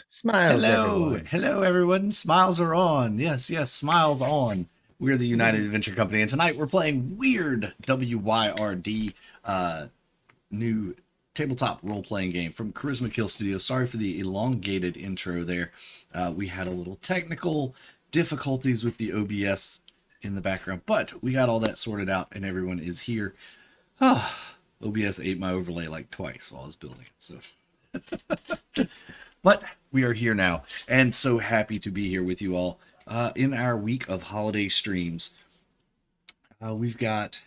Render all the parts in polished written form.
Smiles, everyone. Hello, everyone. Smiles are on. Yes, smiles on. We're the United Adventure Company, and tonight we're playing WYRD, WYRD, new tabletop role-playing game from Charisma Kill Studio. Sorry for the elongated intro there. We had a little technical difficulties with the OBS in the background, but we got all that sorted out, and everyone is here. OBS ate my overlay like twice while I was building it, so... But we are here now, and so happy to be here with you all in our week of holiday streams. We've got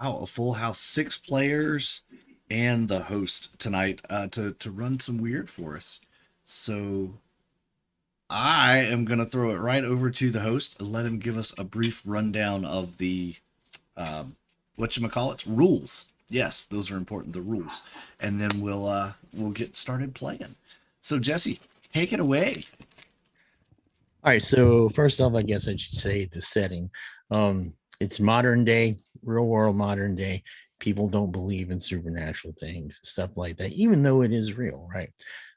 a full house, 6 players, and the host tonight to run some WYRD for us. So I am going to throw it right over to the host and let him give us a brief rundown of the rules. Yes, those are important, the rules. And then we'll get started playing. So Jesse, take it away. All right, so first off, I guess I should say the setting. It's modern day, real world modern day. People don't believe in supernatural things, stuff like that, even though it is real, right?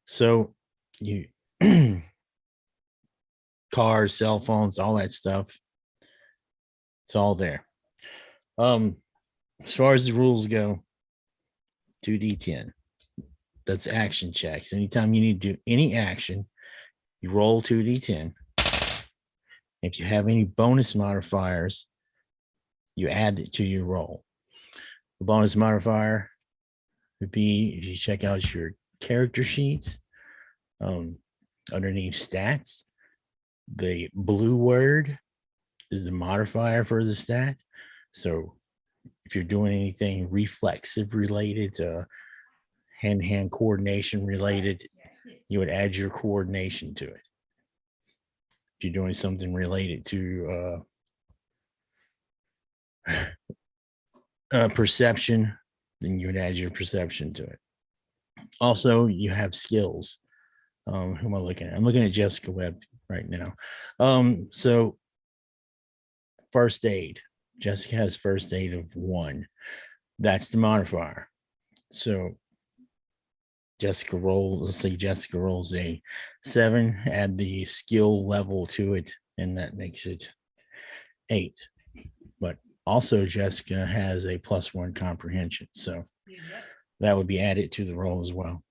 So you cars, cell phones, all that stuff, it's all there. As far as the rules go, 2d10. That's action checks. Anytime you need to do any action, you roll 2d10. If you have any bonus modifiers, you add it to your roll. The bonus modifier would be, if you check out your character sheets, underneath stats, the blue word is the modifier for the stat. So if you're doing anything reflexive related, hand-to-hand coordination related, you would add your coordination to it. If you're doing something related to perception, then you would add your perception to it. Also, you have skills. Who am I looking at? I'm looking at Jessica Webb right now. So first aid. Jessica has first aid of 1. That's the modifier. So Jessica rolls, let's say Jessica rolls a 7, add the skill level to it, and that makes it 8. But also Jessica has a +1 comprehension, so that would be added to the roll as well.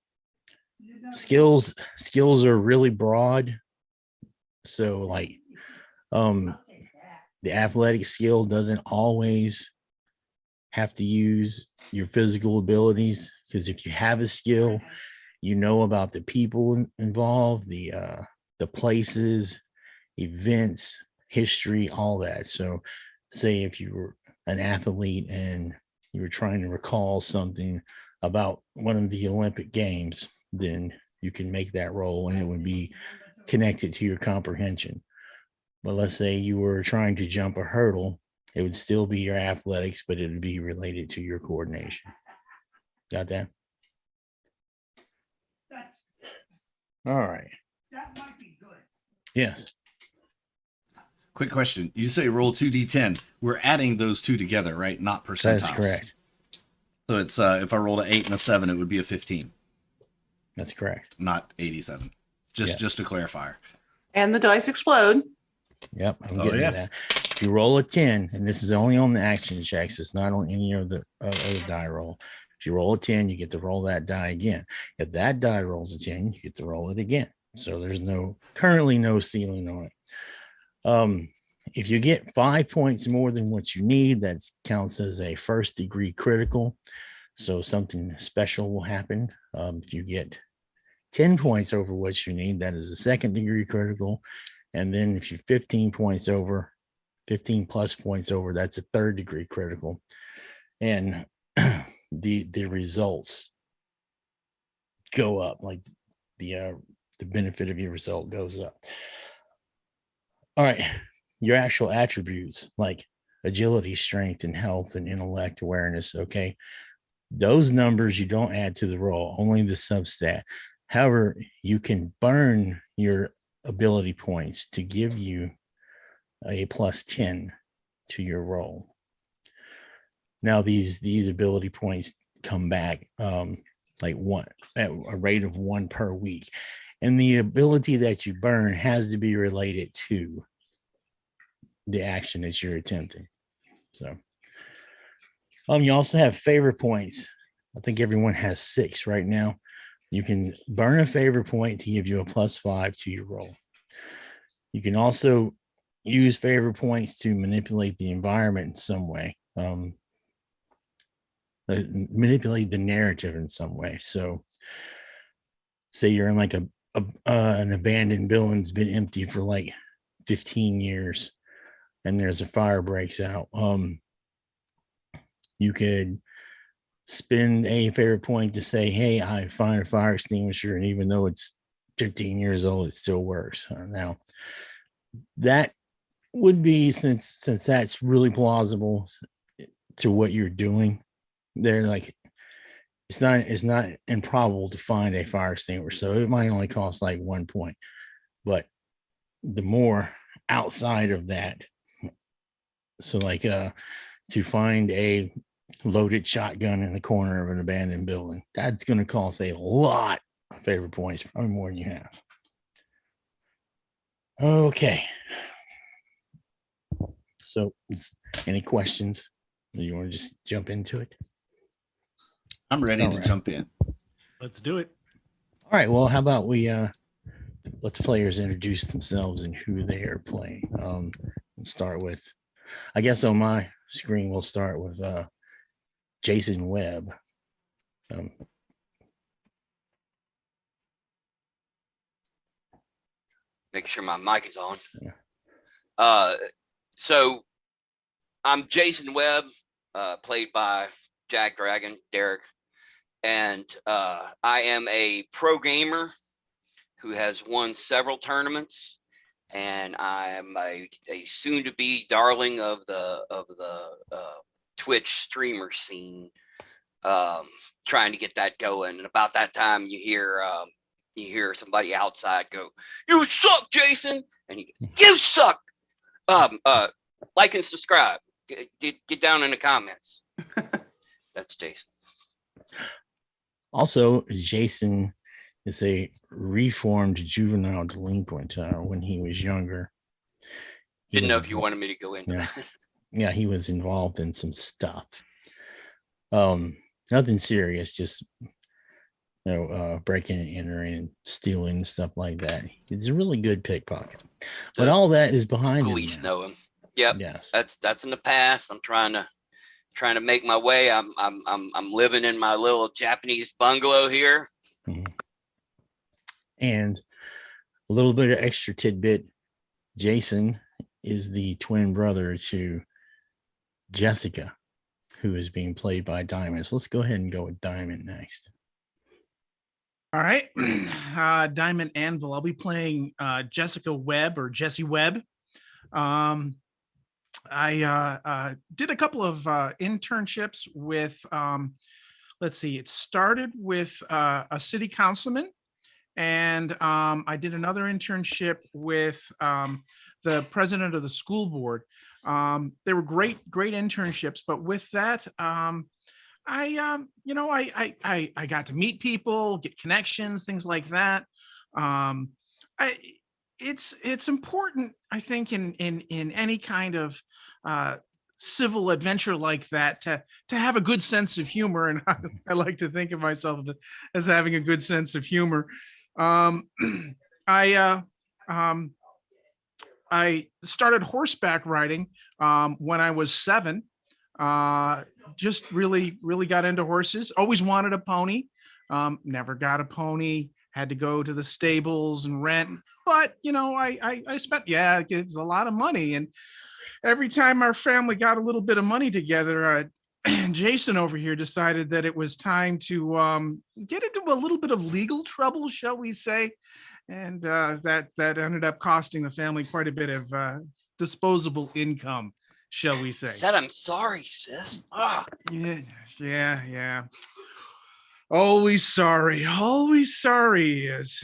Skills are really broad. So like the athletic skill doesn't always have to use your physical abilities, because if you have a skill, you know about the people involved, the places, events, history, all that. So say if you were an athlete and you were trying to recall something about one of the Olympic Games, then you can make that roll and it would be connected to your comprehension. But let's say you were trying to jump a hurdle, it would still be your athletics, but it would be related to your coordination. Got that? All right. That might be good. Yes. Quick question. You say roll 2d10. We're adding those two together, right? Not percentiles. That's correct. So it's if I rolled an 8 and a 7, it would be a 15. That's correct. Not 87. Just to clarify. And the dice explode. Yep, I'm getting to that. If you roll a 10, and this is only on the action checks, it's not on any of the other die roll. If you roll a 10, you get to roll that die again. If that die rolls a 10, you get to roll it again. So there's currently no ceiling on it. If you get 5 points more than what you need, that counts as a 1st degree critical. So something special will happen. If you get 10 points over what you need, that is a 2nd degree critical. And then if you're 15 plus points over, that's a 3rd degree critical. And the results go up, like the benefit of your result goes up. All right, your actual attributes like agility, strength, and health, and intellect, awareness. Okay, those numbers you don't add to the roll, only the substat. However, you can burn your ability points to give you a +10 to your roll. Now these ability points come back like 1 at a rate of 1 per week, And the ability that you burn has to be related to the action that you're attempting. So, you also have favor points. I think everyone has 6 right now. You can burn a favor point to give you a +5 to your roll. You can also use favor points to manipulate the environment in some way, manipulate the narrative in some way. So, say you're in like an abandoned building's been empty for like 15 years, and there's a fire breaks out. You could spend a favor point to say, "Hey, I find a fire extinguisher, and even though it's 15 years old, it still works." Now, that would be since that's really plausible to what you're doing. They're like, it's not improbable to find a fire extinguisher, so it might only cost like 1 point, but the more outside of that, so like to find a loaded shotgun in the corner of an abandoned building, that's going to cost a lot of favor points, probably more than you have. Okay, so any questions? Do you want to just jump into it? I'm ready to jump in. Let's do it. All right, well, how about we let the players introduce themselves and who they are playing. We'll start with, I guess on my screen, we'll start with Jason Webb. Make sure my mic is on. Yeah. So I'm Jason Webb, played by Jack Dragon, Derek. And I am a pro gamer who has won several tournaments, and I am a soon-to-be darling of the Twitch streamer scene, trying to get that going. And about that time, you hear somebody outside go, "You suck, Jason," and he goes, "You suck." Like and subscribe. Get down in the comments. That's Jason. Also, Jason is a reformed juvenile delinquent. When he was younger, Didn't know if you wanted me to go into that. Yeah, he was involved in some stuff. Nothing serious, just breaking and entering and stealing and stuff like that. He's a really good pickpocket. But all that is behind him. Police know him. Yep. Yes. That's in the past. I'm trying to make my way. I'm living in my little Japanese bungalow here. Mm-hmm. And a little bit of extra tidbit, Jason is the twin brother to Jessica, who is being played by Diamond. So let's go ahead and go with Diamond next. All right. Diamond Anvil. I'll be playing Jessica Webb, or Jessie Webb. I did a couple of internships with, let's see, it started with a city councilman, and I did another internship with the president of the school board. They were great internships, but with that, I got to meet people, get connections, things like that. It's important, I think, in any kind of civil adventure like that to have a good sense of humor, and I like to think of myself as having a good sense of humor. I started horseback riding when I was 7. Just really got into horses. Always wanted a pony. Never got a pony. Had to go to the stables and rent. But I spent, it's a lot of money. And every time our family got a little bit of money together, Jason over here decided that it was time to get into a little bit of legal trouble, shall we say. And that ended up costing the family quite a bit of disposable income, shall we say. Said I'm sorry, sis. Yeah. Always sorry is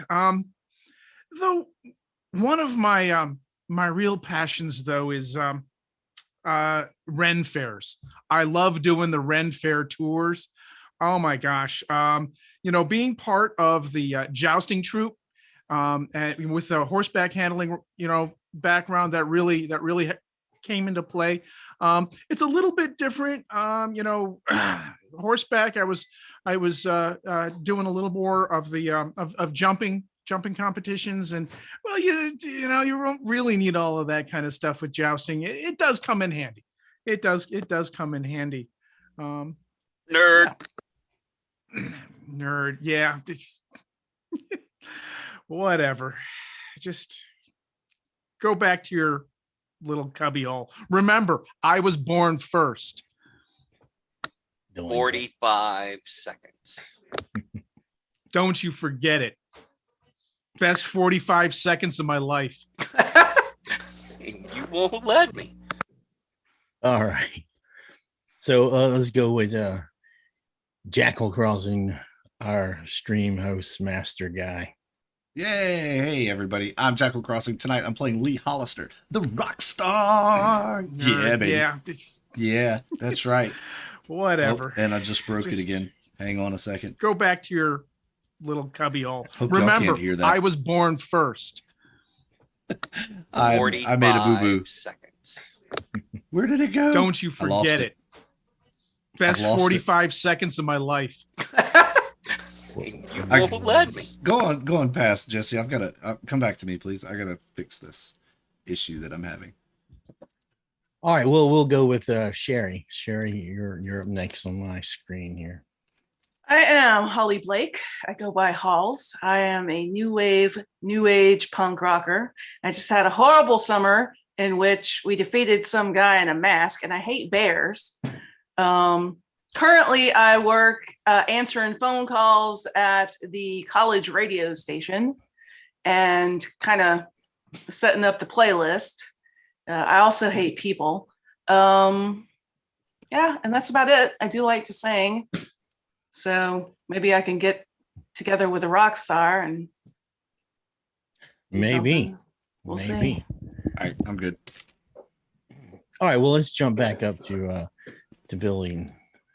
though one of my my real passions though is Ren fairs. I love doing the Ren fair tours. Oh my gosh. Being part of the jousting troupe and with the horseback handling, background that really came into play. It's a little bit different. Horseback. I was doing a little more of the of jumping competitions, and well, you don't really need all of that kind of stuff with jousting. It does come in handy. It does come in handy. Nerd. Yeah. Nerd. Yeah. Whatever. Just go back to your little cubby hole. Remember, I was born first. 45 seconds. Don't you forget it. Best 45 seconds of my life. You won't let me. All right. So let's go with Jackal Crossing, our stream host master guy. Yay! Hey everybody, I'm Jackal Crossing. Tonight I'm playing Lee Hollister, the rock star. Yeah, baby. Yeah. Yeah, that's right. Whatever. Oh, and I just broke it again. Hang on a second. Go back to your little cubby hole. Hope y'all Remember, can't hear that. I was born first. I made a boo-boo. Seconds. Where did it go? Don't you forget it. Best 45 seconds of my life. You won't let me. Go on past, Jesse. I've got to come back to me, please. I got to fix this issue that I'm having. All right, well, we'll go with Sherry. Sherry, you're up next on my screen here. I am Holly Blake. I go by Halls. I am a new wave, new age punk rocker. I just had a horrible summer in which we defeated some guy in a mask, and I hate bears. Currently, I work answering phone calls at the college radio station and kind of setting up the playlist. I also hate people. Yeah, and that's about it. I do like to sing. So maybe I can get together with a rock star and maybe. We'll maybe. see. All right, I'm good. All right, well, let's jump back up to Billy,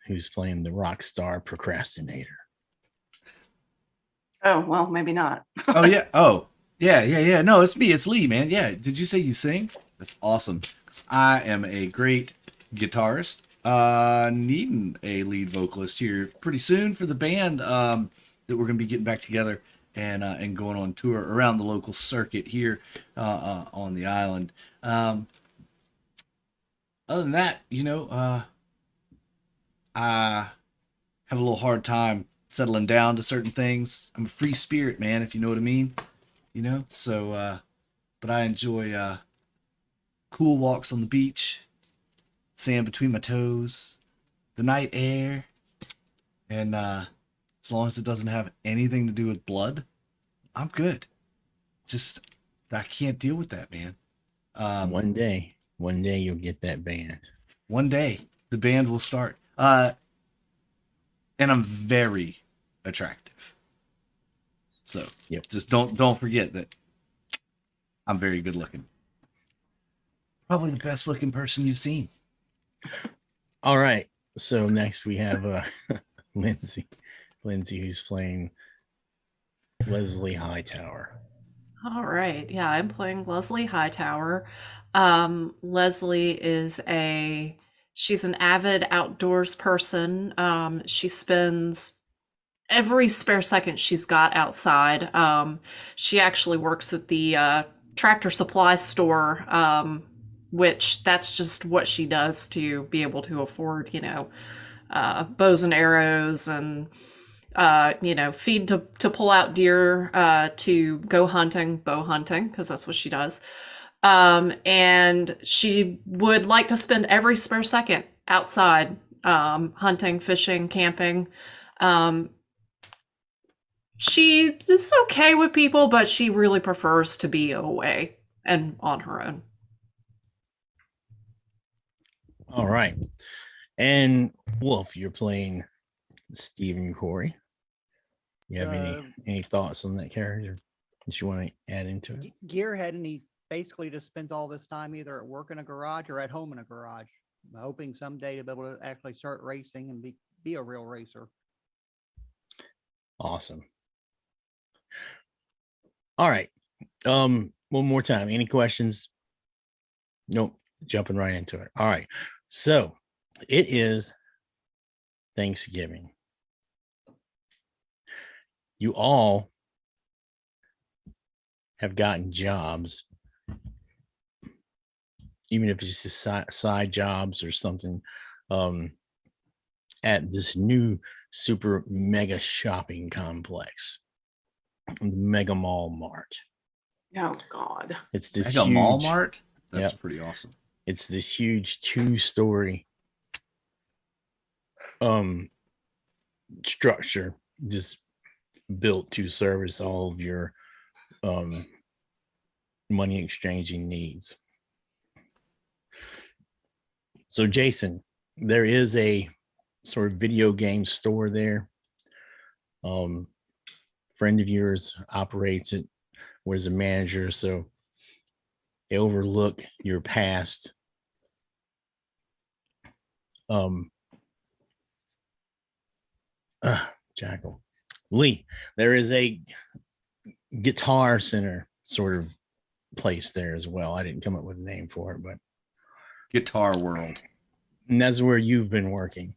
who's playing the rock star procrastinator. Oh, well, maybe not. Oh, yeah. Oh, yeah. No, it's me. It's Lee, man. Yeah. Did you say you sing? That's awesome. 'Cause I am a great guitarist. Needing a lead vocalist here pretty soon for the band that we're going to be getting back together and going on tour around the local circuit here on the island. Other than that, I have a little hard time settling down to certain things. I'm a free spirit, man, if you know what I mean. So but I enjoy cool walks on the beach, sand between my toes, the night air, and as long as it doesn't have anything to do with blood, I'm good. Just I can't deal with that, man. One day you'll get that band. One day the band will start. And I'm very attractive. So yep. Just don't forget that I'm very good looking. Probably the best looking person you've seen. All right. So next we have Lindsay, who's playing Leslie Hightower. All right. Yeah, I'm playing Leslie Hightower. Leslie is she's an avid outdoors person. She spends every spare second she's got outside. She actually works at the tractor supply store, which that's just what she does to be able to afford, bows and arrows and feed to pull out deer, to go hunting, bow hunting, because that's what she does. And she would like to spend every spare second outside, hunting, fishing, camping. She is okay with people, but she really prefers to be away and on her own. All right. And Wolf, you're playing Stephen Corey. You have any thoughts on that character that you want to add into it? Gearhead, and he basically just spends all this time either at work in a garage or at home in a garage. I'm hoping someday to be able to actually start racing and be a real racer. Awesome. All right. One more time. Any questions? Nope. Jumping right into it. All right. So it is Thanksgiving. You all have gotten jobs, even if it's just side jobs or something, at this new super mega shopping complex, Mega Mall Mart. Oh God. It's this Like a mall huge, mart? That's Yep. pretty awesome. It's this huge 2-story structure just built to service all of your money exchanging needs. So Jason, there is a sort of video game store there. Friend of yours operates it, was a manager, so they overlook your past Jackal. Lee, there is a guitar center sort of place there as well. I didn't come up with a name for it, but Guitar World. and that's where you've been working.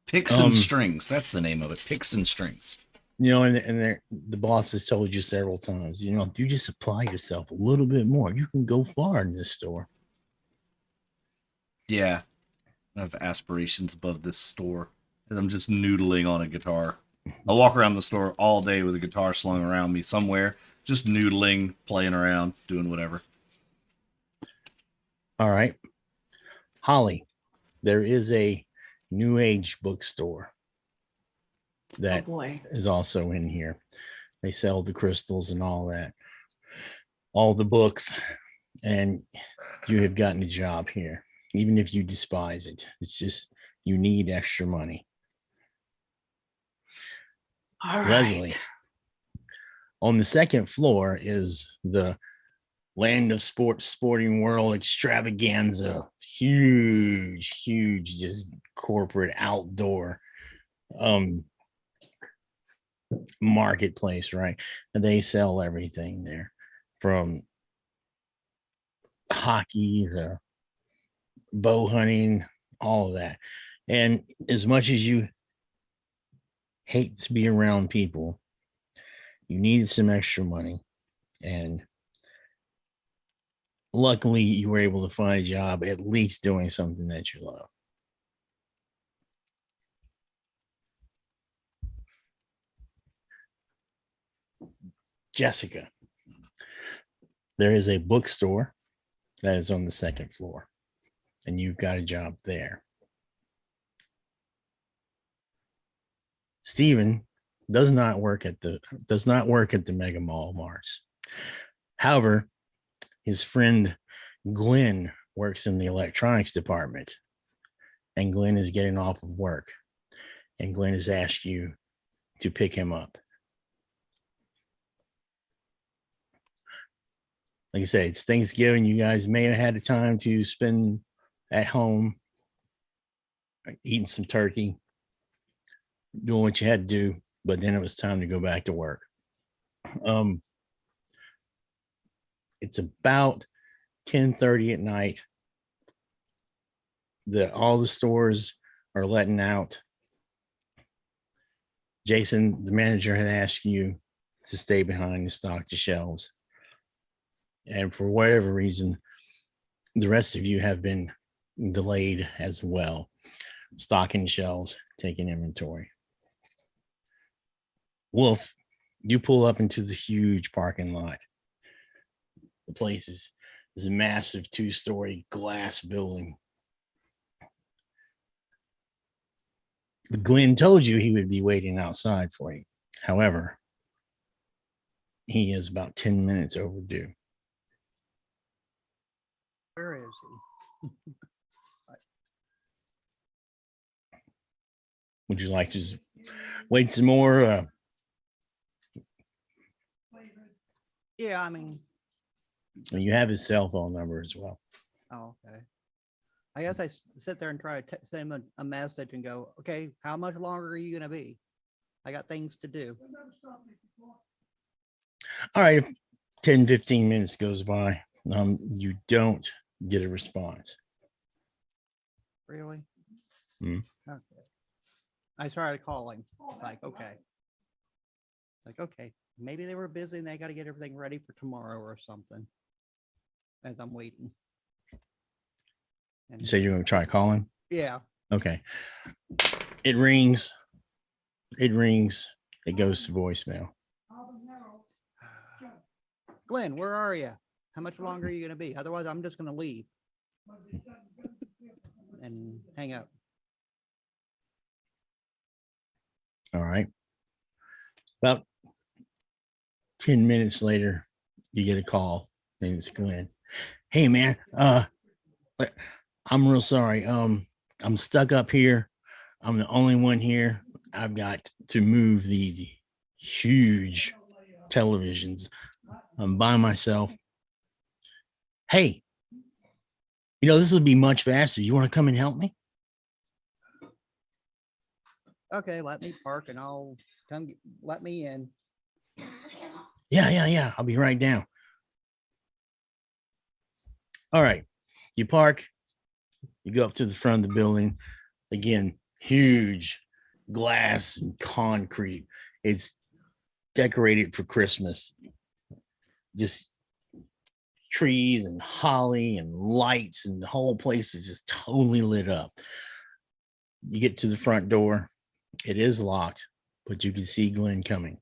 Picks and Strings. That's the name of it. Picks and Strings. You know, and the boss has told you several times, you know, you just apply yourself a little bit more. You can go far in this store. Yeah. I have aspirations above this store. And I'm just noodling on a guitar. I walk around the store all day with a guitar slung around me somewhere, just noodling, playing around, doing whatever. All right. Holly, there is a new age bookstore that Oh boy. is also in here. They sell the crystals and all that, all the books, and you have gotten a job here, even if you despise it. It's just you need extra money. All right. Leslie, on the second floor is the Land of Sporting World extravaganza, huge, just corporate outdoor marketplace, right? And they sell everything there, from hockey to bow hunting, all of that. And as much as you hate to be around people, you needed some extra money, and luckily you were able to find a job at least doing something that you love. Jessica, there is a bookstore that is on the second floor, and you've got a job there. Stephen does not work at the Mega Mall Marts. However, his friend Glenn works in the electronics department, and Glenn is getting off of work, and Glenn has asked you to pick him up. Like I said, it's Thanksgiving. You guys may have had the time to spend at home eating some turkey, doing what you had to do, but then it was time to go back to work. It's about 10:30 at night. All the stores are letting out. Jason, the manager, had asked you to stay behind and stock the shelves. And for whatever reason, the rest of you have been delayed as well, stocking shelves, taking inventory. Wolf, you pull up into the huge parking lot. The place is a massive 2-story glass building. Glenn told you he would be waiting outside for you. However, he is about 10 minutes overdue. Where is he? Would you like to wait some more? Yeah, I mean, You have his cell phone number as well. oh, okay. I guess I sit there and try to send him a message and go, okay, how much longer are you going to be? I got things to do. All right. If 10, 15 minutes goes by, you don't get a response. Really? Hmm. Okay. I started calling. It's like, okay, maybe they were busy and they got to get everything ready for tomorrow or something. As I'm waiting. You say you're going to try calling? Yeah. Okay. It rings. It rings. It goes to voicemail. Glenn, where are you? How much longer are you going to be? Otherwise, I'm just going to leave and hang up. All right. About 10 minutes later, you get a call and it's Glenn. Hey man, I'm real sorry. I'm stuck up here. I'm the only one here. I've got to move these huge televisions. I'm by myself. Hey, this would be much faster. You want to come and help me? Okay, let me park and I'll come. Let me in. Yeah. I'll be right down. All right. You park. You go up to the front of the building. Again, huge glass and concrete. It's decorated for Christmas. Just trees and holly and lights, and the whole place is just totally lit up. You get to the front door. It is locked, but you can see Glenn coming.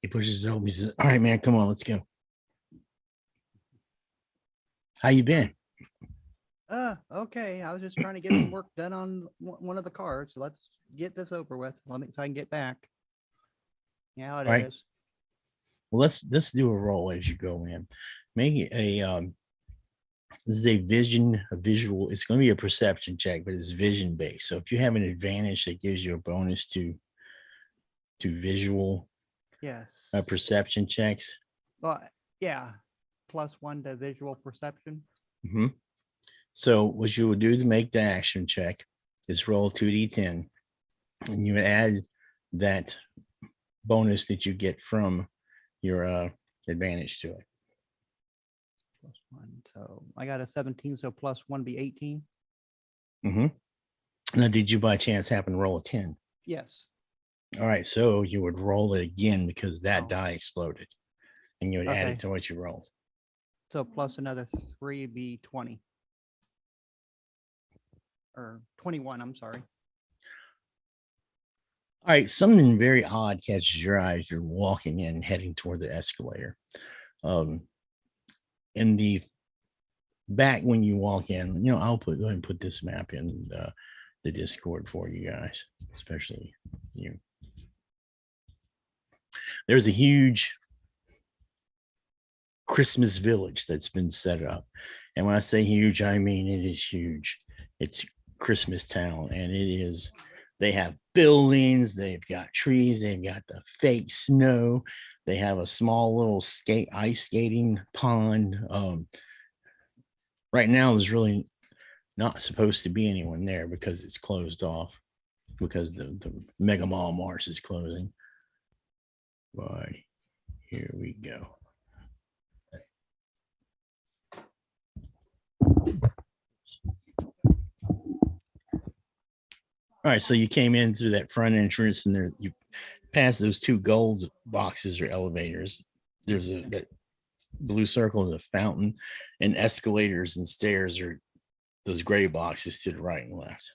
He pushes his open. He says, all right, man, come on, let's go. How you been? Okay. I was just trying to get some work done on one of the cars. So let's get this over with. So I can get back. Yeah, it Right. is. Well, let's do a roll as you go in. Make a this is a visual. It's going to be a perception check, but it's vision based. So if you have an advantage, that gives you a bonus to visual Yes. perception checks. Well, yeah. +1 to visual perception. Mm-hmm. So what you would do to make the action check is roll 2d10, and you would add that bonus that you get from your advantage to it. +1. So I got a 17. So +1 be 18. Mm-hmm. Now, did you by chance happen to roll a 10? Yes. All right. So you would roll it again because that Oh. die exploded, and you would add Okay. it to what you rolled. So plus another 3 be 20. Or 21, I'm sorry. All right, something very odd catches your eye as you're walking in, heading toward the escalator. In the back, when you walk in, I'll go ahead and put this map in the Discord for you guys, especially you. There's a huge Christmas village that's been set up, and when I say huge, I mean it is huge. It's Christmas town, and it is. They have buildings, they've got trees, they've got the fake snow, they have a small little ice skating pond. Right now, there's really not supposed to be anyone there because it's closed off, because the Mega Mall Mars is closing. But here we go. All right, so you came in through that front entrance, and there you pass those two gold boxes or elevators. There's that blue circle is a fountain, and escalators and stairs are those gray boxes to the right and left.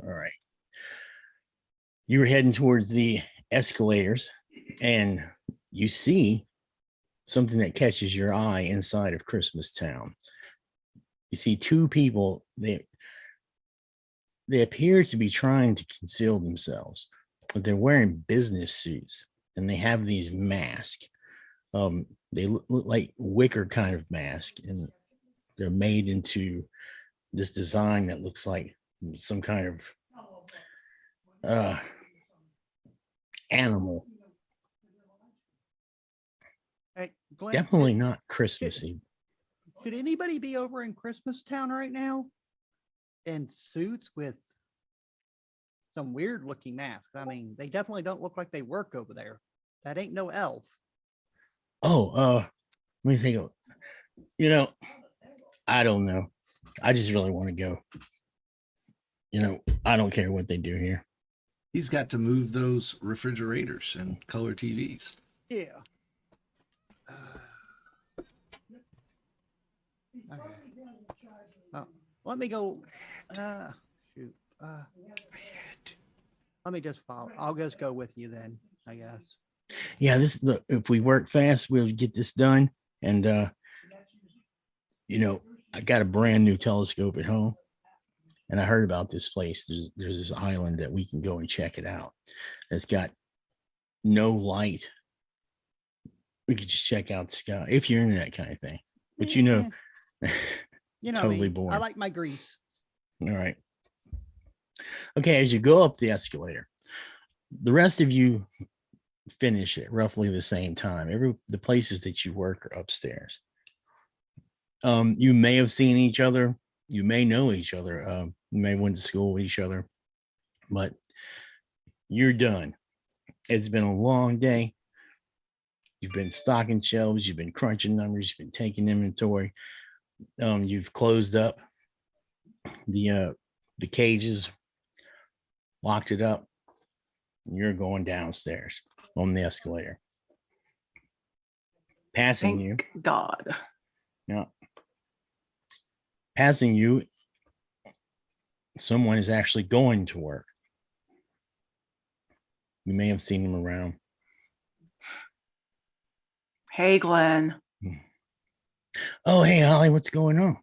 All right. You were heading towards the escalators, and you see something that catches your eye inside of Christmas Town. You see two people. They appear to be trying to conceal themselves, but they're wearing business suits, and they have these masks. They look like wicker kind of mask, and they're made into this design that looks like some kind of animal. Hey, Glenn, Definitely not Christmassy. Should anybody be over in Christmas Town right now? In suits with some weird looking masks. I mean, they definitely don't look like they work over there. That ain't no elf. Oh, let me think of, I don't know. I just really want to go. I don't care what they do here. He's got to move those refrigerators and color TVs. Yeah. Okay. Oh, let me go. Shoot. Let me just follow. I'll just go with you then, I guess. Yeah, if we work fast, we'll get this done. And I got a brand new telescope at home, and I heard about this place. There's this island that we can go and check it out. It's got no light. We could just check out the sky if you're into that kind of thing. But You know totally me. boring. I like my grease. All right. Okay, as you go up the escalator, the rest of you finish at roughly the same time. The places that you work are upstairs. You may have seen each other. You may know each other. You may went to school with each other, but you're done. It's been a long day. You've been stocking shelves. You've been crunching numbers. You've been taking inventory. You've closed up the cages, locked it up. You're going downstairs on the escalator. Passing you. Thank God. Yeah. Passing you, someone is actually going to work. You may have seen him around. Hey, Glenn. Oh, hey, Holly, what's going on?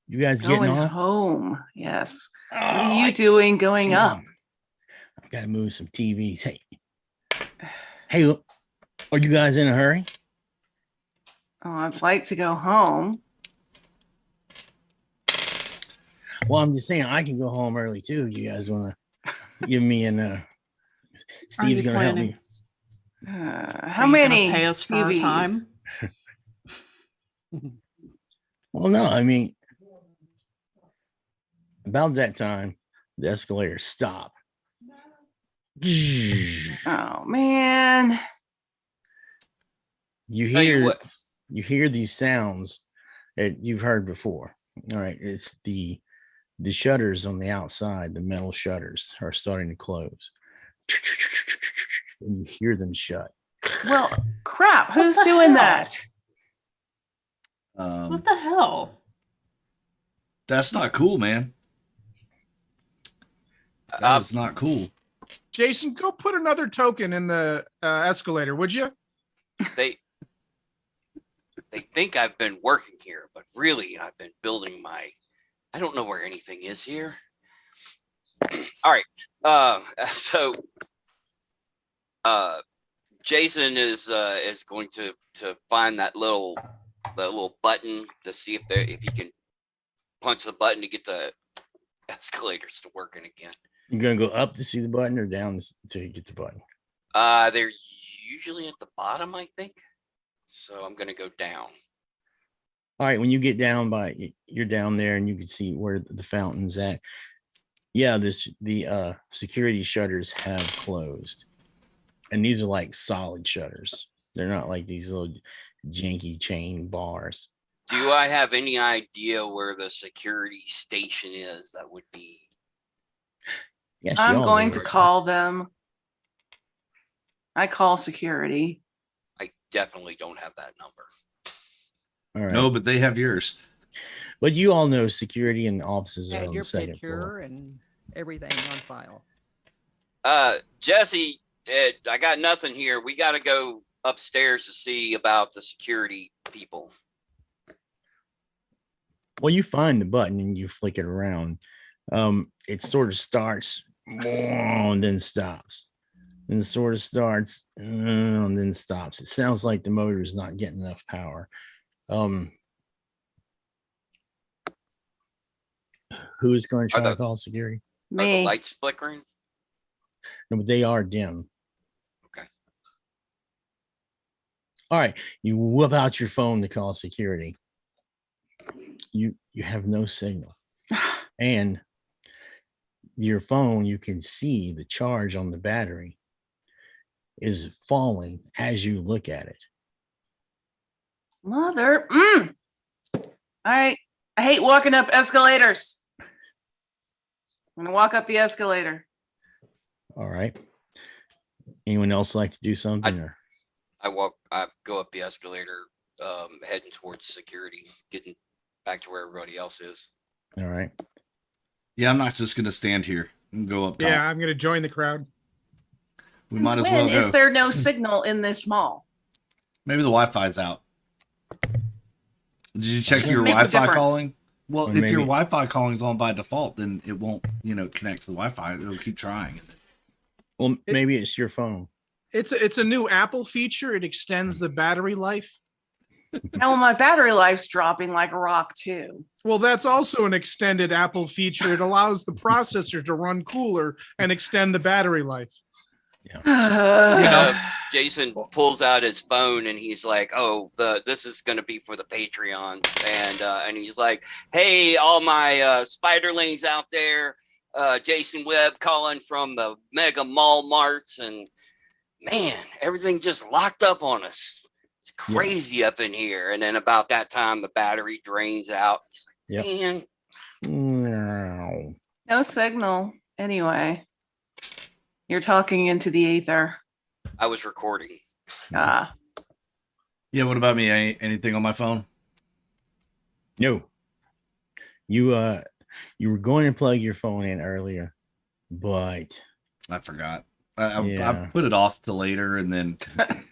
You guys getting Going off? home. Yes. What Oh, are you doing going up? I've got to move some TVs. Hey, are you guys in a hurry? Oh, I'd like to go home. Well, I'm just saying I can go home early too. You guys want to give me Steve's you going to help me. How Are you gonna many pay us for our TVs? time? Well, no, I mean, about that time, the escalator stopped. Oh man. You Tell you hear what. you hear these sounds that you've heard before. All right, it's the shutters on the outside, the metal shutters are starting to close. And you hear them shut. Well, crap. Who's the doing hell? that? What the hell? That's not cool, man. That is not cool. Jason, go put another token in the escalator, would you? They think I've been working here, but really I've been building I don't know where anything is here. All right. So Jason is going to find that little button to see if he can punch the button to get the escalators to working again. You're going to go up to see the button or down to get the button? They're usually at the bottom, I think. So I'm going to go down. All right, when you get down you're down there and you can see where the fountain's at. Yeah, the security shutters have closed. And these are like solid shutters. They're not like these little janky chain bars. Do I have any idea where the security station is? That would be. Yes, I'm going to call them. I call security. I definitely don't have that number. All right. No, but they have yours. But you all know security and offices are And on your the second picture floor. and everything on file. Jesse, I got nothing here. We got to go upstairs to see about the security people. Well, you find the button and you flick it around. It sort of starts and then stops. And sort of starts and then stops. It sounds like the motor is not getting enough power. Who's going to try to call security? Are the Me. lights flickering? No, but they are dim. Okay. All right. You whip out your phone to call security. You have no signal. And your phone, you can see the charge on the battery is falling as you look at it. Mother. I hate walking up escalators. I'm gonna walk up the escalator. All right. Anyone else like to do something? I go up the escalator, heading towards security, getting back to where everybody else is. All right. Yeah, I'm not just gonna stand here and go up top. Yeah, I'm gonna join the crowd. We might as When well go. is there no signal in this mall? Maybe the Wi-Fi's out. Did you check It your makes a Wi-Fi difference. calling? Well, Or if your maybe- Wi-Fi calling is on by default, then it won't, connect to the Wi-Fi. It'll keep trying. Well, maybe it's your phone. It's a new Apple feature. It extends the battery life. Now my battery life's dropping like a rock too. Well, that's also an extended Apple feature. It allows the processor to run cooler and extend the battery life. Jason pulls out his phone and he's like, "Oh, this is gonna be for the Patreons," and he's like, "Hey, all my spiderlings out there, Jason Webb calling from the Mega Mall Marts, and man, everything just locked up on us. It's crazy up in here." And then about that time, the battery drains out. Yep. Man, No. No signal. Anyway, you're talking into the ether. I was recording. Ah, Yeah. What about me? Anything on my phone? No. You were going to plug your phone in earlier, but I forgot. I Yeah. put it off till later, and then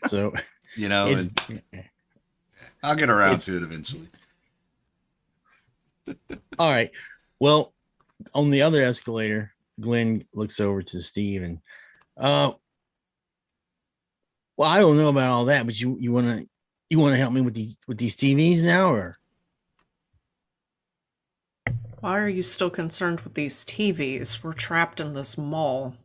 so and I'll get around to it eventually. all right. Well, on the other escalator, Glenn looks over to Steve and well, I don't know about all that, but you want to help me with these TVs now, or Why are you still concerned with these TVs? We're trapped in this mall.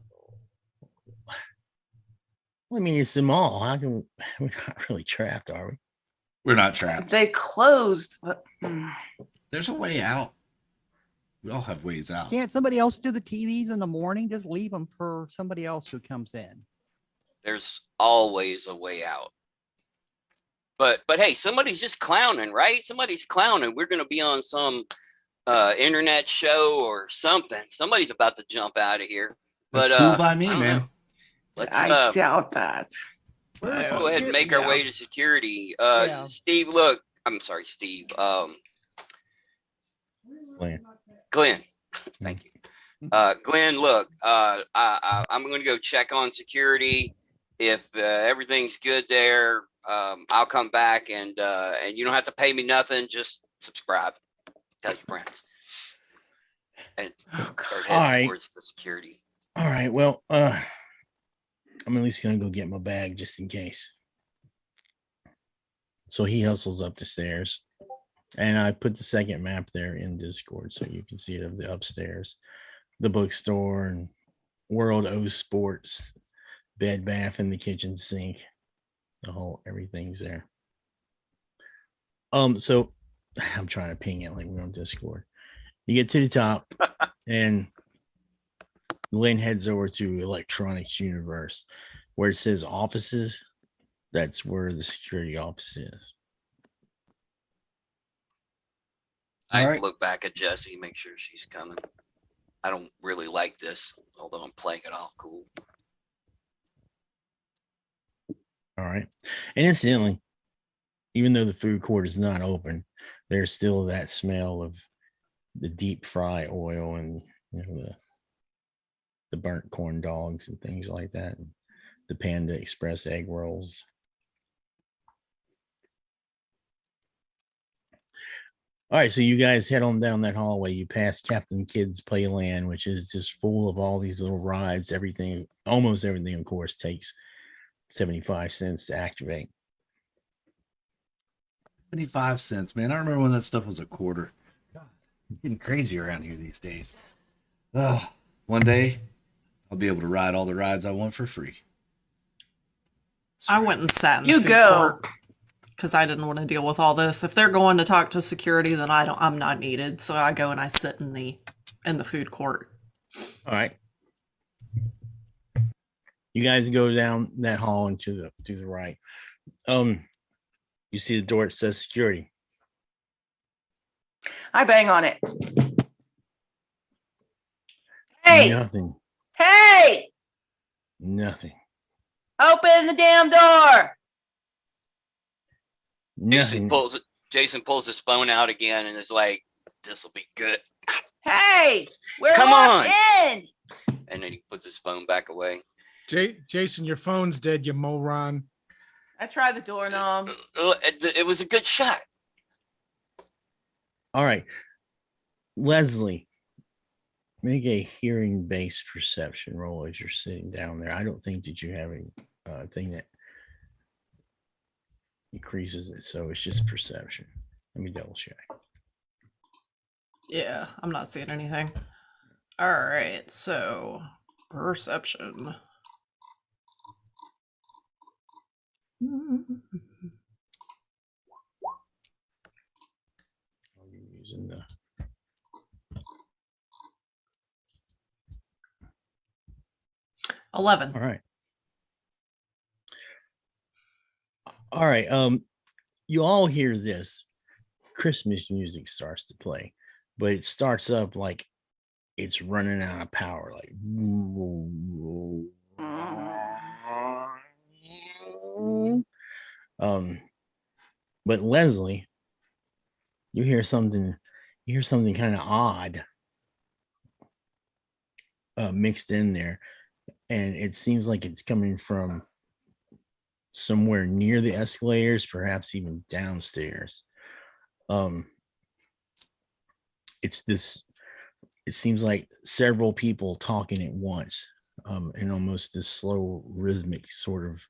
I mean, it's the mall. How can we're not really trapped, are we? We're not trapped. they closed. There's a way out. We all have ways out. Can't somebody else do the TVs in the morning? Just leave them for somebody else who comes in. There's always a way out. But hey, somebody's just clowning, right? Somebody's clowning. We're gonna be on some internet show or something. Somebody's about to jump out of here. That's But cool by me, I don't man. know. Let's I doubt that. let's go ahead and make our way to security. Yeah. Steve, look. I'm sorry, Steve. Glenn. Thank you. Glenn, look. I'm going to go check on security. If everything's good there, I'll come back and you don't have to pay me nothing. Just subscribe. Tell your friends. And Oh, God. start All heading right. towards the security. All right. Well, I'm at least gonna go get my bag just in case. So he hustles up the stairs, and I put the second map there in Discord so you can see it of the upstairs, the bookstore and World O Sports, Bed Bath, and the kitchen sink. The whole everything's there. So I'm trying to ping it like we're on Discord. You get to the top, and Glenn heads over to Electronics Universe, where it says offices. That's where the security office is. I Alright. look back at Jessie, make sure she's coming. I don't really like this, although I'm playing it off cool. All right. And incidentally, even though the food court is not open, there's still that smell of the deep fry oil and the burnt corn dogs and things like that. And the Panda Express egg rolls. All right, so you guys head on down that hallway. You pass Captain Kidd's Playland, which is just full of all these little rides. Everything, almost everything, of course, takes 75 cents to activate. 25 cents, man. I remember when that stuff was a quarter. God, it's getting crazy around here these days. One day, I'll be able to ride all the rides I want for free. I went and sat in the You food go. court because I didn't want to deal with all this. If they're going to talk to security, then I'm not needed. So I go and I sit in the food court. All right. You guys go down that hall and to the right. You see the door. It says security. I bang on it. Hey, Nothing. hey, Nothing. open the damn door. Jason Nothing. Jason pulls his phone out again and is like, "This will be good." Hey, we're Come locked on. in. And then he puts his phone back away. Jason, your phone's dead, you moron. I tried the doorknob. It was a good shot. All right, Leslie, make a hearing-based perception roll as you're sitting down there. I don't think that you have a thing that increases it, so it's just perception. Let me double check. Yeah, I'm not seeing anything. All right, so perception. I'm using the 11. all right. All right. You all hear this. Christmas music starts to play, but it starts up like it's running out of power, like but Leslie, you hear something kind of odd mixed in there, and it seems like it's coming from somewhere near the escalators, perhaps even downstairs. It's this, it seems like several people talking at once, in almost this slow rhythmic sort of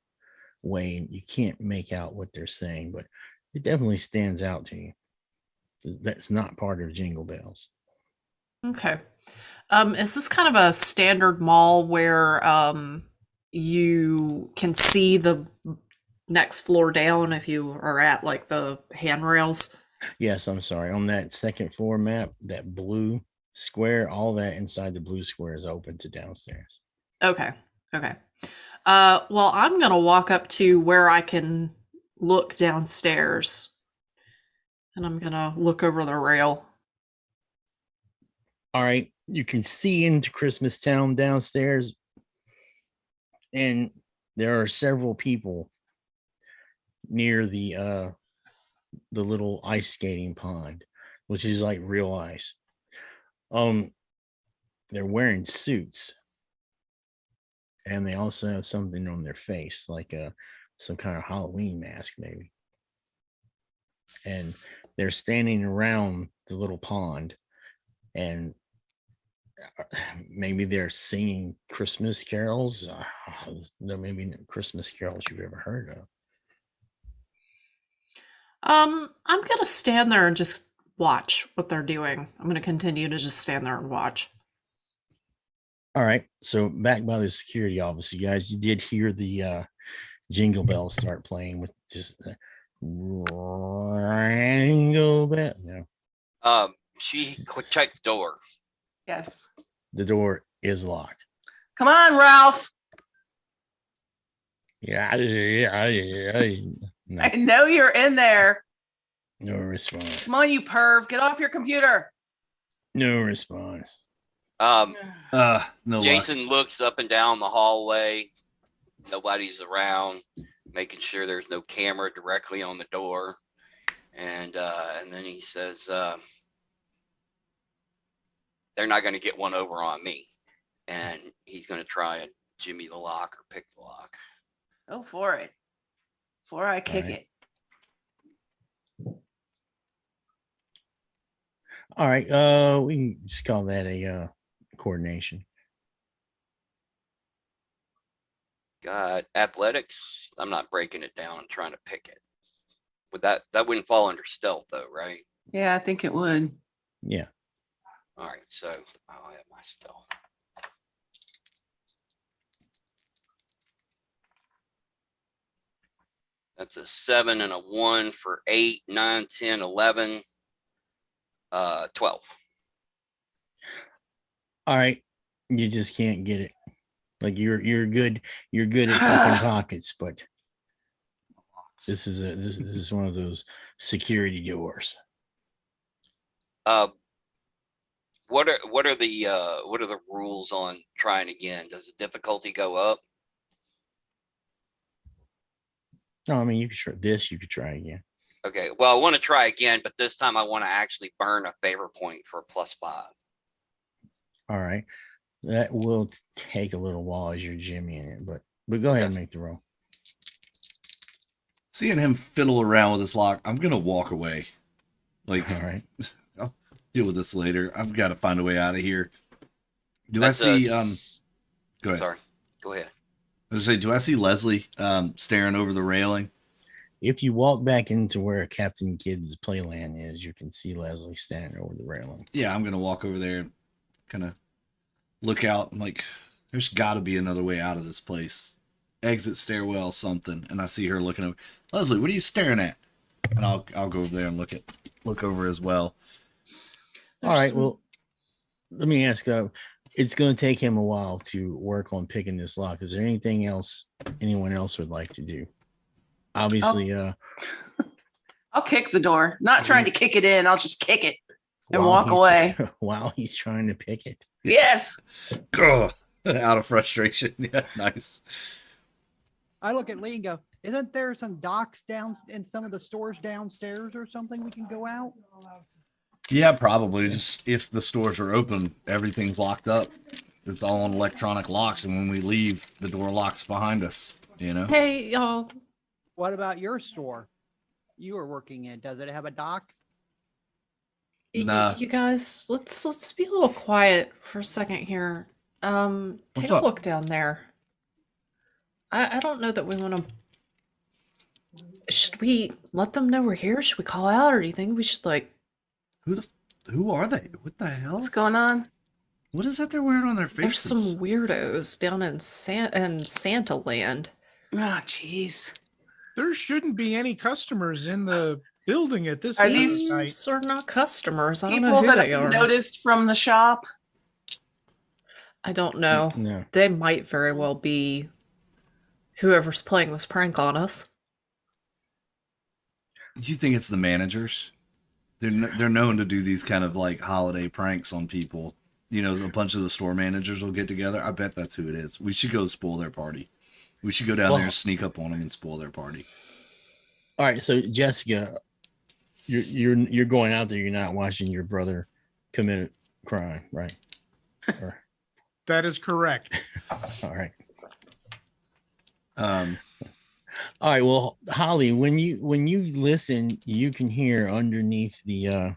way. You can't make out what they're saying, but it definitely stands out to you. That's not part of Jingle Bells. Okay. Is this kind of a standard mall where you can see the next floor down if you are at like the handrails? Yes, I'm sorry. On that second floor map, that blue square, all that inside the blue square is open to downstairs. Okay. Okay. Well, I'm gonna walk up to where I can look downstairs, and I'm gonna look over the rail. All right, you can see into Christmas Town downstairs, and there are several people near the little ice skating pond, which is like real ice. They're wearing suits, and they also have something on their face, like some kind of Halloween mask, maybe. And they're standing around the little pond, and maybe they're singing Christmas carols. There may be no Christmas carols you've ever heard of. I'm gonna stand there and just watch what they're doing. I'm gonna continue to just stand there and watch. All right. So back by the security office, you guys, you did hear the jingle bells start playing with just jingle bell. Yeah. She checked the door. Yes. The door is locked. Come on, Ralph. Yeah. No, I know you're in there. no response. Come on, you perv. Get off your computer. No response. Um, No luck. Jason looks up and down the hallway. Nobody's around, making sure there's no camera directly on the door. And then he says, they're not going to get one over on me. And he's going to try and jimmy the lock or pick the lock. Go for it. Before I kick right. it. All right. We can just call that a coordination. God, athletics. I'm not breaking it down and trying to pick it. Would that wouldn't fall under stealth though, right? Yeah, I think it would. Yeah. All right, so I'll have my stealth. That's a 7 and a 1 for 8, 9, 10, 11, 12. All right. You just can't get it. Like you're good at picking pockets, but this is one of those security doors. What are the rules on trying again? Does the difficulty go up? No, I mean you could try again. Okay, well, I want to try again, but this time I want to actually burn a favor point for a +5. All right. That will take a little while as you're jimmying it, but go ahead and make the roll. Seeing him fiddle around with this lock, I'm gonna walk away. Like, All right. I'll deal with this later. I've got to find a way out of here. Do That's I a see? Go ahead. Sorry, go ahead. I was gonna say, do I see Leslie staring over the railing? If you walk back into where Captain Kidd's playland is, you can see Leslie standing over the railing. Yeah, I'm gonna walk over there, kind of look out. I'm like, there's got to be another way out of this place. Exit stairwell, something. And I see her looking over. Leslie, what are you staring at? And I'll go over there and look over as well. All right. Well, let me ask. It's going to take him a while to work on picking this lock. Is there anything else anyone else would like to do? Obviously, I'll kick the door. Not trying to kick it in. I'll just kick it and while walk away. while he's trying to pick it. Yes. Out of frustration. Yeah, nice. I look at Lee and go, isn't there some docks down in some of the stores downstairs or something we can go out? Yeah, probably. Just if the stores are open, everything's locked up. It's all on electronic locks, and when we leave, the door locks behind us. You know. Hey, y'all. What about your store you were working in? Does it have a dock? Nah. You guys, let's be a little quiet for a second here. Take a up? look down there. I don't know that we want to. Should we let them know we're here? Should we call out, or do you think we should like? Who are they? What the hell? What's going on? What is that they're wearing on their There's faces? some weirdos down in Santa Land. Oh, jeez. There shouldn't be any customers in the building at this Are time of these night. These are not customers. I don't know People who that they I are. noticed from the shop. I don't know. No. They might very well be whoever's playing this prank on us. Do you think it's the managers? They're known to do these kind of like holiday pranks on people. You know, a bunch of the store managers will get together. I bet that's who it is. We should go spoil their party. We should go down there and sneak up on them and spoil their party. All right. So Jessica, you're going out there. You're not watching your brother commit a crime, right? Or, That is correct. all right. Um, All right. Well, Holly, when you listen, you can hear underneath the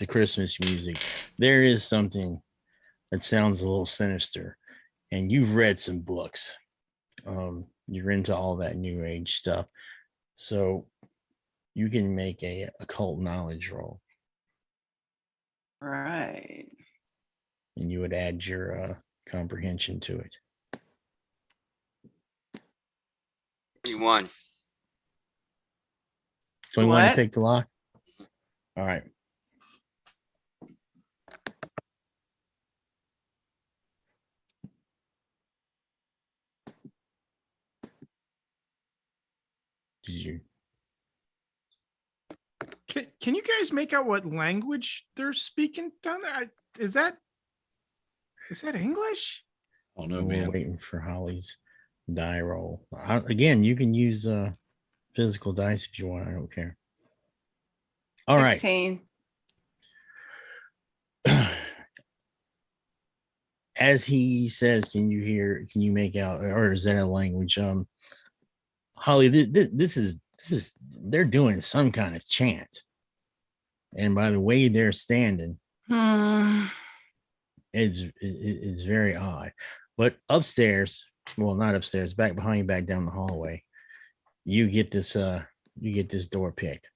Christmas music, there is something that sounds a little sinister. And you've read some books. You're into all that new age stuff. So you can make a occult knowledge roll. Right. And you would add your comprehension to it. 21. 21 to What? pick the lock? All right. Did you? Can you guys make out what language they're speaking down there? Is that English? oh no, We're man. waiting for Holly's die roll. Again, you can use physical dice if you want. I don't care. All right. 16. As he says, can you make out, or is that a language? Holly, this is they're doing some kind of chant. And by the way they're standing, it's very odd. But upstairs, well, not upstairs, back behind you, back down the hallway, you get this door picked.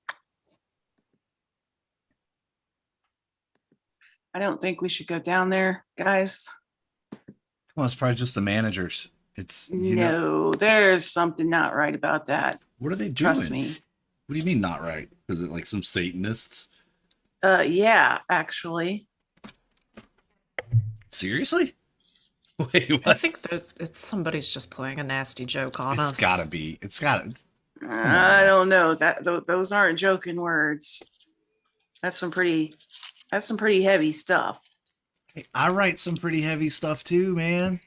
I don't think we should go down there, guys. Well, it's probably just the managers. It's you know, No, there's something not right about that. what are they doing? Trust me. What do you mean not right? Is it like some Satanists? Yeah, actually. Seriously? Wait, what? I think that somebody's just playing a nasty joke on us. It's gotta be. It's gotta. I don't know that those aren't joking words. That's some pretty heavy stuff. Hey, I write some pretty heavy stuff too, man.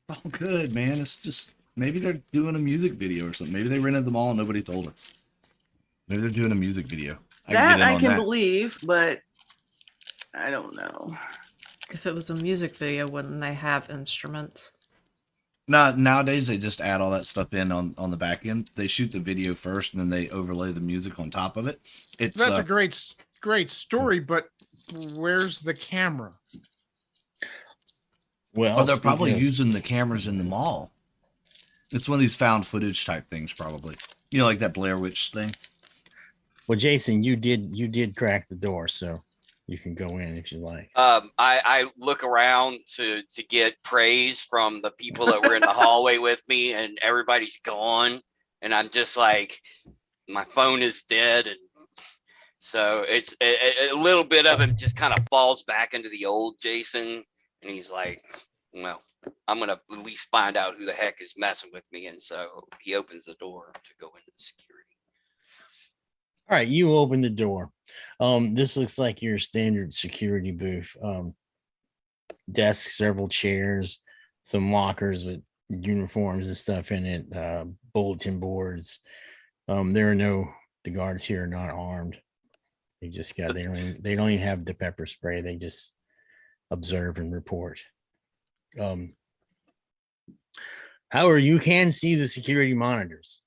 It's all good, man. It's just maybe they're doing a music video or something. Maybe they rented them all and nobody told us. Maybe they're doing a music video. That I on can that. believe, but I don't know. If it was a music video, wouldn't they have instruments? No, nowadays they just add all that stuff in on the back end. They shoot the video first and then they overlay the music on top of it. It's That's a great story, but where's the camera? Well, oh, they're probably speaking of- using the cameras in the mall. It's one of these found footage type things, probably. You know, like that Blair Witch thing. Well, Jason, you did crack the door, so you can go in if you like. I look around to get praise from the people that were in the hallway with me, and everybody's gone, and I'm just like, my phone is dead, and so it's a little bit of him just kind of falls back into the old Jason, and he's like, well, I'm gonna at least find out who the heck is messing with me, and so he opens the door to go into the security. All right, you open the door. This looks like your standard security booth. Desk, several chairs, some lockers with uniforms and stuff in it, bulletin boards. The guards here are not armed. They just got they don't even have the pepper spray. They just observe and report. However, you can see the security monitors,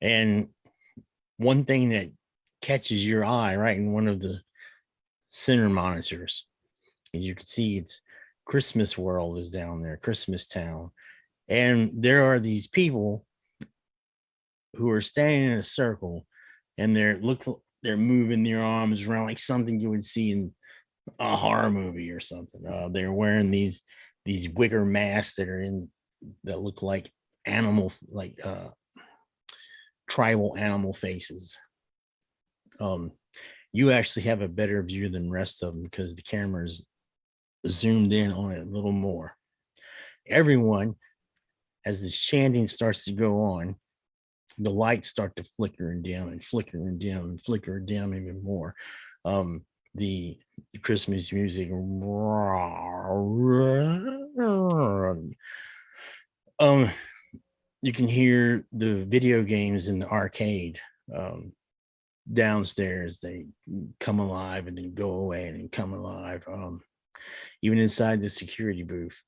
and one thing that catches your eye right in one of the center monitors, as you can see, it's Christmas World is down there, Christmas Town, and there are these people who are standing in a circle, and they're moving their arms around like something you would see in a horror movie or something. They're wearing these wicker masks that look like tribal animal faces. You actually have a better view than the rest of them because the camera's zoomed in on it a little more. Everyone, as the chanting starts to go on, the lights start to flicker and dim and flicker and dim and flicker and dim even more. The Christmas music, you can hear the video games in the arcade downstairs. They come alive and then go away and then come alive. Even inside the security booth,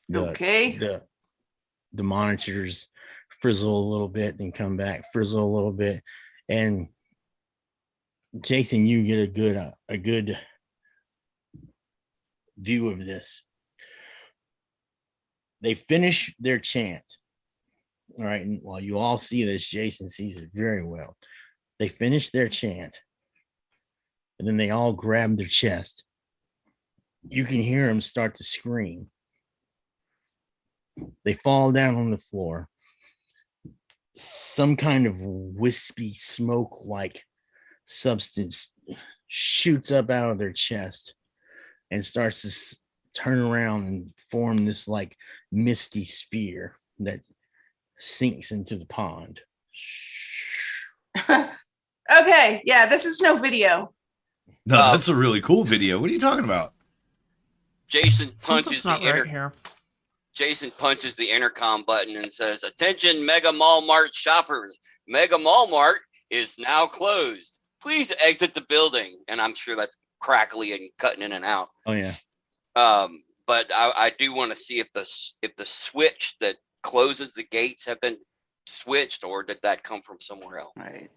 the monitors frizzle a little bit, then come back, frizzle a little bit, and Jason, you get a good view of this. They finish their chant. All right, and while you all see this, Jason sees it very well. They finish their chant, and then they all grab their chest. You can hear them start to scream. They fall down on the floor. Some kind of wispy smoke-like substance shoots up out of their chest and starts to turn around and form this like misty sphere that sinks into the pond. Okay, yeah, this is no video. No, that's a really cool video. What are you talking about? Jason Something's punches not the right here. Jason punches the intercom button and says, "Attention, Mega Mall Mart shoppers! Mega Mall Mart is now closed. Please exit the building." And I'm sure that's crackly and cutting in and out. Oh yeah. But I do want to see if the switch that closes the gates have been switched, or did that come from somewhere else? Right.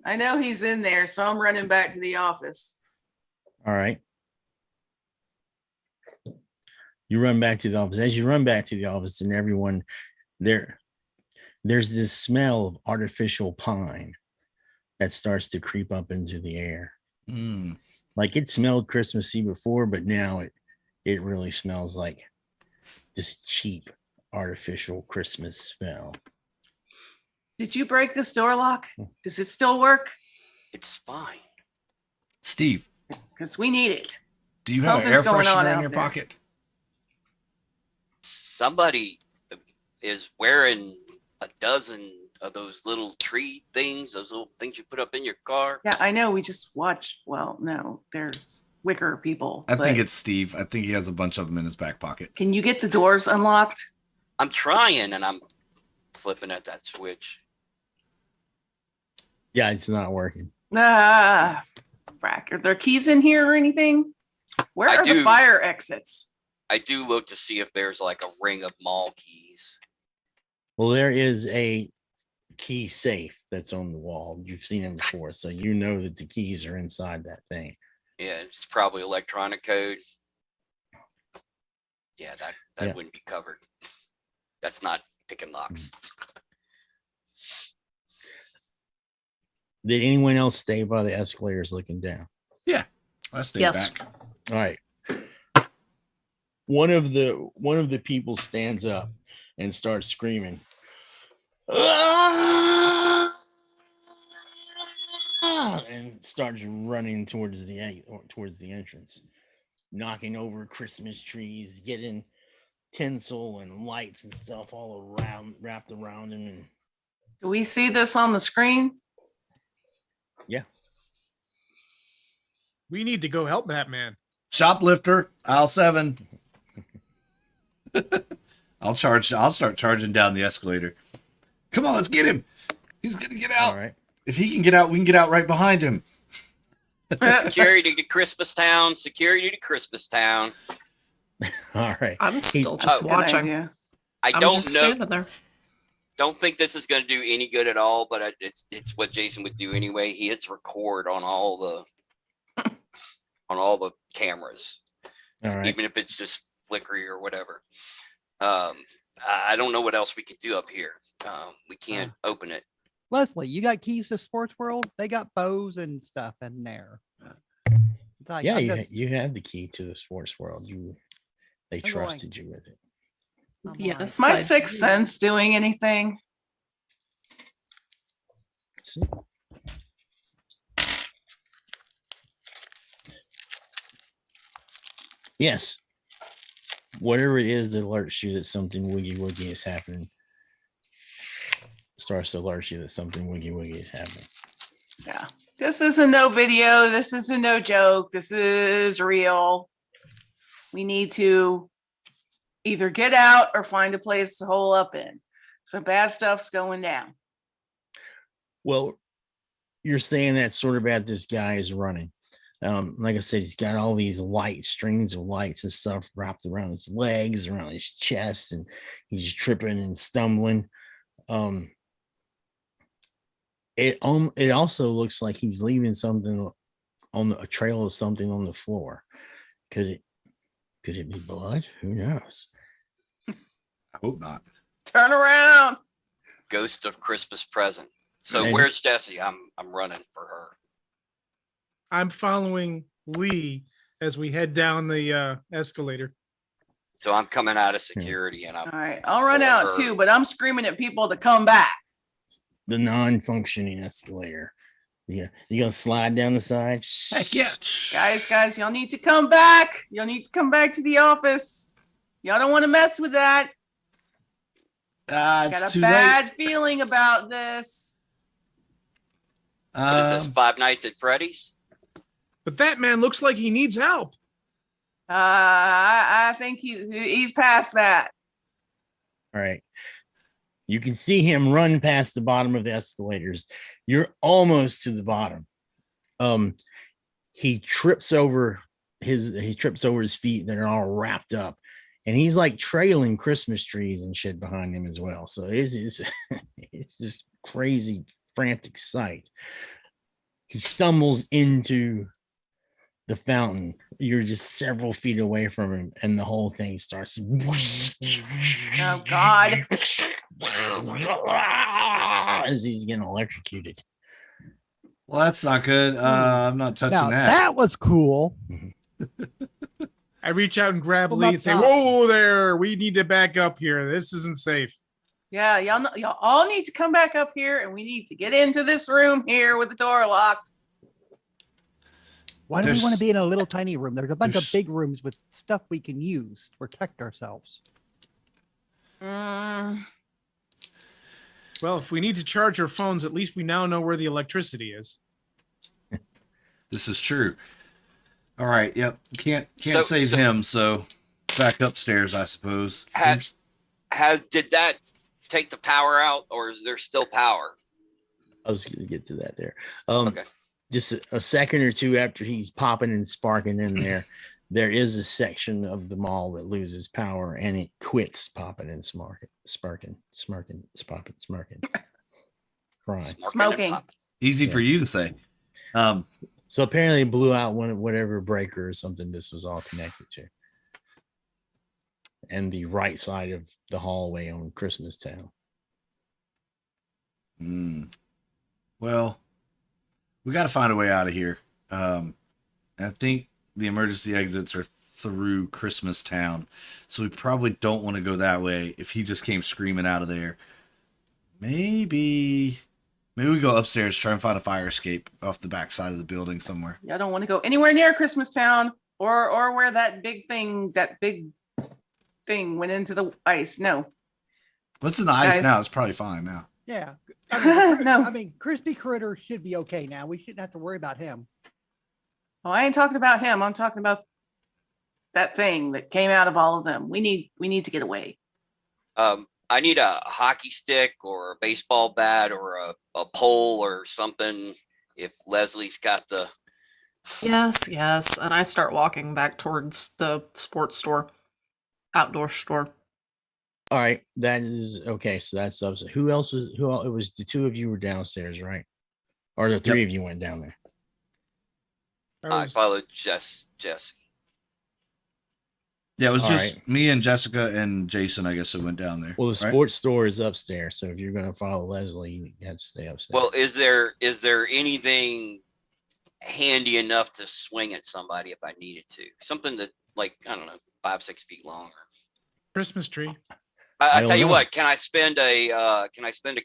I know he's in there, so I'm running back to the office. All right. You run back to the office. As you run back to the office, and everyone there's this smell of artificial pine that starts to creep up into the air. Like it smelled Christmassy before, but now it really smells like this cheap artificial Christmas smell. Did you break this door lock? Does it still work? It's fine. Steve, Because we need it. do you have an Something's air going on freshener in out your there. pocket? somebody is wearing a dozen of those little tree things, those little things you put up in your car. Yeah, I know. We just watched. Well, no, there's wicker people. I think but it's Steve. I think he has a bunch of them in his back pocket. Can you get the doors unlocked? I'm trying and I'm flipping at that switch. Yeah, it's not working. Ah, frack. Are there keys in here or anything? Where I are the do. fire exits? I do look to see if there's like a ring of mall keys. Well, there is a key safe that's on the wall. You've seen them before, so you know that the keys are inside that thing. Yeah, it's probably electronic code. Yeah, that Yeah. wouldn't be covered. That's not picking locks. Did anyone else stay by the escalators looking down? I stayed Yes. back. All right. One of the people stands up and starts screaming. "Ah!" And starts running towards the entrance, knocking over Christmas trees, getting tinsel and lights and stuff all around, wrapped around him. And Do we see this on the screen? We need to go help Batman. Shoplifter, aisle 7. I'll start charging down the escalator. Come on, let's get him. He's gonna get out. all right. If he can get out, we can get out right behind him. Security to Christmas Town. Security to Christmas Town. All right. I'm still just Good watching. idea. I I'm don't just know. standing there. Don't think this is going to do any good at all, but it's what Jason would do anyway. He hits record on all the cameras, All right. even if it's just flickery or whatever. I don't know what else we could do up here. We can't open it. Leslie, you got keys to Sports World? They got bows and stuff in there. It's like, Yeah, I'm you, just- you have the key to the sports world. They going. trusted you with it. I'm like, Yes. My I sixth do. sense doing anything? See? Yes. Whatever it is that alerts you that something wiggy wiggy is happening, starts to alert you that something wiggy wiggy is happening. Yeah. This isn't no video. This isn't no joke. This is real. We need to either get out or find a place to hole up in. Some bad stuff's going down. Well, you're saying that sort of bad. This guy is running. Like I said, he's got all these light strings of lights and stuff wrapped around his legs, around his chest, and he's tripping and stumbling. It also looks like he's leaving something on a trail of something on the floor. Could it be blood? Who knows? I hope not. Turn around. Ghost of Christmas Present. So And- where's Jessie? I'm running for her. I'm following Lee as we head down the escalator. So I'm coming out of security and I'm All right. I'll run Or out her. too, but I'm screaming at people to come back. The non-functioning escalator. Yeah, you gonna slide down the side? Heck yeah. Guys, y'all need to come back. Y'all need to come back to the office. Y'all don't want to mess with that. It's Got a too bad late. feeling about this. what is this? Five Nights at Freddy's? But that man looks like he needs help. I think he's past that. All right. You can see him run past the bottom of the escalators. You're almost to the bottom. He trips over his feet that are all wrapped up, and he's like trailing Christmas trees and shit behind him as well. So it's this crazy, frantic sight. He stumbles into the fountain. You're just several feet away from him, and the whole thing starts. Oh God. As he's getting electrocuted. Well, that's not good. I'm not touching Now, that. that was cool. I reach out and grab Well, Lee and that's say, not- "Whoa there! We need to back up here. This isn't safe." Yeah, y'all all need to come back up here, and we need to get into this room here with the door locked. Why do we want There's- to be in a little tiny room? There's a bunch of there's- big rooms with stuff we can use to protect ourselves. Mm, Well, if we need to charge our phones, at least we now know where the electricity is. This is true. All right. Yep. Can't So- save so- him. So back upstairs, I suppose. Did that take the power out, or is there still power? I was going to get to that there. Okay. Just a second or two after he's popping and sparking in there, there is a section of the mall that loses power and it quits popping and sparking, crying. Smoking. Easy for you to say. So apparently it blew out whatever breaker or something this was all connected to. And the right side of the hallway on Christmas Town. Well, we got to find a way out of here. I think the emergency exits are through Christmas Town, so we probably don't want to go that way. If he just came screaming out of there, maybe we go upstairs, try and find a fire escape off the back side of the building somewhere. I don't want to go anywhere near Christmas Town or where that big thing went into the ice. No. What's in the ice Guys. now? It's probably fine now. Yeah. I mean, No. I mean, Crispy Critter should be okay now. We shouldn't have to worry about him. Oh, I ain't talking about him. I'm talking about that thing that came out of all of them. We need to get away. I need a hockey stick or a baseball bat or a pole or something. If Leslie's got the Yes, yes. And I start walking back towards the sports store, outdoor store. All right, that is okay. So that's upset. Who else was it was the two of you were downstairs, right? Or the three of you went down there. I followed Jesse. Yeah, it was All just right. me and Jessica and Jason, I guess, that went down there. Well, the right? sports store is upstairs, so if you're gonna follow Leslie, you have to stay upstairs. Well, is there anything handy enough to swing at somebody if I needed to? Something that, like, I don't know, 5-6 feet long. Christmas tree. I don't tell you know. what, can I spend a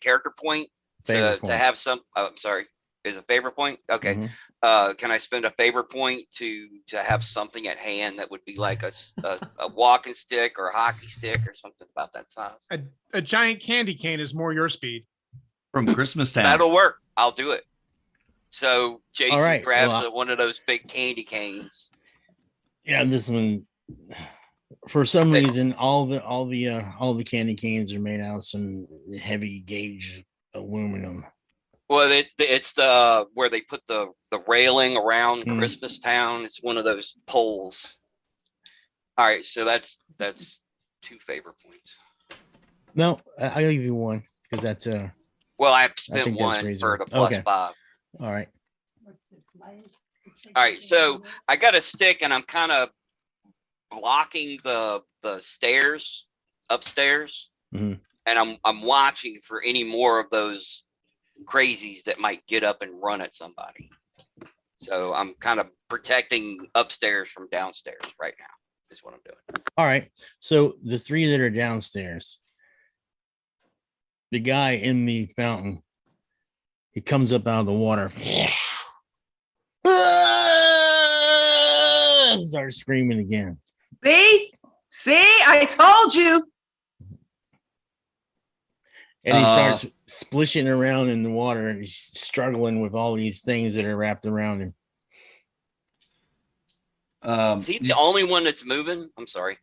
character point Favorite to point. have some? Oh, I'm sorry. Is a favorite point? Okay. Mhm. Can I spend a favorite point to have something at hand that would be like a walking stick or a hockey stick or something about that size? A giant candy cane is more your speed. From Christmas Town. That'll work. I'll do it. So Jason right, grabs well, one of those big candy canes. Yeah, this one. For some reason, all the candy canes are made out of some heavy gauge aluminum. Well, it's the where they put the railing around Mm. Christmas Town. It's one of those poles. All right, so that's 2 favorite points. No, I'll give you one because that's Well, I think spent that's one for reasonable. the plus Okay. 5. all right. All right, so I got a stick and I'm kind of blocking the stairs upstairs, Mhm. and I'm watching for any more of those crazies that might get up and run at somebody. So I'm kind of protecting upstairs from downstairs right now. Is what I'm doing. All right. So the three that are downstairs, the guy in the fountain, he comes up out of the water. Starts screaming again. See, I told you. And he starts splishing around in the water and he's struggling with all these things that are wrapped around him. Is he the only one that's moving? I'm sorry.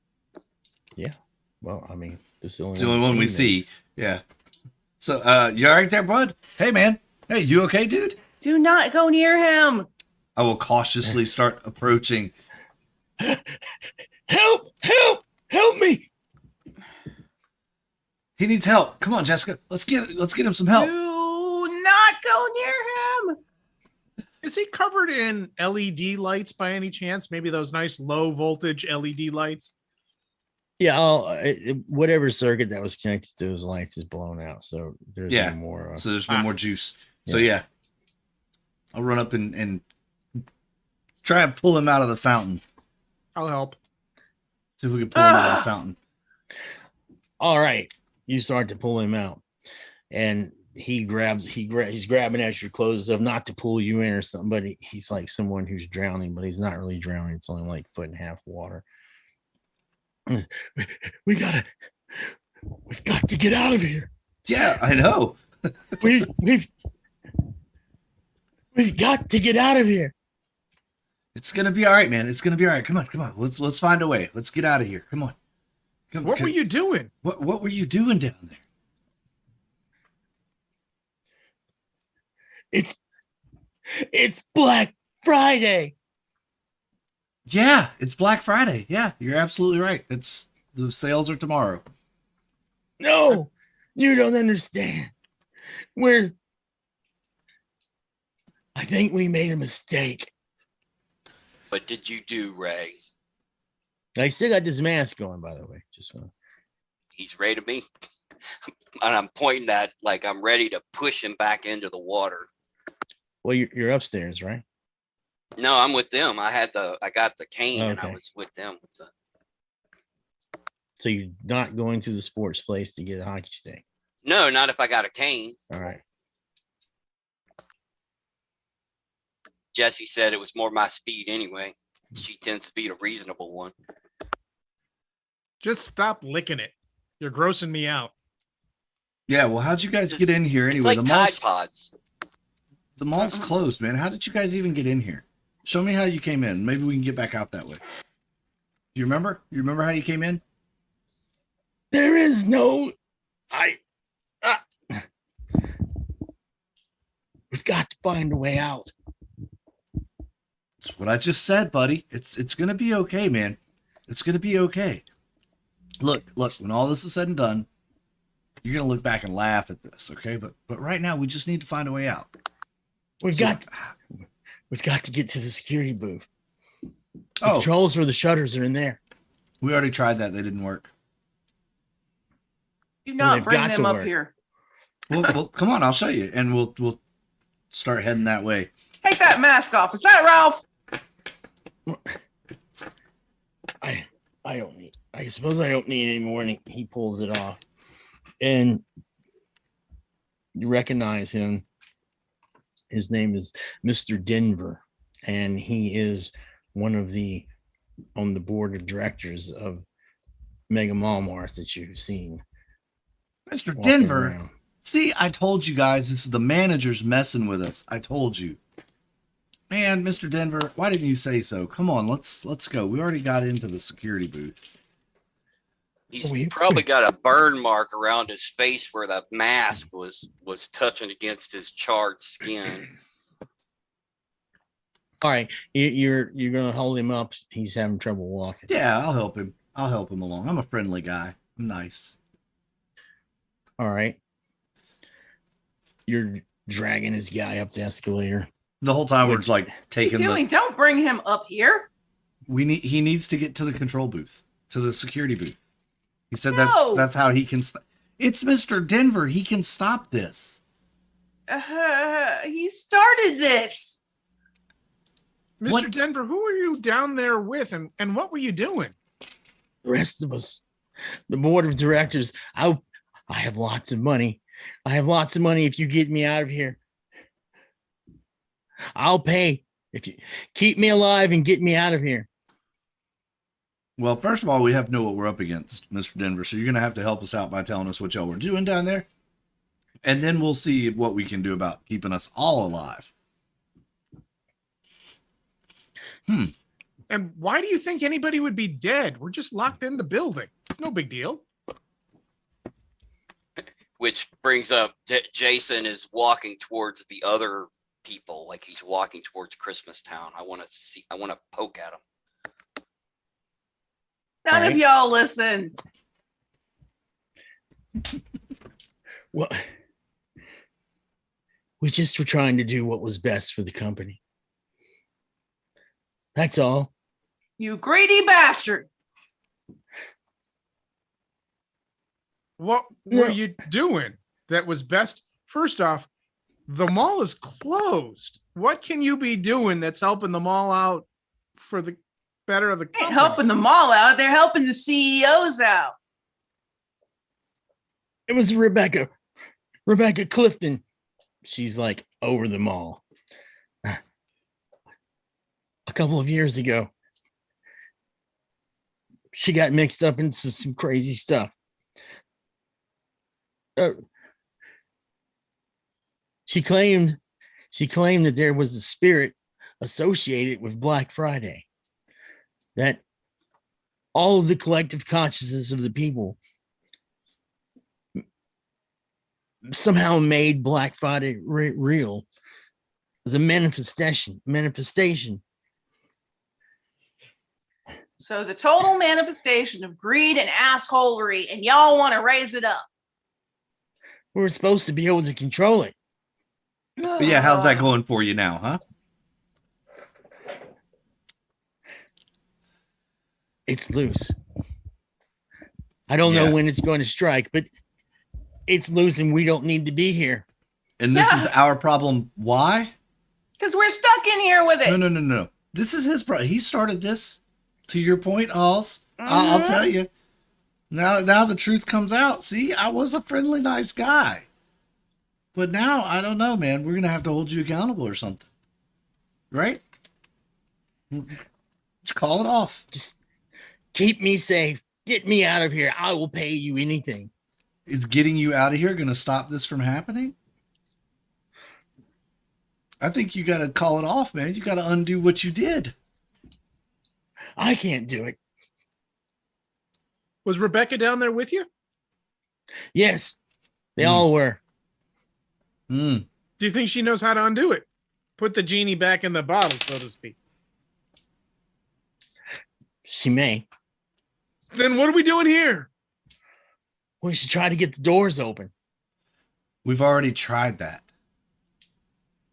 Well, I mean, this is the only It's the only one we we've seen see. Yeah. So, you all right there, bud? Hey, man. Hey, you okay, dude? Do not go near him. I will cautiously start approaching. there. Help me. He needs help. Come on, Jessica. Let's get him some help. Do not go near him. Is he covered in LED lights by any chance? Maybe those nice low voltage LED lights. Yeah, whatever circuit that was connected to those lights is blown out. So there's Yeah. no more. So there's no more juice. So yeah, I'll run up and try and pull him out of the fountain. I'll help. See if we can pull him out of the fountain. All right, you start to pull him out, and he's grabbing at your clothes as if not to pull you in or something. But he's like someone who's drowning, but he's not really drowning. It's only like 1.5 foot water. We We've got to get out of here. Yeah, I know. We've got to get out of here. It's gonna be all right, man. It's gonna be all right. Come on. Let's find a way. Let's get out of here. Come on. What were you doing? What were you doing down there? It's Black Friday. Yeah, it's Black Friday. Yeah, you're absolutely right. The sales are tomorrow. No, you don't understand. I think we made a mistake. What did you do, Ray? I still got this mask on, by the way. Just want. He's ready to me. And I'm pointing at like I'm ready to push him back into the water. Well, you're upstairs, right? No, I'm with them. I got the cane and I Okay. was with them. So you're not going to the sports place to get a hockey stick. No, not if I got a cane. All right. Jesse said it was more my speed anyway. She tends to be the reasonable one. Just stop licking it. You're grossing me out. Yeah, well, how'd you guys get in here It's anyway? like The Tide mall's Pods. the mall's closed, man. How did you guys even get in here? Show me how you came in. Maybe we can get back out that way. Do you remember? You remember how you came in? There is no. We've got to find a way out. That's what I just said, buddy. It's gonna be okay, man. It's gonna be okay. Look, when all this is said and done, you're gonna look back and laugh at this, okay? But right now we just need to find a way out. We've got to get to the security booth. The Oh, controls for the shutters are in there. we already tried that. They didn't work. Do Well, not they've bring got them to up work. here. Well, come on, I'll show you, and we'll start heading that way. Take that mask off. Is that Ralph? I don't need. I suppose I don't need any more. And he pulls it off, and you recognize him. His name is Mr. Denver, and he is one of on the board of directors of Mega Mall Mart that you've seen. Mr. walking Denver. around. See, I told you guys this is the manager's messing with us. I told you. Man, Mr. Denver, why didn't you say so? Come on, let's go. We already got into the security booth. He's probably got a burn mark around his face where the mask was touching against his charred skin. All right, you're gonna hold him up. He's having trouble walking. Yeah, I'll help him. I'll help him along. I'm a friendly guy. I'm nice. All right, you're dragging this guy up the escalator. The whole time we're Which- like What are taking you doing? the. Don't bring him up here. He needs to get to the control booth, to the security booth. He said No. that's how he can. It's Mr. Denver. He can stop this. He started this. Mr. What- Denver, who are you down there with and what were you doing? The rest of us, the board of directors. I have lots of money. I have lots of money. If you get me out of here, I'll pay. If you keep me alive and get me out of here. Well, first of all, we have to know what we're up against, Mr. Denver. So you're going to have to help us out by telling us what y'all were doing down there. And then we'll see what we can do about keeping us all alive. And why do you think anybody would be dead? We're just locked in the building. It's no big deal. Which brings up Jason is walking towards the other people, like he's walking towards Christmas Town. I want to poke at him. None Right. of y'all listen. Well, we just were trying to do what was best for the company. That's all. You greedy bastard. What No. were you doing that was best? First off, the mall is closed. What can you be doing that's helping the mall out for the better of the Ain't company? helping them all out. They're helping the CEOs out. It was Rebecca Clifton. She's like over the mall. A couple of years ago, she got mixed up into some crazy stuff. She claimed that there was a spirit associated with Black Friday, that all of the collective consciousness of the people somehow made Black Friday real. It was a manifestation. So the total manifestation of greed and assholery, and y'all want to raise it up. We're supposed to be able to control it. But yeah, how's that going for you now, huh? It's loose. I don't know when it's going to strike, but it's loose and we don't need to be here. And this is our problem. Why? Because we're stuck in here with it. No. This is his problem. He started this. To your point, Alls. I'll tell you. Now the truth comes out. See, I was a friendly, nice guy. But now, I don't know, man. We're going to have to hold you accountable or something. Right? Just call it off. Just keep me safe. Get me out of here. I will pay you anything. Is getting you out of here going to stop this from happening? I think you got to call it off, man. You got to undo what you did. I can't do it. Was Rebecca down there with you? Yes, they all were. Do you think she knows how to undo it? Put the genie back in the bottle, so to speak. She may. Then what are we doing here? We should try to get the doors open. We've already tried that.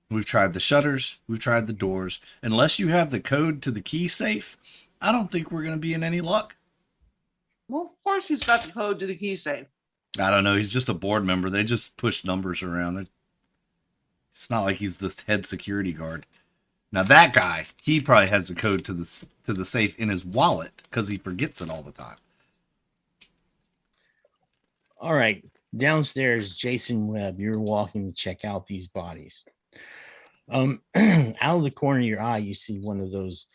We've tried the shutters. We've tried the doors. Unless you have the code to the key safe, I don't think we're going to be in any luck. Well, of course he's got the code to the key safe. I don't know. He's just a board member. They just push numbers around. It's not like he's the head security guard. Now that guy, he probably has the code to the safe in his wallet because he forgets it all the time. All right. Downstairs, Jason Webb, you're walking to check out these bodies. Out of the corner of your eye, you see one of those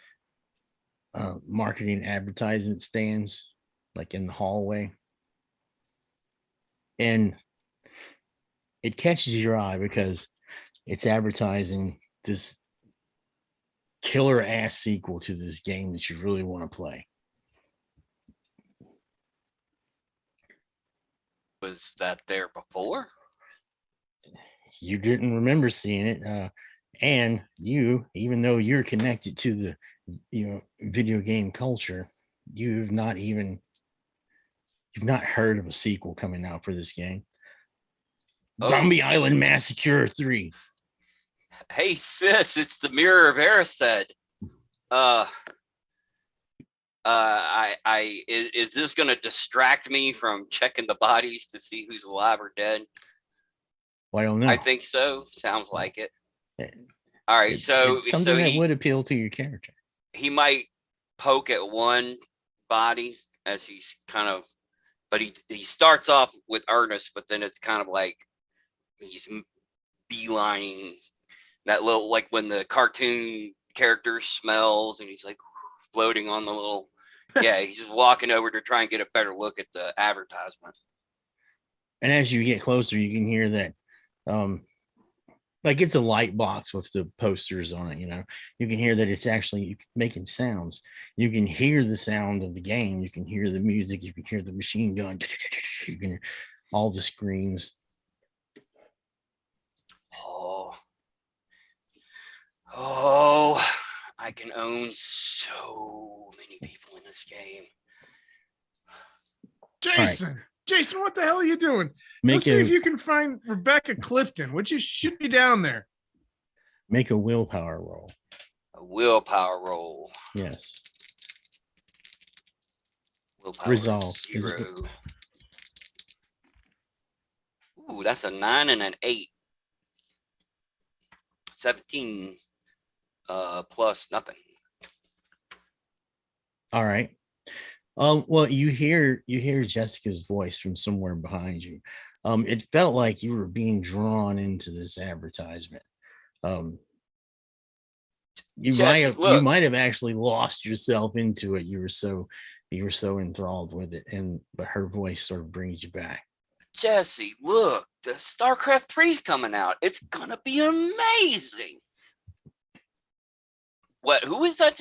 marketing advertisement stands, like in the hallway. And it catches your eye because it's advertising this killer ass sequel to this game that you really want to play. Was that there before? You didn't remember seeing it. And you, even though you're connected to the video game culture, you've not heard of a sequel coming out for this game. Zombie Island Massacre 3. Hey sis, it's the Mirror of Erised. Is this gonna distract me from checking the bodies to see who's alive or dead? Well, I don't know. I think so. Sounds like it. All right, so it's something that would appeal to your character. He might poke at one body as he's kind of, but he starts off with Ernest, but then it's kind of like he's beelining that little, like when the cartoon character smells and he's like floating on the little, he's just walking over to try and get a better look at the advertisement. And as you get closer, you can hear that, like it's a light box with the posters on it, you can hear that it's actually making sounds. You can hear the sound of the game. You can hear the music. You can hear the machine gun. You can hear all the screens. Oh, I can own so many people in this game. Jason, what the hell are you doing? Go see if you can find Rebecca Clifton, which should be down there. Make a willpower roll. A willpower roll. Yes. Willpower Resolve. 0. Ooh, that's a 9 and an 8. 17 plus nothing. All right. Well, you hear Jessica's voice from somewhere behind you. It felt like you were being drawn into this advertisement. You might have actually lost yourself into it. You were so enthralled with it, but her voice sort of brings you back. Jesse, look, the StarCraft 3's coming out. It's gonna be amazing. What? Who is that?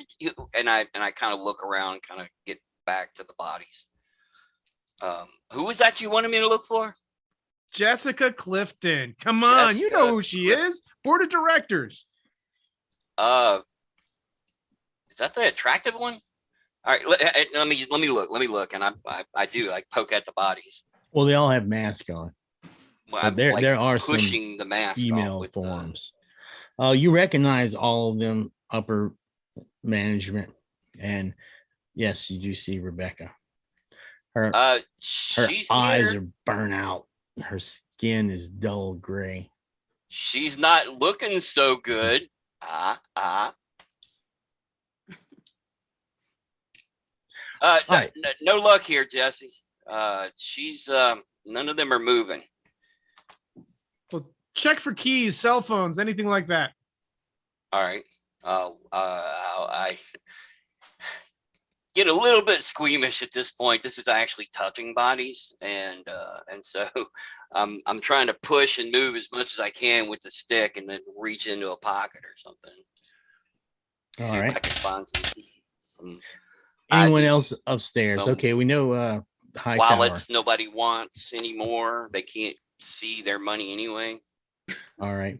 And I kind of look around, kind of get back to the bodies. Who is that you wanted me to look for? Jessica Clifton. Come on, you know who she is. Board of directors. Is that the attractive one? All right, let me look, and I do like poke at the bodies. Well, they all have masks on. Well, But there are some pushing the mask email with forms. You recognize all of them, upper management, and yes, you do see Rebecca. Her she's eyes here. are burnt out. Her skin is dull gray. She's not looking so good. No luck here, Jesse. She's none of them are moving. Well, check for keys, cell phones, anything like that. All right. I get a little bit squeamish at this point. This is actually touching bodies, and so I'm trying to push and move as much as I can with the stick, and then reach into a pocket or something. All See right. if I can find some Anyone IDs. else upstairs? No. Okay, we know high Wallets tower. nobody wants anymore. They can't see their money anyway. All right,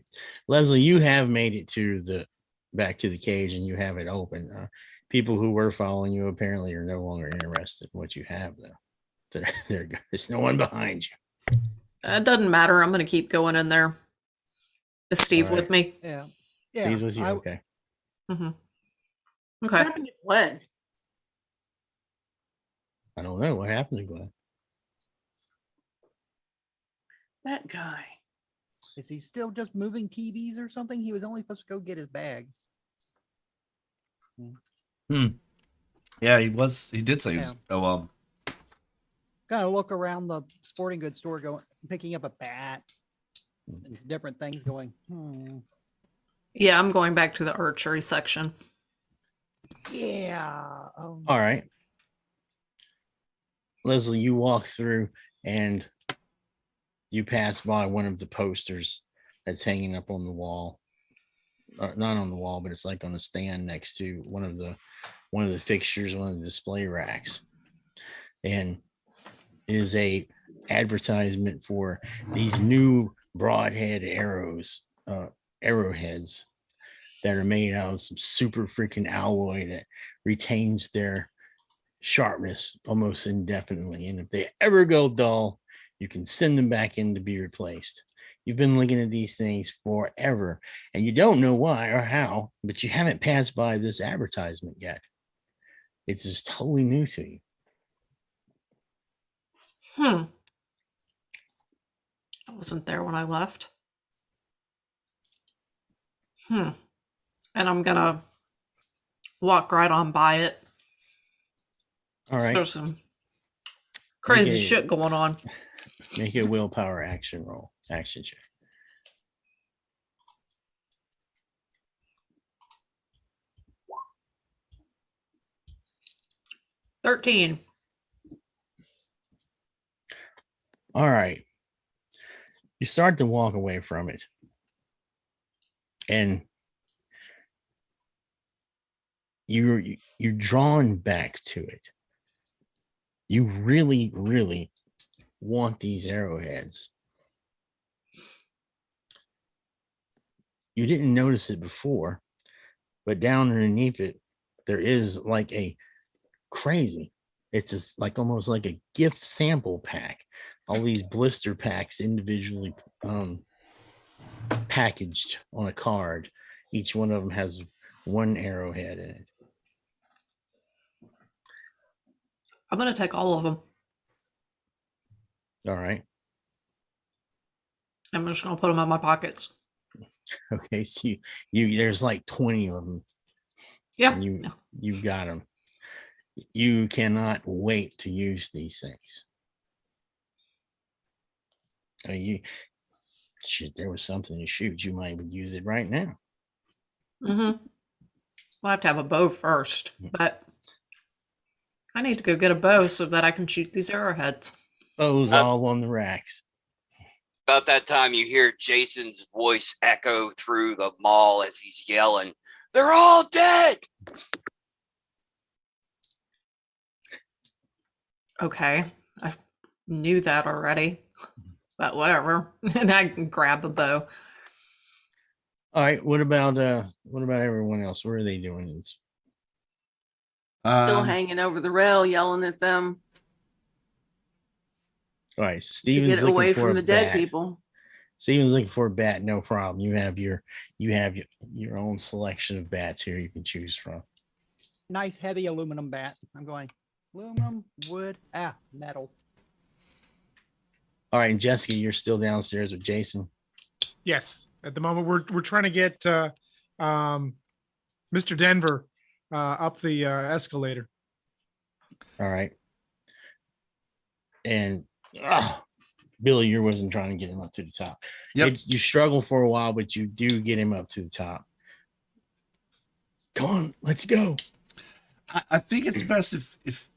Leslie, you have made it back to the cage, and you have it open. People who were following you apparently are no longer interested in what you have, though. There's no one behind you. It doesn't matter. I'm going to keep going in there. Is Steve All right. with me? Yeah. Steve was you, okay? Mm-hmm. What Okay. happened to Glenn? I don't know what happened to Glenn. That guy. Is he still just moving TVs or something? He was only supposed to go get his bag. Yeah, he did say he was, Yeah. oh, well, Kind of look around the sporting goods store, picking up a bat, and different things going, Yeah, I'm going back to the archery section. yeah. All right. Leslie, you walk through and you pass by one of the posters that's hanging up on the wall. Not on the wall, but it's like on a stand next to one of the fixtures, one of the display racks. And it is a advertisement for these new broadhead arrows, arrowheads that are made out of some super freaking alloy that retains their sharpness almost indefinitely. And if they ever go dull, you can send them back in to be replaced. You've been looking at these things forever and you don't know why or how, but you haven't passed by this advertisement yet. It's just totally new to you. I wasn't there when I left. And I'm gonna walk right on by it. All right. There's some crazy Okay. shit going on. Make a willpower action check. $13. All right. You start to walk away from it. And you're drawn back to it. You really, really want these arrowheads. You didn't notice it before, but down underneath it, there is like a crazy. It's just like almost like a gift sample pack. All these blister packs individually packaged on a card. Each one of them has one arrowhead in it. I'm gonna take all of them. All right. I'm just gonna put them in my pockets. Okay. So you there's like 20 of them. Yeah. And you've got them. You cannot wait to use these things. I mean, there was something to shoot. You might would use it right now. We'll have to have a bow first, but I need to go get a bow so that I can shoot these arrowheads. O's all on the racks. About that time, you hear Jason's voice echo through the mall as he's yelling, "They're all dead!" Okay. I knew that already, but whatever. And I can grab a bow. All right. What about everyone else? What are they doing? Still hanging over the rail, yelling at them All right. to Steven's get looking away for from a the dead bat. people. Steven's looking for a bat. No problem. You have your own selection of bats here you can choose from. Nice heavy aluminum bat. I'm going aluminum, wood, metal. All right, and Jessica, you're still downstairs with Jason. Yes, at the moment we're trying to get Mr. Denver up the escalator. All right. And Billy, you wasn't trying to get him up to the top. Yep. You struggle for a while, but you do get him up to the top. Come on, let's go. I think it's best if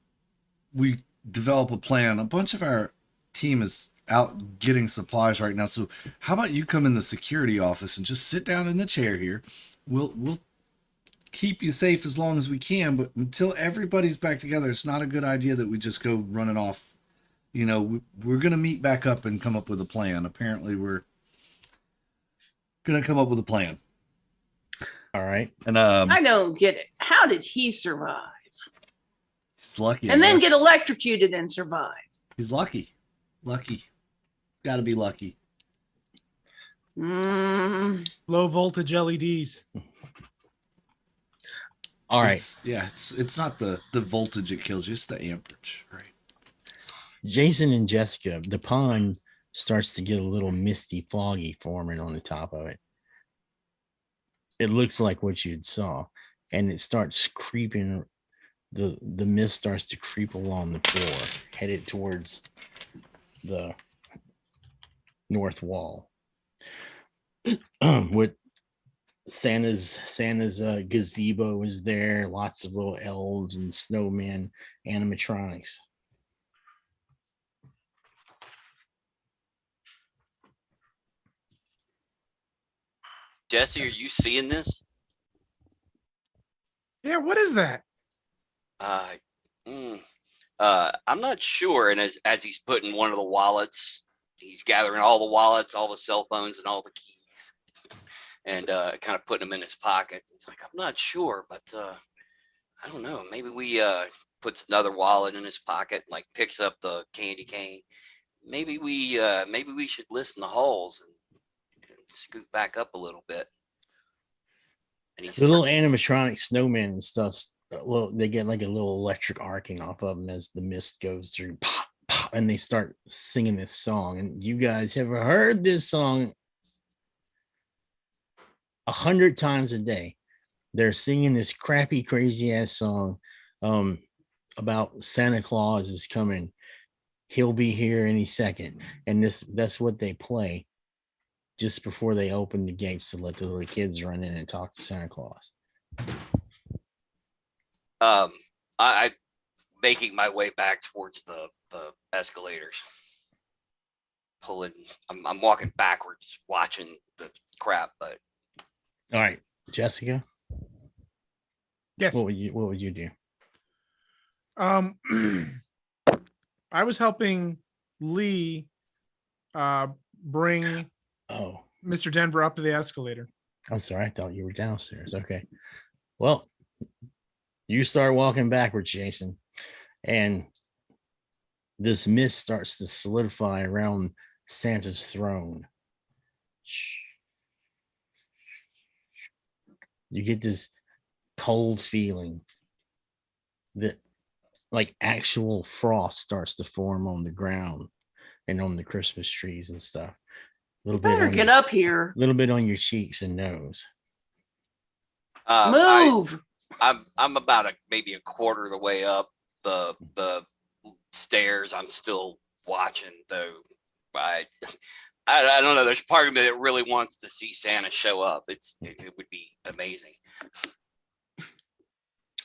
we develop a plan. A bunch of our team is out getting supplies right now. So how about you come in the security office and just sit down in the chair here? We'll keep you safe as long as we can, but until everybody's back together, it's not a good idea that we just go running off. You know, we're going to meet back up and come up with a plan. Apparently we're going to come up with a plan. All right. And I don't get it. How did he survive? he's lucky. And I then guess. get electrocuted and survive. He's lucky. Got to be lucky. Low voltage LEDs. All right. It's not the voltage it kills you, it's the amperage, right? Jason and Jessica, the pond starts to get a little misty, foggy forming on the top of it. It looks like what you'd saw, and it starts creeping. The mist starts to creep along the floor, headed towards the north wall. With Santa's gazebo is there, lots of little elves and snowmen, animatronics. Jesse, are you seeing this? Yeah, what is that? I'm not sure. And as he's putting one of the wallets, he's gathering all the wallets, all the cell phones, and all the keys, and kind of putting them in his pocket. He's like, I'm not sure, but I don't know. Maybe we puts another wallet in his pocket, like picks up the candy cane. Maybe we should listen to Halls and scoot back up a little bit. And The little animatronic snowmen and stuff. Well, they get like a little electric arcing off of them as the mist goes through, pop, pop, and they start singing this song. And you guys have heard this song 100 times a day. They're singing this crappy, crazy ass song about Santa Claus is coming. He'll be here any second. And that's what they play just before they open the gates to let the little kids run in and talk to Santa Claus. I making my way back towards the escalators, I'm walking backwards, watching the crap. But all right, Jessica. Yes. What would you do? I was helping Lee bring Mr. Denver up to the escalator. I'm sorry, I thought you were downstairs. Okay. Well, you start walking backwards, Jason, and this mist starts to solidify around Santa's throne. You get this cold feeling that like actual frost starts to form on the ground and on the Christmas trees and stuff. Better get up here. A little bit on your cheeks and nose. Move. I'm about maybe a quarter of the way up the stairs. I'm still watching though. I don't know. There's part of me that really wants to see Santa show up. It would be amazing.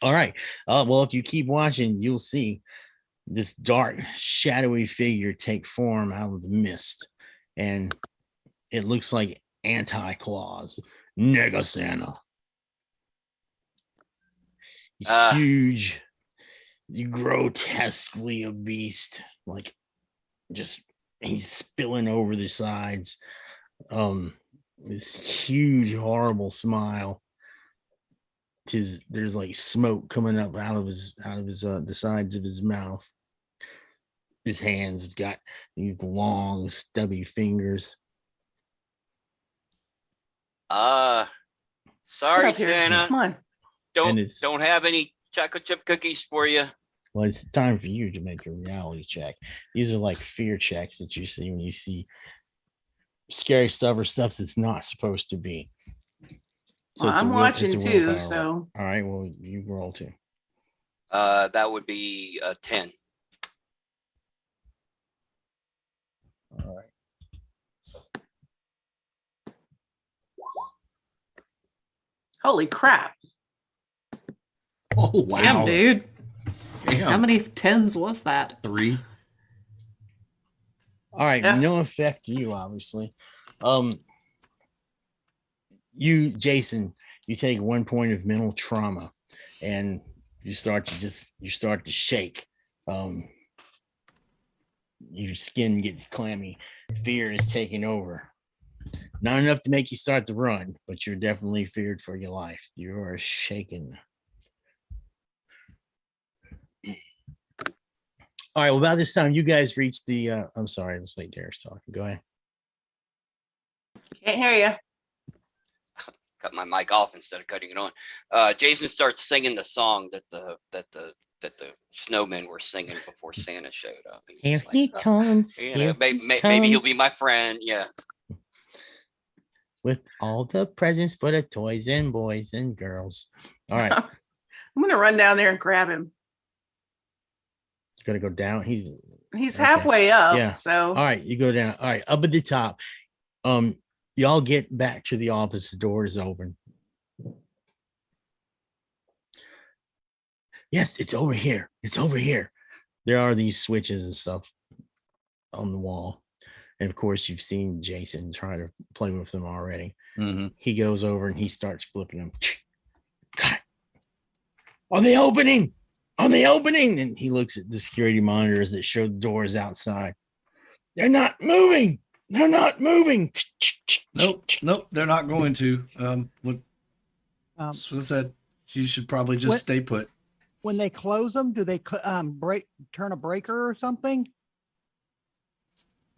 All right. Well, if you keep watching, you'll see this dark, shadowy figure take form out of the mist, and it looks like Anti-Claus, Nega Santa. Huge, grotesquely a beast, like just he's spilling over the sides. This huge, horrible smile. There's like smoke coming up out of his the sides of his mouth. His hands have got these long, stubby fingers. Sorry, up here. Santa. Come on. Don't have any chocolate chip cookies for you. Well, it's time for you to make a reality check. These are like fear checks that you see when you see scary stuff or stuff that's not supposed to be. So Well, I'm watching too, willpower so. roll. All right, well, you roll too. That would be a 10. All right. Holy crap. Oh, wow. Damn, dude. Damn. How many 10s was that? 3. All right, Yeah. no effect to you, obviously. You, Jason, you take 1 point of mental trauma, and you start to shake. Your skin gets clammy. Fear is taking over. Not enough to make you start to run, but you're definitely feared for your life. You are shaken. All right, well, about this time, you guys reached the, I'm sorry, it's late Derek's talking. Go ahead. Can't hear you. Cut my mic off instead of cutting it on. Jason starts singing the song that the snowmen were singing before Santa showed up. And Here he's he like, comes. you Here know, maybe he he'll be comes. my friend. Yeah. With all the presents for the toys and boys and girls. All right. I'm gonna run down there and grab him. You're gonna go down. He's He's okay. halfway up. Yeah. So All right, you go down. All right, up at the top. Y'all get back to the office. The door is open. Yes, it's over here. It's over here. There are these switches and stuff on the wall. And of course, you've seen Jason try to play with them already. Mm-hmm. He goes over and he starts flipping them. God. Are they opening? Are they opening? And he looks at the security monitors that show the doors outside. They're not moving. They're not moving. Nope, they're not going to. What Um, I said, you should probably just stay put. when they close them, do they turn a breaker or something?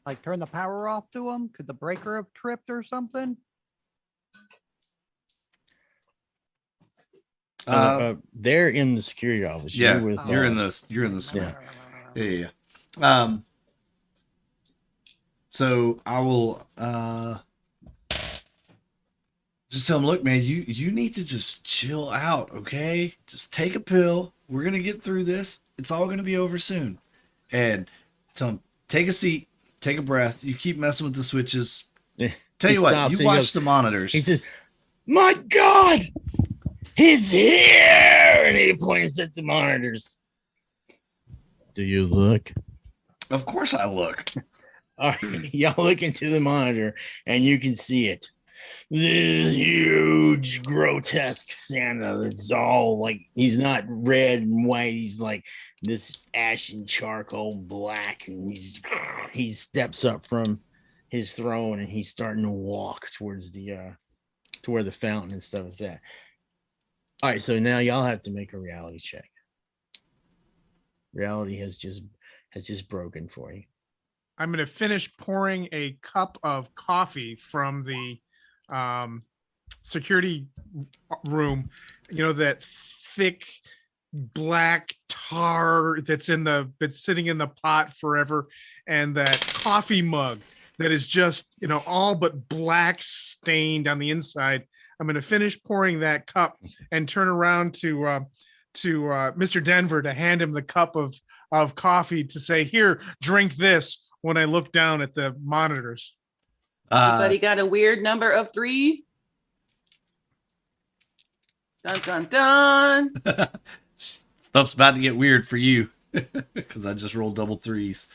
Like turn the power off to them? Could the breaker have tripped or something? They're in the security office. Yeah, You're in the school. Yeah. So I will just tell him, look, man, you need to just chill out, okay? Just take a pill. We're gonna get through this. It's all gonna be over soon. And tell him, take a seat, take a breath. You keep messing with the switches. Tell you what, you watch the monitors. He says, "My God, he's here!" And he points at the monitors. Do you look? Of course I look. All right, y'all look into the monitor, and you can see it. This huge, grotesque Santa that's all like, he's not red and white. He's like this ashen charcoal black. And he steps up from his throne and he's starting to walk towards the to where the fountain and stuff is at. All right, so now y'all have to make a reality check. Reality has just broken for you. I'm going to finish pouring a cup of coffee from the security room. You know, that thick black tar that's been sitting in the pot forever, and that coffee mug that is just, you know, all but black stained on the inside. I'm going to finish pouring that cup and turn around to Mr. Denver to hand him the cup of coffee to say, "Here, drink this," when I look down at the monitors. everybody got a weird number of 3. Dun dun dun. Stuff's about to get weird for you. Because I just rolled double threes.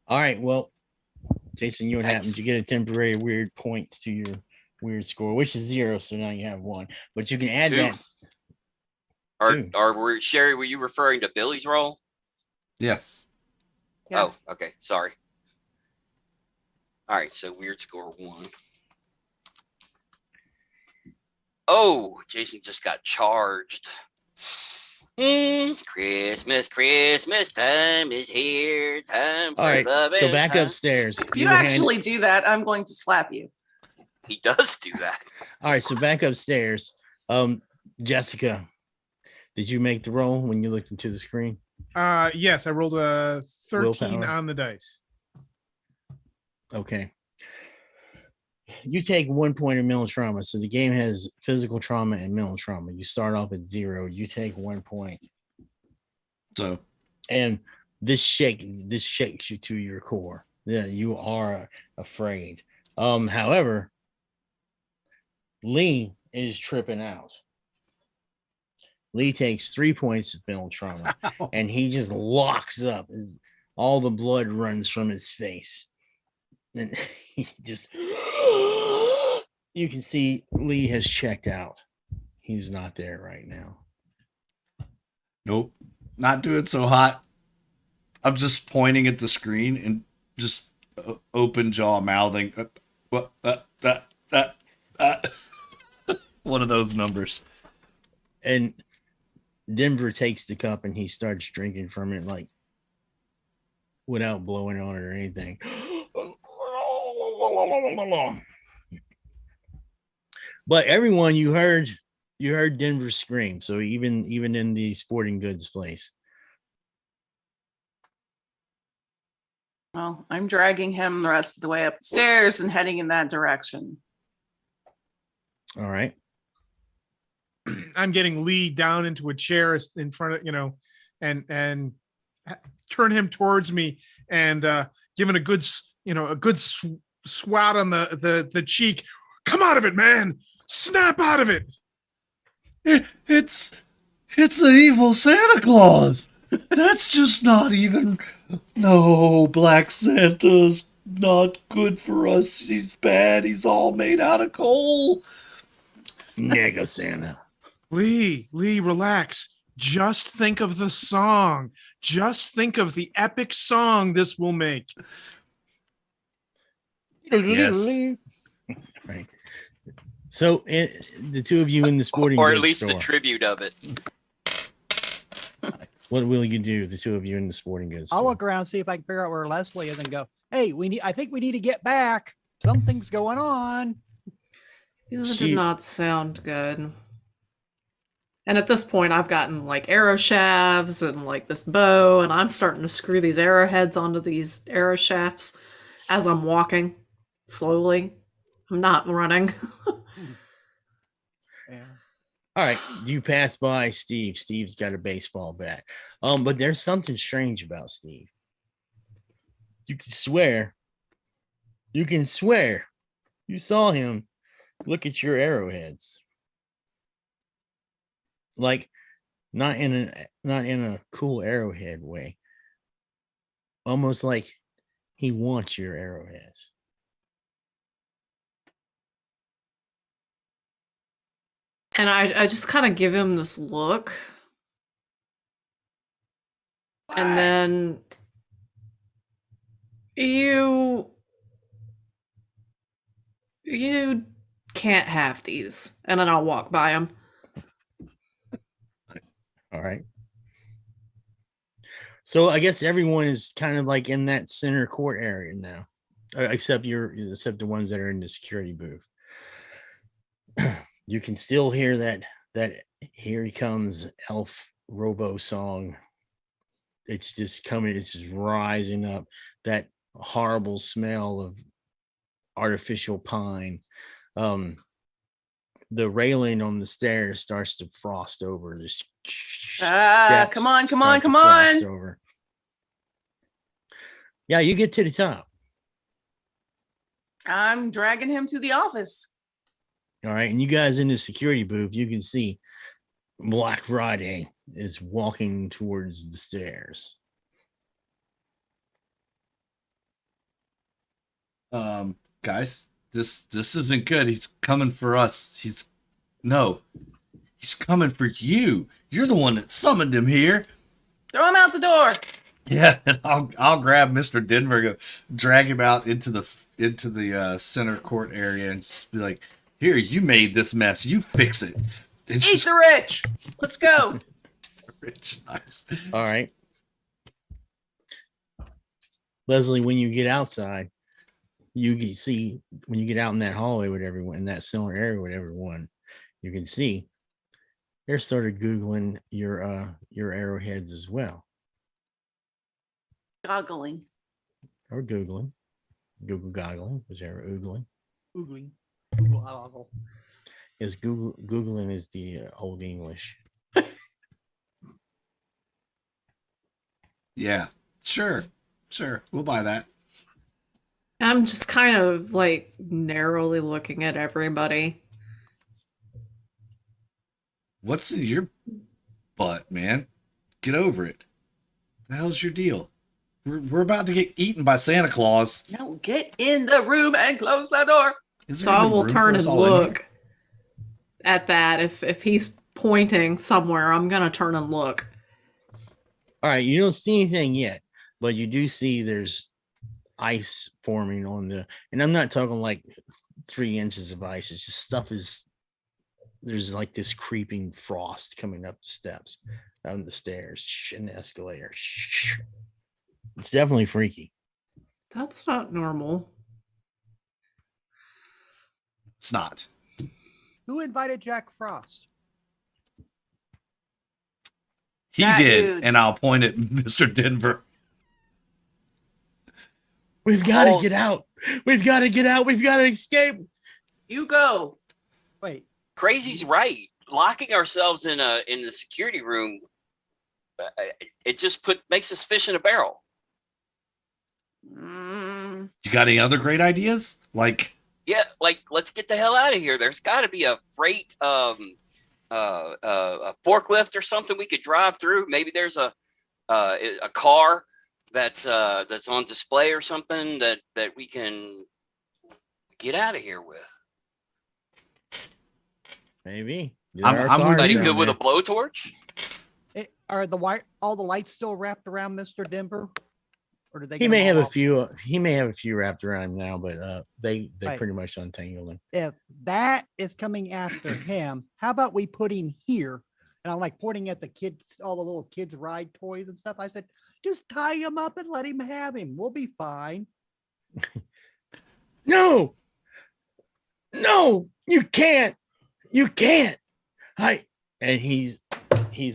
All right. Well, Jason, you what Thanks. happens? You get a temporary weird point to your weird score, which is 0. So now you have 1, but you can add 2. that. Two. Sherry, were you referring to Billy's roll? Yes. Yeah. Oh, okay. Sorry. All right. So weird score 1. Oh, Jason just got charged. Christmas time is here. Time for All right. love So and back time. upstairs. If you were hand- actually do that, I'm going to slap you. He does do that. All right. So back upstairs. Jessica, did you make the roll when you looked into the screen? Yes, I rolled a 13 Willpower. on the dice. Okay. You take 1 point of mental trauma. So the game has physical trauma and mental trauma. You start off at 0. You take 1 point. So And this shakes you to your core. Yeah, you are afraid. However, Lee is tripping out. Lee takes 3 points of mental trauma and he just locks up. All the blood runs from his face. And he just, you can see Lee has checked out. He's not there right now. nope, not doing so hot. I'm just pointing at the screen and just open jaw mouthing. One of those numbers. And Denver takes the cup and he starts drinking from it, like without blowing on it or anything. But everyone, you heard Denver scream. So even in the sporting goods place. Well, I'm dragging him the rest of the way upstairs and heading in that direction. All right. I'm getting Lee down into a chair in front of, and turn him towards me and giving a good swat on the cheek. Come out of it, man. Snap out of it. It's an evil Santa Claus. That's just not even. No, Black Santa's not good for us. He's bad. He's all made out of coal. Nega Santa. Lee, relax. Just think of the song. Just think of the epic song this will make. Yes. Right. So the two of you in the sporting Or at goods least store, the tribute of it. what will you do? The two of you in the sporting goods I'll store? look around, see if I can figure out where Leslie is and go, hey, I think we need to get back. Something's going on. That See- did not sound good. And at this point, I've gotten like arrow shafts and like this bow, and I'm starting to screw these arrowheads onto these arrow shafts as I'm walking slowly. I'm not running. Yeah. All right, you pass by Steve. Steve's got a baseball bat. But there's something strange about Steve. You can swear you saw him look at your arrowheads. Like not in a cool arrowhead way. Almost like he wants your arrowheads. And I just kind of give him this look. And then you can't have these. And then I'll walk by him. All right. So I guess everyone is kind of like in that center court area now, except the ones that are in the security booth. You can still hear that "Here He Comes" Elf Robo song. It's just coming. It's just rising up. That horrible smell of artificial pine. The railing on the stairs starts to frost over. Just Come on. over. Yeah, you get to the top. I'm dragging him to the office. All right, and you guys in the security booth, you can see Black Friday is walking towards the stairs. Guys, this isn't good. He's coming for us. He's coming for you. You're the one that summoned him here. Throw him out the door. Yeah, and I'll grab Mr. Denver, go drag him out into the center court area, and just be like, "Here, you made this mess. You fix it." It's Eat just the rich. Let's go. rich, nice. All right. Leslie, when you get outside, you can see when you get out in that hallway with everyone, in that similar area with everyone, you can see they're started Googling your arrowheads as well. Goggling. Or Googling. Google goggling, whichever oogling. Googling. Google goggle. Is Googling is the old English. Yeah, sure, we'll buy that. I'm just kind of like narrowly looking at everybody. What's in your butt, man? Get over it. The hell's your deal? We're about to get eaten by Santa Claus. Now get in the room and close the door. Is So there I even will room turn for us and all in here? look at that. If he's pointing somewhere, I'm gonna turn and look. All right, you don't see anything yet, but you do see there's ice forming on the, and I'm not talking like 3 inches of ice. It's just there's like this creeping frost coming up the steps, down the stairs, and the escalator. It's definitely freaky. That's not normal. It's not. Who invited Jack Frost? He That did, dude. and I'll point at Mr. Denver. We've got to Calls- get out. We've got to get out. We've got to escape. You go. Wait, Crazy's right. Locking ourselves in the security room, it just makes us fish in a barrel. Mm, You got any other great ideas? Like, Yeah, like let's get the hell out of here. There's got to be a freight a forklift or something we could drive through. Maybe there's a car that's on display or something that we can get out of here with. Maybe. I'm with Anybody you. good with a blowtorch? are all the lights still wrapped around Mr. Denver? Or did they He get may them have all a off? few. He may have a few wrapped around him now, but they Right. pretty much untangled him. If that is coming after him, how about we put him here? And I'm like pointing at the kids, all the little kids ride toys and stuff. I said, just tie him up and let him have him. We'll be fine. No, you can't. You can't. And he's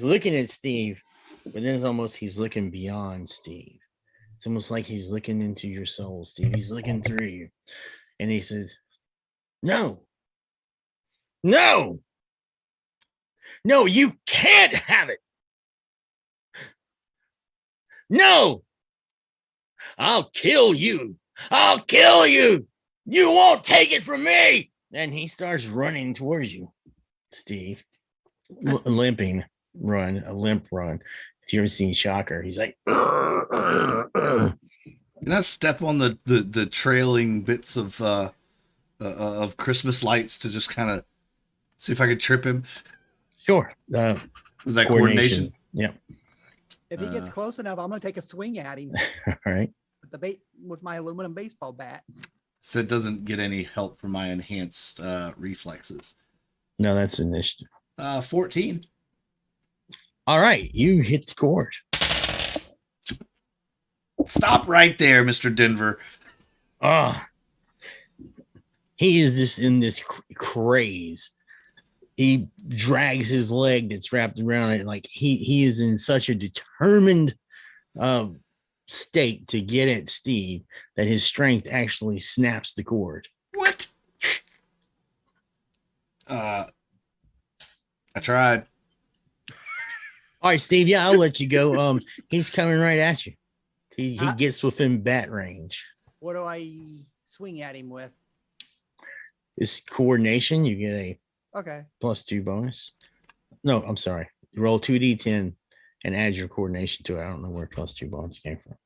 looking at Steve, but then it's almost he's looking beyond Steve. It's almost like he's looking into your soul, Steve. He's looking through you. And he says, No, you can't have it. No, I'll kill you. I'll kill you. You won't take it from me. And he starts running towards you, Steve. Limping run, a limp run. If you ever seen Shocker, he's like, can I step on the trailing bits of Christmas lights to just kind of see if I could trip him? sure. Was that coordination? Yeah. If he gets close enough, I'm going to take a swing at him All right. with my aluminum baseball bat. So it doesn't get any help from my enhanced reflexes. No, that's initiative. 14. All right. You hit the cord. Stop right there, Mr. Denver. He is this in this craze. He drags his leg that's wrapped around it. Like he is in such a determined state to get at Steve that his strength actually snaps the cord. What? I tried. All right, Steve. Yeah, I'll let you go. He's coming right at you. He Uh, gets within bat range. What do I swing at him with? This coordination, you get a Okay. +2 bonus. No, I'm sorry. You roll 2d10 and add your coordination to it. I don't know where +2 bonus came from.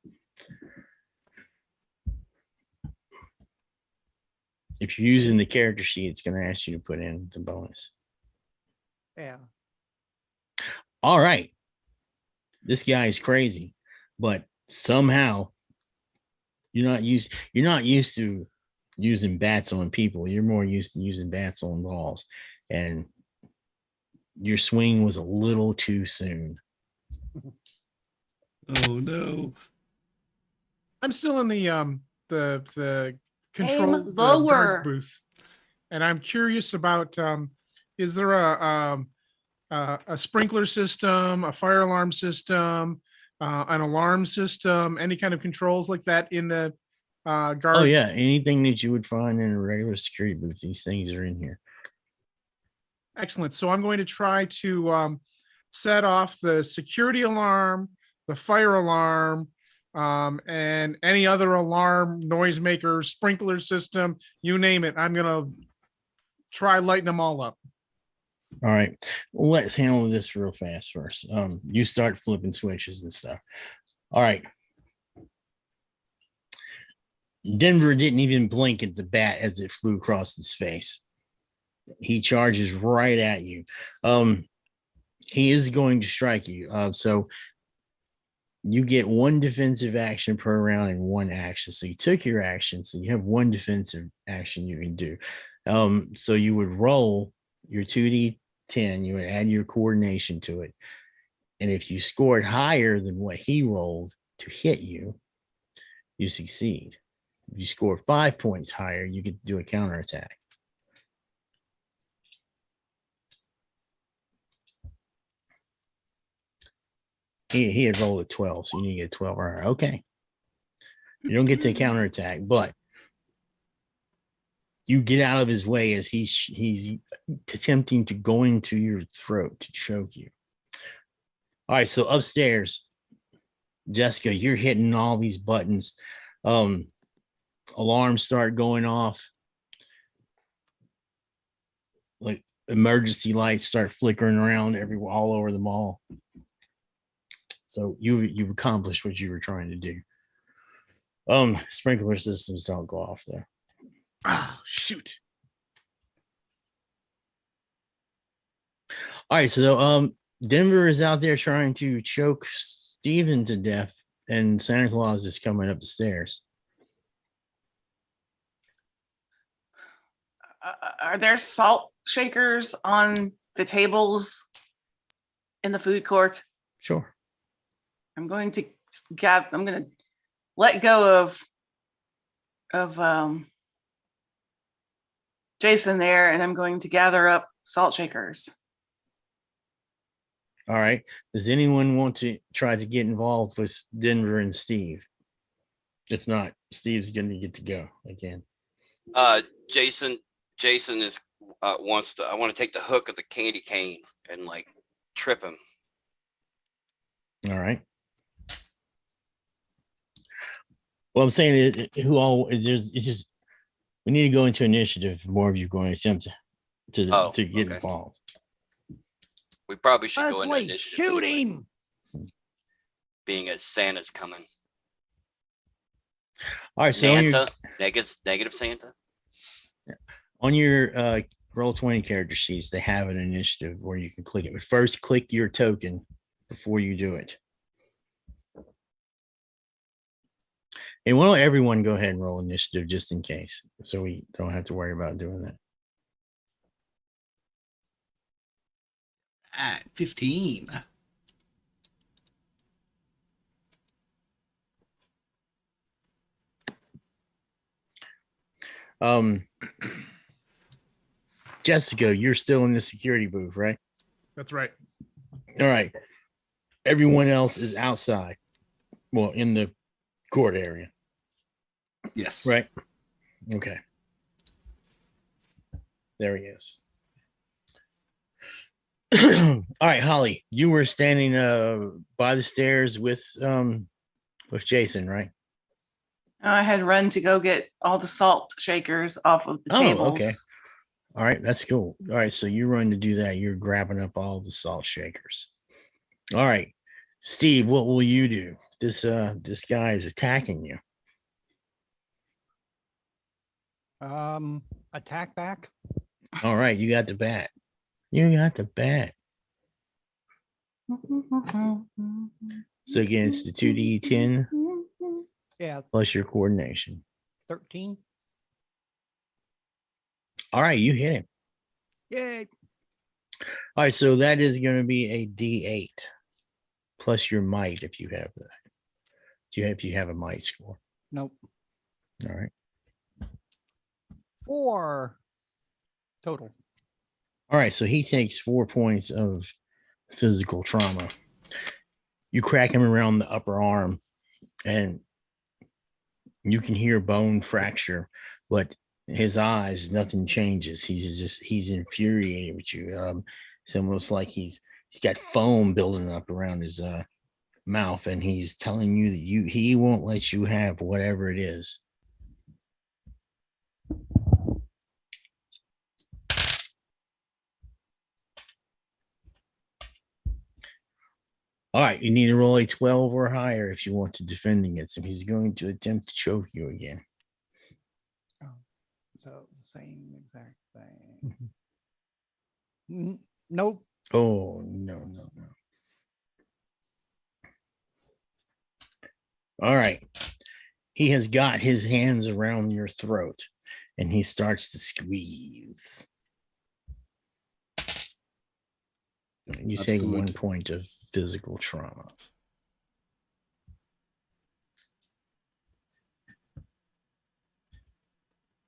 If you're using the character sheet, it's going to ask you to put in the bonus. Yeah. All right. This guy is crazy, but somehow you're not used to using bats on people. You're more used to using bats on balls. And your swing was a little too soon. Oh no. I'm still in the control Aim the lower. guard booth, and I'm curious about is there a sprinkler system, a fire alarm system, an alarm system, any kind of controls like that in the guard? Oh yeah, anything that you would find in a regular security booth, these things are in here. Excellent. So I'm going to try to set off the security alarm, the fire alarm, and any other alarm, noisemaker, sprinkler system, you name it. I'm going to try lighting them all up. All right, well, let's handle this real fast first. You start flipping switches and stuff. All right. Denver didn't even blink at the bat as it flew across his face. He charges right at you. He is going to strike you. So you get 1 defensive action per round and 1 action. So you took your action. So you have 1 defensive action you can do. So you would roll your 2d10. You would add your coordination to it. And if you scored higher than what he rolled to hit you, you succeed. If you score 5 points higher, you get to do a counterattack. He had rolled a 12, so you need to get 12 or higher. Okay. You don't get to counterattack, but you get out of his way as he's attempting to go into your throat to choke you. All right, so upstairs, Jessica, you're hitting all these buttons. Alarms start going off. Like emergency lights start flickering around all over the mall. So you've accomplished what you were trying to do. Sprinkler systems don't go off there. Oh, shoot. All right, so Denver is out there trying to choke Steven to death, and Santa Claus is coming up the stairs. Are there salt shakers on the tables in the food court? Sure. I'm going to let go of Jason there, and I'm going to gather up salt shakers. All right. Does anyone want to try to get involved with Denver and Steve? If not, Steve's going to get to go again. Jason is I want to take the hook of the candy cane and like trip him. All right. Well, I'm saying it's just we need to go into initiative if more of you are going to attempt to get involved. We probably should go into Leslie, initiative. shoot anyway, him. being as Santa's coming. All right, so Santa, negative Santa. on your roll 20 character sheets, they have an initiative where you can click it. But first, click your token before you do it. And why don't everyone go ahead and roll initiative just in case, so we don't have to worry about doing that. At 15. Jessica, you're still in the security booth, right? That's right. All right. Everyone else is outside. Well, in the court area. Yes. Right. Okay. There he is. All right, Holly, you were standing by the stairs with Jason, right? I had run to go get all the salt shakers off of the tables. Okay. All right, that's cool. All right, so you run to do that. You're grabbing up all the salt shakers. All right, Steve, what will you do? This guy is attacking you. Attack back. All right, you got the bat. You got the bat. So again, it's the 2d10 Yeah, plus your coordination. 13. All right, you hit him. Yay. All right, so that is going to be a d8 plus your might if you have that. If you have a might score. Nope. All right. 4 total. All right, so he takes 4 points of physical trauma. You crack him around the upper arm, and you can hear bone fracture, but his eyes, nothing changes. He's infuriated with you. It's almost like he's got foam building up around his mouth, and he's telling you that he won't let you have whatever it is. All right, you need to roll a 12 or higher if you want to defend against him. He's going to attempt to choke you again. Oh, so the same exact thing. Nope. Oh, no. All right. He has got his hands around your throat and he starts to squeeze. You That's take good. 1 point of physical trauma.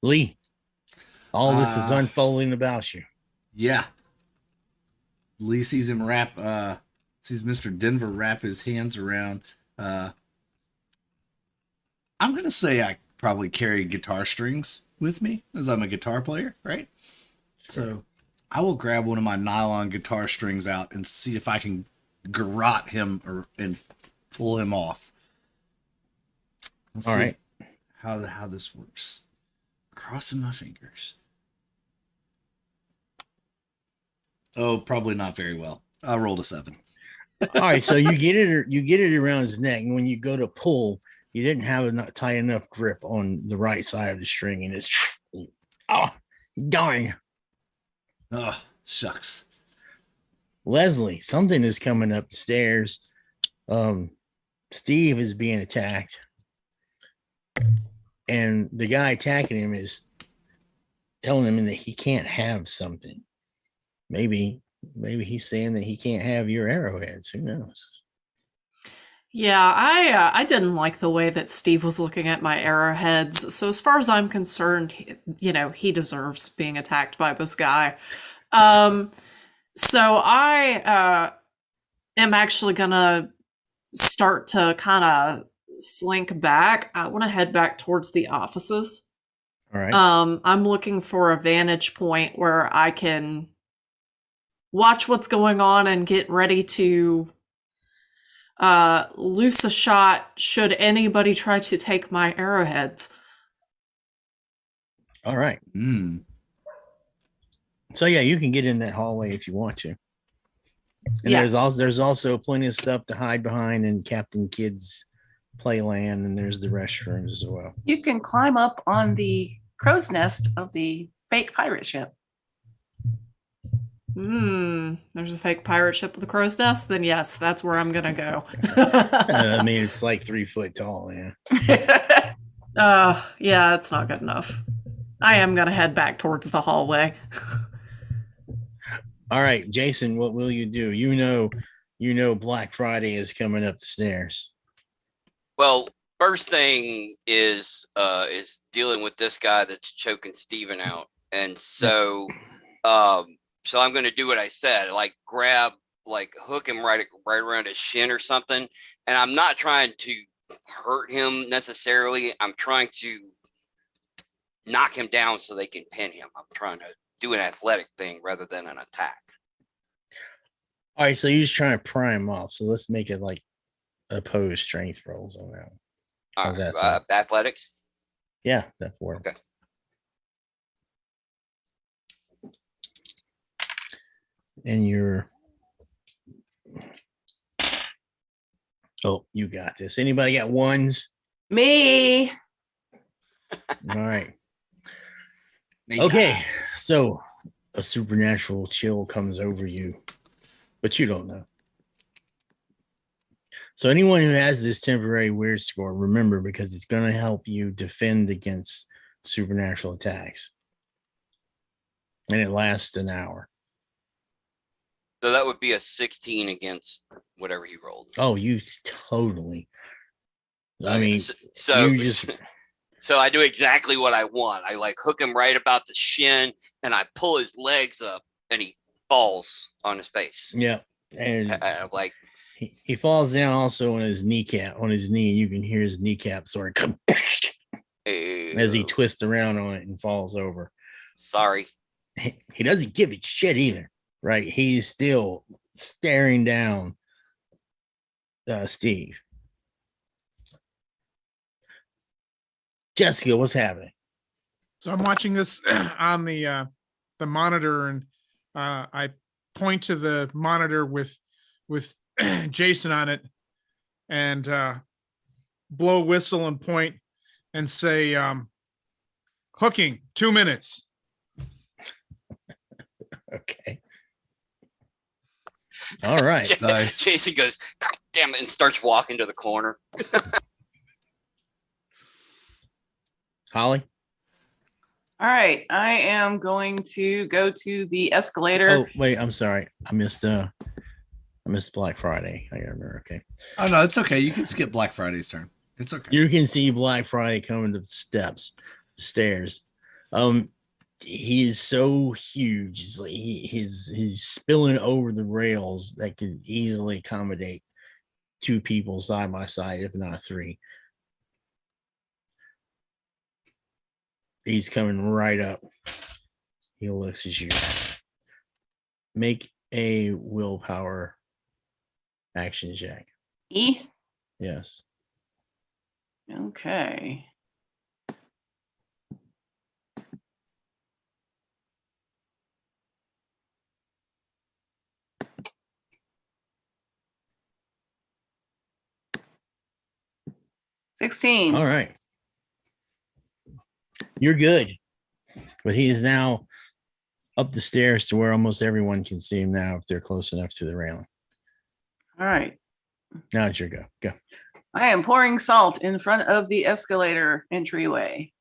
Lee, all this is unfolding about you. Yeah. Lee sees him sees Mr. Denver wrap his hands around. I'm going to say I probably carry guitar strings with me as I'm a guitar player, right? Sure. So I will grab one of my nylon guitar strings out and see if I can garrote him and pull him off. Let's all see right. How this works. Crossing my fingers. Oh, probably not very well. I rolled a 7. All right, so you get it around his neck, and when you go to pull, you didn't have a tight enough grip on the right side of the string, and it's darn. Oh, shucks. Leslie, something is coming up the stairs. Steve is being attacked, and the guy attacking him is telling him that he can't have something. Maybe he's saying that he can't have your arrowheads. Who knows? Yeah, I didn't like the way that Steve was looking at my arrowheads. So as far as I'm concerned, he deserves being attacked by this guy. So I am actually gonna start to kind of slink back. I want to head back towards the offices. All right. I'm looking for a vantage point where I can watch what's going on and get ready to loose a shot should anybody try to take my arrowheads. All right. So yeah, you can get in that hallway if you want to. And Yeah. there's also plenty of stuff to hide behind in Captain Kidd's playland, and there's the restrooms as well. You can climb up on the crow's nest of the fake pirate ship. There's a fake pirate ship with a crow's nest? Then yes, that's where I'm gonna go. I mean, it's like 3 foot tall, yeah. Yeah, it's not good enough. I am gonna head back towards the hallway. All right, Jason, what will you do? You know Black Friday is coming up the stairs. Well, first thing is dealing with this guy that's choking Steven out. And so so I'm going to do what I said, like hook him right around his shin or something. And I'm not trying to hurt him necessarily. I'm trying to knock him down so they can pin him. I'm trying to do an athletic thing rather than an attack. All right, so you're just trying to pry him off. So let's make it like opposed strength rolls on that one. How's that sound? Athletics? Yeah, that works. Okay. And you're. Oh, you got this. Anybody got ones? Me. All right. Hey, Okay. guys. So a supernatural chill comes over you, but you don't know. So anyone who has this temporary weird score, remember, because it's going to help you defend against supernatural attacks. And it lasts an hour. So that would be a 16 against whatever he rolled. Oh, you totally. I mean, so you just so I do exactly what I want. I like hook him right about the shin and I pull his legs up and he falls on his face. yeah. And I'm like, he falls down also on his kneecap, on his knee. You can hear his kneecap sort of as he "Ew, twists around on it and falls over. sorry. He doesn't give it shit either, right? He's still staring down Steve. Jessica, what's happening? So I'm watching this on the monitor, and I point to the monitor with Jason on it, and blow a whistle and point and say, "Hooking, 2 minutes." Okay. All right. Nice. Jason goes, "God damn it," and starts walking to the corner. Holly? All right. I am going to go to the escalator. Oh, wait, I'm sorry. I missed Black Friday. I gotta remember. Okay. Oh no, it's okay. You can skip Black Friday's turn. It's okay. You can see Black Friday coming to the stairs. He is so huge. It's like he's spilling over the rails that could easily accommodate 2 people side by side, if not 3. He's coming right up. He looks at you. Make a willpower action check. E. Yes. Okay. $16. All right. You're good. But he is now up the stairs to where almost everyone can see him now if they're close enough to the railing. All right. Now it's your go. Go. I am pouring salt in front of the escalator entryway.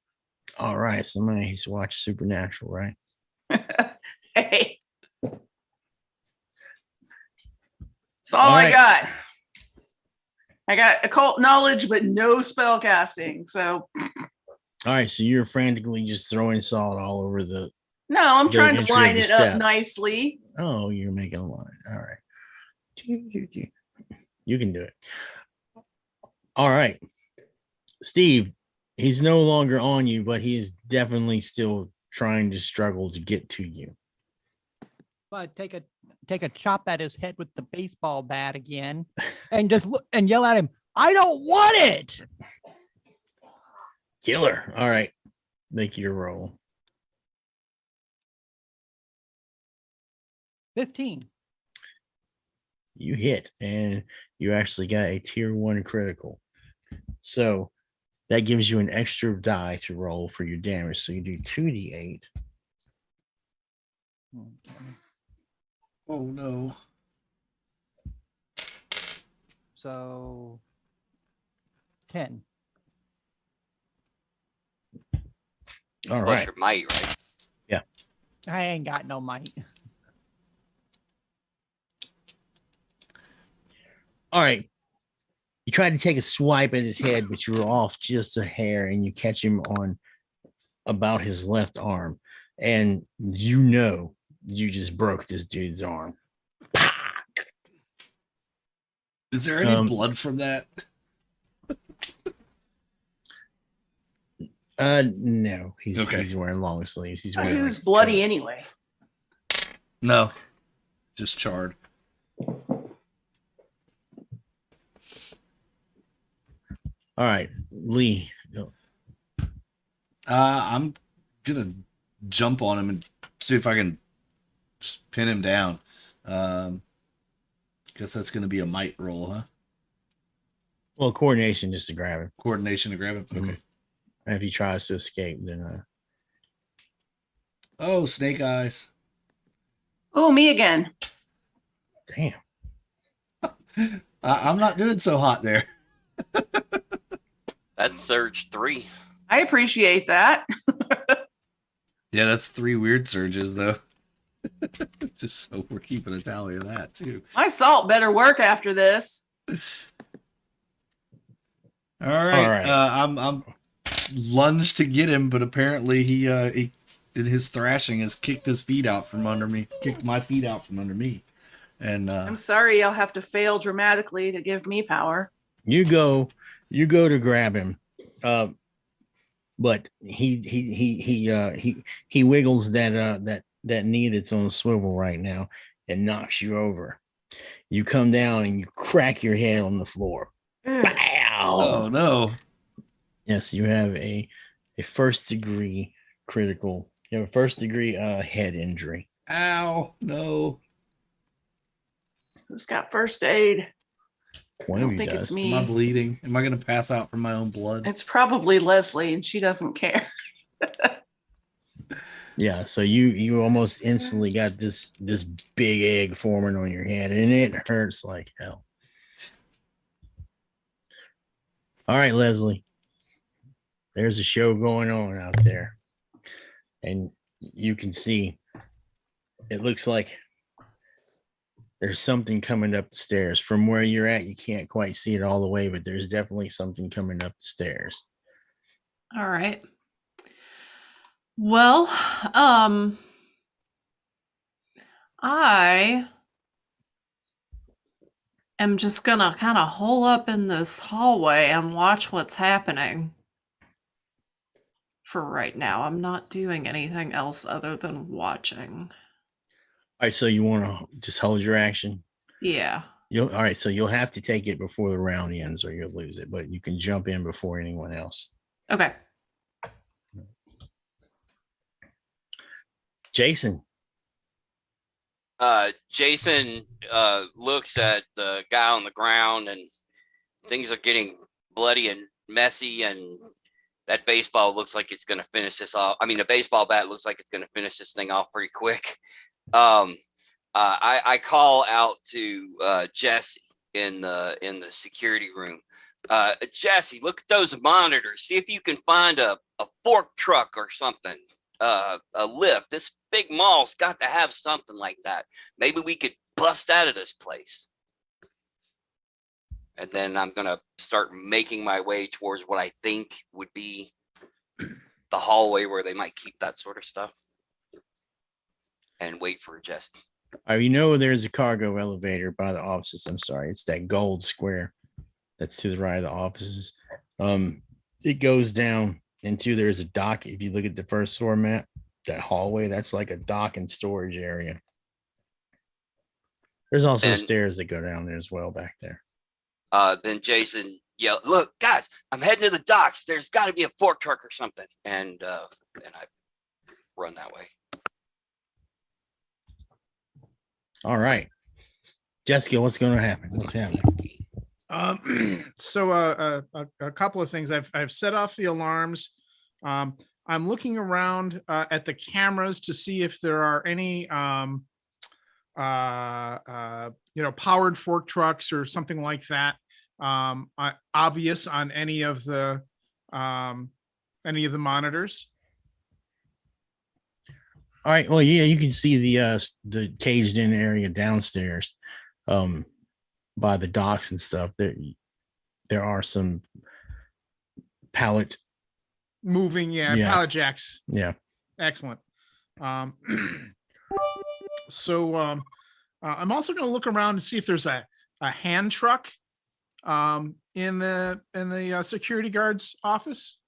All right. Somebody needs to watch Supernatural, right? Hey. That's all I got. I got occult knowledge, but no spell casting. So, all right. So you're frantically just throwing salt all over the. No, I'm trying to entry of line the it up steps. nicely. Oh, you're making a line. All right. You can do it. All right. Steve, he's no longer on you, but he is definitely still trying to struggle to get to you. But take a chop at his head with the baseball bat again, and just look and yell at him, "I don't want it!" Killer. All right. Make your roll. 15. You hit, and you actually got a tier 1 critical. So that gives you an extra die to roll for your damage. So you do 2d8. Oh no. So 10. All Plus right. your might, right? Yeah. I ain't got no might. All right. You tried to take a swipe at his head, but you were off just a hair, and you catch him on about his left arm. And you just broke this dude's arm. Is there any blood from that? No. He's wearing long sleeves. He's wearing Who's bloody anyway? No. Just charred. All right, Lee. Go. I'm gonna jump on him and see if I can just pin him down. Guess that's going to be a might roll, huh? Well, coordination just to grab him. Coordination to grab him. Mhm. Okay. And if he tries to escape, then Oh, snake eyes. Oh, me again. damn. I'm not doing so hot there. That's surge 3. I appreciate that. Yeah, that's 3 weird surges though. Just so we're keeping a tally of that too. My salt better work after this. All right. All right. I'm lunged to get him, but apparently he his thrashing has kicked his feet out from under me. Kicked my feet out from under me. And I'm sorry, I'll have to fail dramatically to give me power. You go to grab him. But he wiggles that knee that's on the swivel right now and knocks you over. You come down and you crack your head on the floor. Bow. oh no. Yes, you have a first degree critical. You have a first degree head injury. Ow. No. Who's got first aid? One I of don't you think does. it's Am I me. bleeding? Am I gonna pass out from my own blood? It's probably Leslie, and she doesn't care. Yeah, so you almost instantly got this big egg forming on your head, and it hurts like hell. All right, Leslie. There's a show going on out there, and you can see it looks like there's something coming up the stairs. From where you're at, you can't quite see it all the way, but there's definitely something coming up the stairs. All right. Well, I am just gonna kind of hole up in this hallway and watch what's happening. For right now, I'm not doing anything else other than watching. All right, so you want to just hold your action. Yeah. All right, so you'll have to take it before the round ends, or you'll lose it. But you can jump in before anyone else. Okay. Jason. Jason looks at the guy on the ground, and things are getting bloody and messy, and that baseball looks like it's going to finish this off. I mean, the baseball bat looks like it's going to finish this thing off pretty quick. I call out to Jesse in the security room. Jesse, look at those monitors. See if you can find a fork truck or something. A lift. This big mall's got to have something like that. Maybe we could bust out of this place. And then I'm gonna start making my way towards what I think would be the hallway where they might keep that sort of stuff, and wait for Jesse. You know, there's a cargo elevator by the offices. I'm sorry, it's that gold square that's to the right of the offices. It goes down into, there's a dock. If you look at the first floor map, that hallway, that's like a dock and storage area. There's also stairs that go down there as well back there. Then Jason yelled, "Look, guys, I'm heading to the docks. There's got to be a fork truck or something." And I run that way. All right, Jessica, what's going to happen? What's happening? So a couple of things. I've set off the alarms. I'm looking around at the cameras to see if there are any powered fork trucks or something like that obvious on any of the monitors. All right. Well, yeah, you can see the caged in area downstairs by the docks and stuff. There are some pallet moving, pallet jacks. Yeah. Excellent. So I'm also going to look around and see if there's a hand truck in the security guard's office.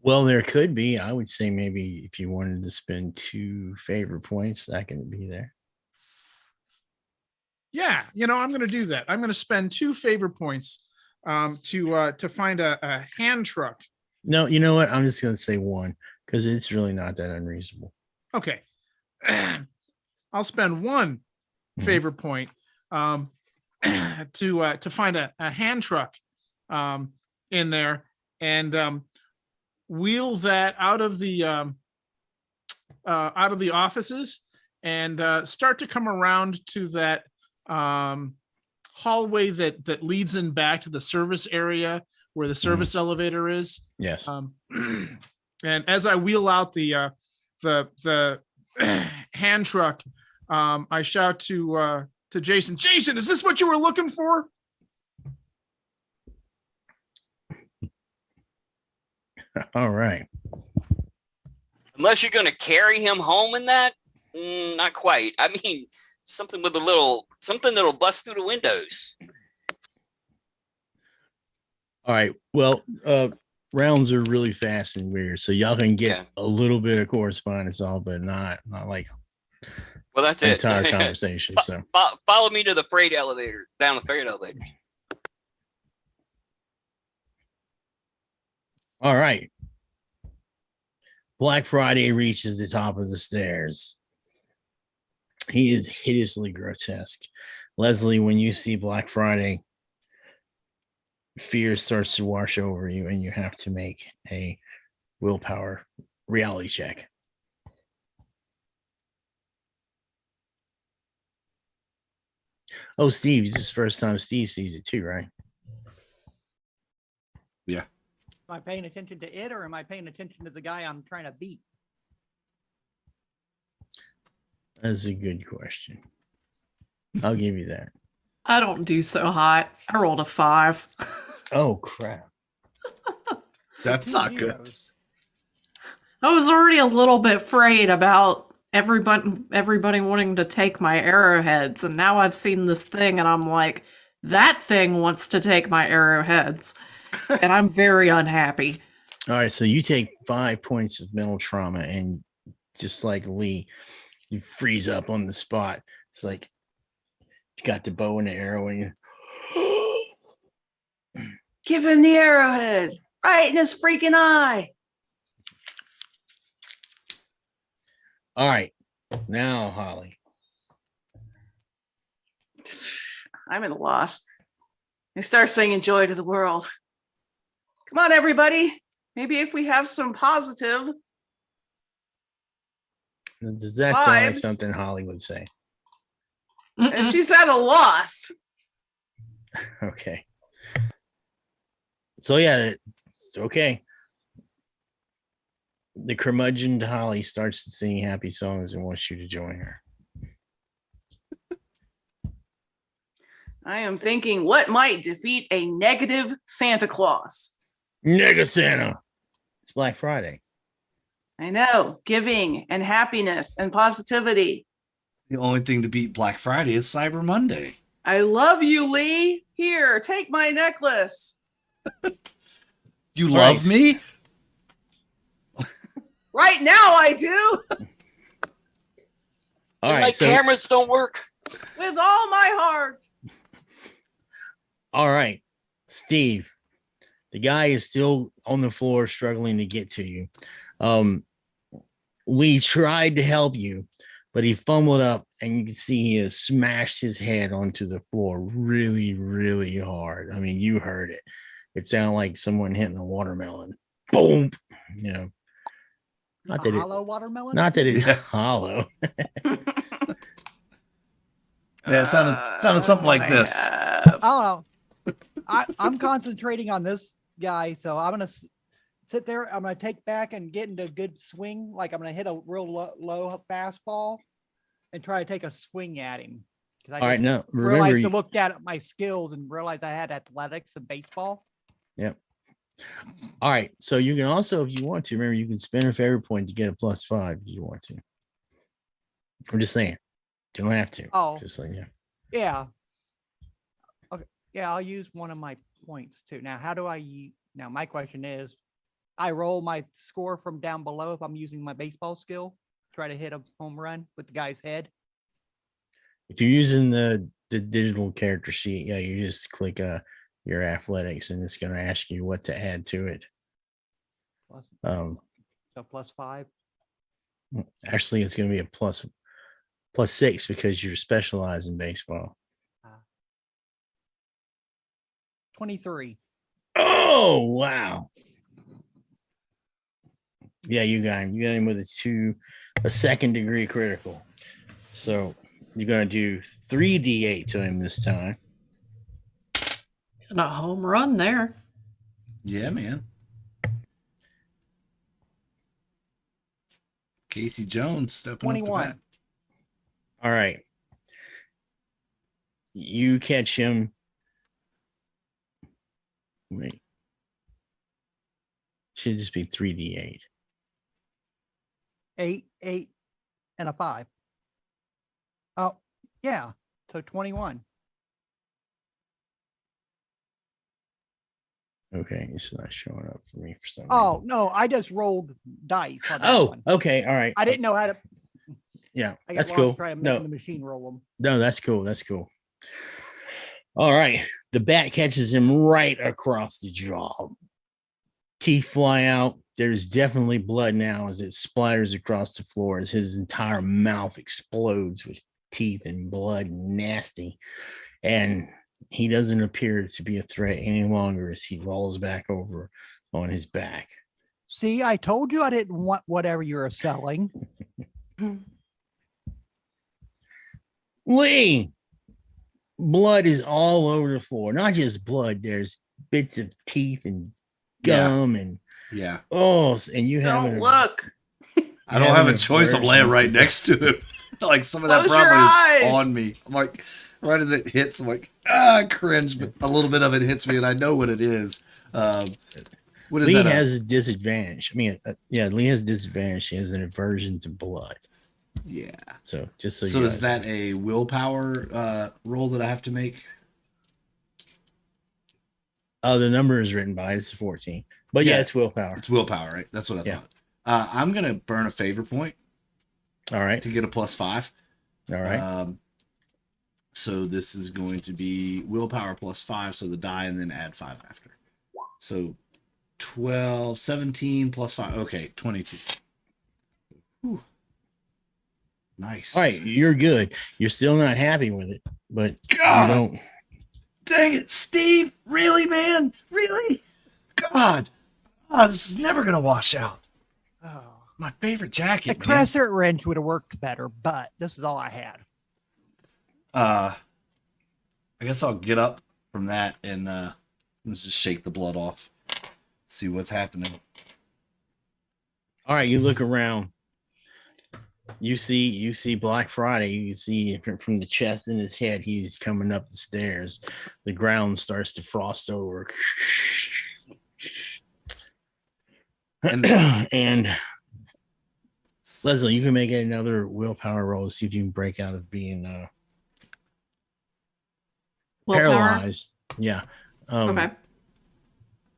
Well, there could be. I would say maybe if you wanted to spend 2 favor points, that can be there. Yeah, I'm going to do that. I'm going to spend 2 favor points to find a hand truck. No, you know what? I'm just going to say 1 because it's really not that unreasonable. Okay. I'll spend one Mhm. favor point to find a hand truck in there and wheel that out of the offices and start to come around to that hallway that leads in back to the service area where the service elevator is. Yes. And as I wheel out the hand truck, I shout to Jason, Jason, is this what you were looking for? All right. Unless you're going to carry him home in that, not quite. I mean, something with something that'll bust through the windows. All right. Well, rounds are really fast and weird, so y'all can get a little bit of correspondence all, but not like Well, that's the it. entire conversation. So Follow me to the freight elevator, down the freight elevator. all right. Black Friday reaches the top of the stairs. He is hideously grotesque. Leslie, when you see Black Friday, fear starts to wash over you, and you have to make a willpower reality check. Oh, Steve, this is the first time Steve sees it too, right? Yeah. Am I paying attention to it or am I paying attention to the guy I'm trying to beat? That's a good question. I'll give you that. I don't do so hot. I rolled a 5. Oh, crap. That's not good. Zeros. I was already a little bit afraid about everybody wanting to take my arrowheads, and now I've seen this thing and I'm like, that thing wants to take my arrowheads. And I'm very unhappy. All right, so you take 5 points of mental trauma, and just like Lee, you freeze up on the spot. It's like you got the bow and the arrow, and you Give him the arrowhead right in his freaking eye. all right. Now, Holly. I'm at a loss. I start singing Joy to the World. Come on, everybody. Maybe if we have some positive. Does that sound like Vibes. something Holly would say? And she's at a loss. Okay. So yeah, it's okay. The curmudgeon Holly starts to sing happy songs and wants you to join her. I am thinking what might defeat a negative Santa Claus. Nigga Santa. It's Black Friday. I know, giving and happiness and positivity. The only thing to beat Black Friday is Cyber Monday. I love you, Lee. Here, take my necklace. You All love right. me? Right now I do. All My right, so cameras don't work. With all my heart. all right, Steve. The guy is still on the floor struggling to get to you. We tried to help you, but he fumbled up, and you can see he has smashed his head onto the floor really, really hard. I mean, you heard it. It sounded like someone hitting a watermelon. Boom. You know, A hollow watermelon? not that it's Yeah. hollow. Yeah, it sounded something like this. I don't know. I'm concentrating on this guy, so I'm gonna sit there. I'm gonna take back and get into a good swing. Like I'm gonna hit a real low fastball and try to take a swing at him. Because I All right, now realized remember, to look at my skills and realize I had athletics and baseball. Yep. All right, so you can also, if you want to, remember you can spend a favorite point to get a +5 if you want to. I'm just saying, you don't have to. Oh. Just like Yeah. Okay. Yeah, I'll use one of my points too. Now, how do I? Now, my question is, I roll my score from down below if I'm using my baseball skill, try to hit a home run with the guy's head. if you're using the digital character sheet, yeah, you just click your athletics, and it's going to ask you what to add to it. So +5. Actually, it's going to be a +6 because you're specialized in baseball. 23. Oh wow. Yeah, you got him with a second degree critical. So you're gonna do 3d8 to him this time. And a home run there. Yeah, man. Casey Jones stepping 21. up to bat. All right. You catch him. Wait. Should just be 3d8. 8, 8, and a 5. Oh, yeah. So 21. Okay, it's not showing up for me for some Oh, reason. no. I just rolled dice on that Oh, one. okay. All right. I didn't know how to. Yeah, I got that's lost cool. trying to No, make the machine roll them. no, that's cool. That's cool. All right. The bat catches him right across the jaw. Teeth fly out. There's definitely blood now as it splatters across the floor as his entire mouth explodes with teeth and blood and nasty. And he doesn't appear to be a threat any longer as he rolls back over on his back. See, I told you I didn't want whatever you were selling. Lee, blood is all over the floor. Not just blood. There's bits of teeth and gum and Yeah. and you have Don't look. I don't have a choice. I'm laying right next to him. Like some of that Close your probably is eyes. on me. I'm like, right as it hits, I'm like, I cringe, but a little bit of it hits me and I know what it is. What is Lee that? has a disadvantage. I mean, yeah, Lee has a disadvantage. She has an aversion to blood. Yeah. So just so, So you is guys that a willpower roll that I have to make? the number is written by it's 14. But yeah, Yeah. it's willpower. It's willpower, right? That's what I Yeah. thought. I'm gonna burn a favor point All right. to get a +5. All right. So this is going to be willpower +5, so the die and then add 5 after. So 12, 17 +5. Okay, 22. Whew. Nice. All right, you're good. You're still not happy with it, but God. you don't. Dang it, Steve! Really, man? Really? God! Oh, this is never gonna wash out. Oh. My favorite A jacket, man. crescent wrench would have worked better, but this is all I had. I guess I'll get up from that and let's just shake the blood off. See what's happening. All right, you look around. You see Black Friday. You see from the chest in his head, he's coming up the stairs. The ground starts to frost over. And And Leslie, you can make another willpower roll to see if you can break out of being Willpower? paralyzed. Yeah. Okay.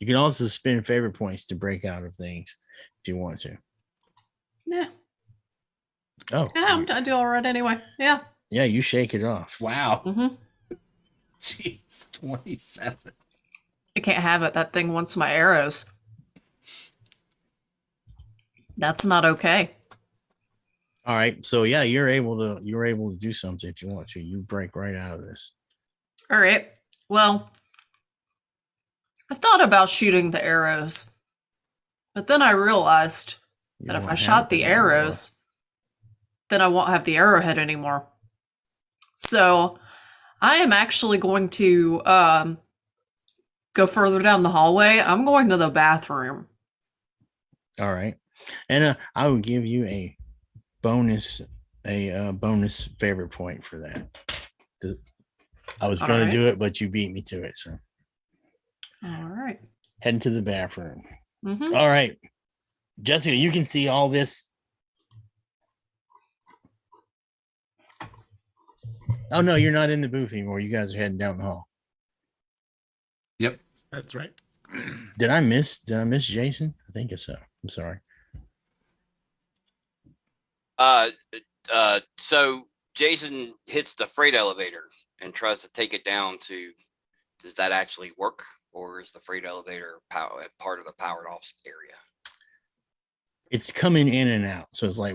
You can also spend favor points to break out of things if you want to. Yeah. Oh, Yeah, I do all right anyway. Yeah. yeah, you shake it off. wow. Mm-hmm. Jeez, 27. I can't have it. That thing wants my arrows. That's not okay. All right, so yeah, you're able to do something if you want to. You break right out of this. All right. Well, I thought about shooting the arrows, but then I realized You that if don't I have shot the them anymore. arrows, then I won't have the arrowhead anymore. So I am actually going to go further down the hallway. I'm going to the bathroom. All right, and I will give you a bonus favorite point for that. I was All going right. to do it, but you beat me to it. So All right. heading to the bathroom. Mm-hmm. All right, Jessica, you can see all this. Oh no, you're not in the booth anymore. You guys are heading down the hall. Yep. That's right. Did I miss Jason? I think so. I'm sorry. So Jason hits the freight elevator and tries to take it down to. Does that actually work, or is the freight elevator part of the powered off area? It's coming in and out, so it's like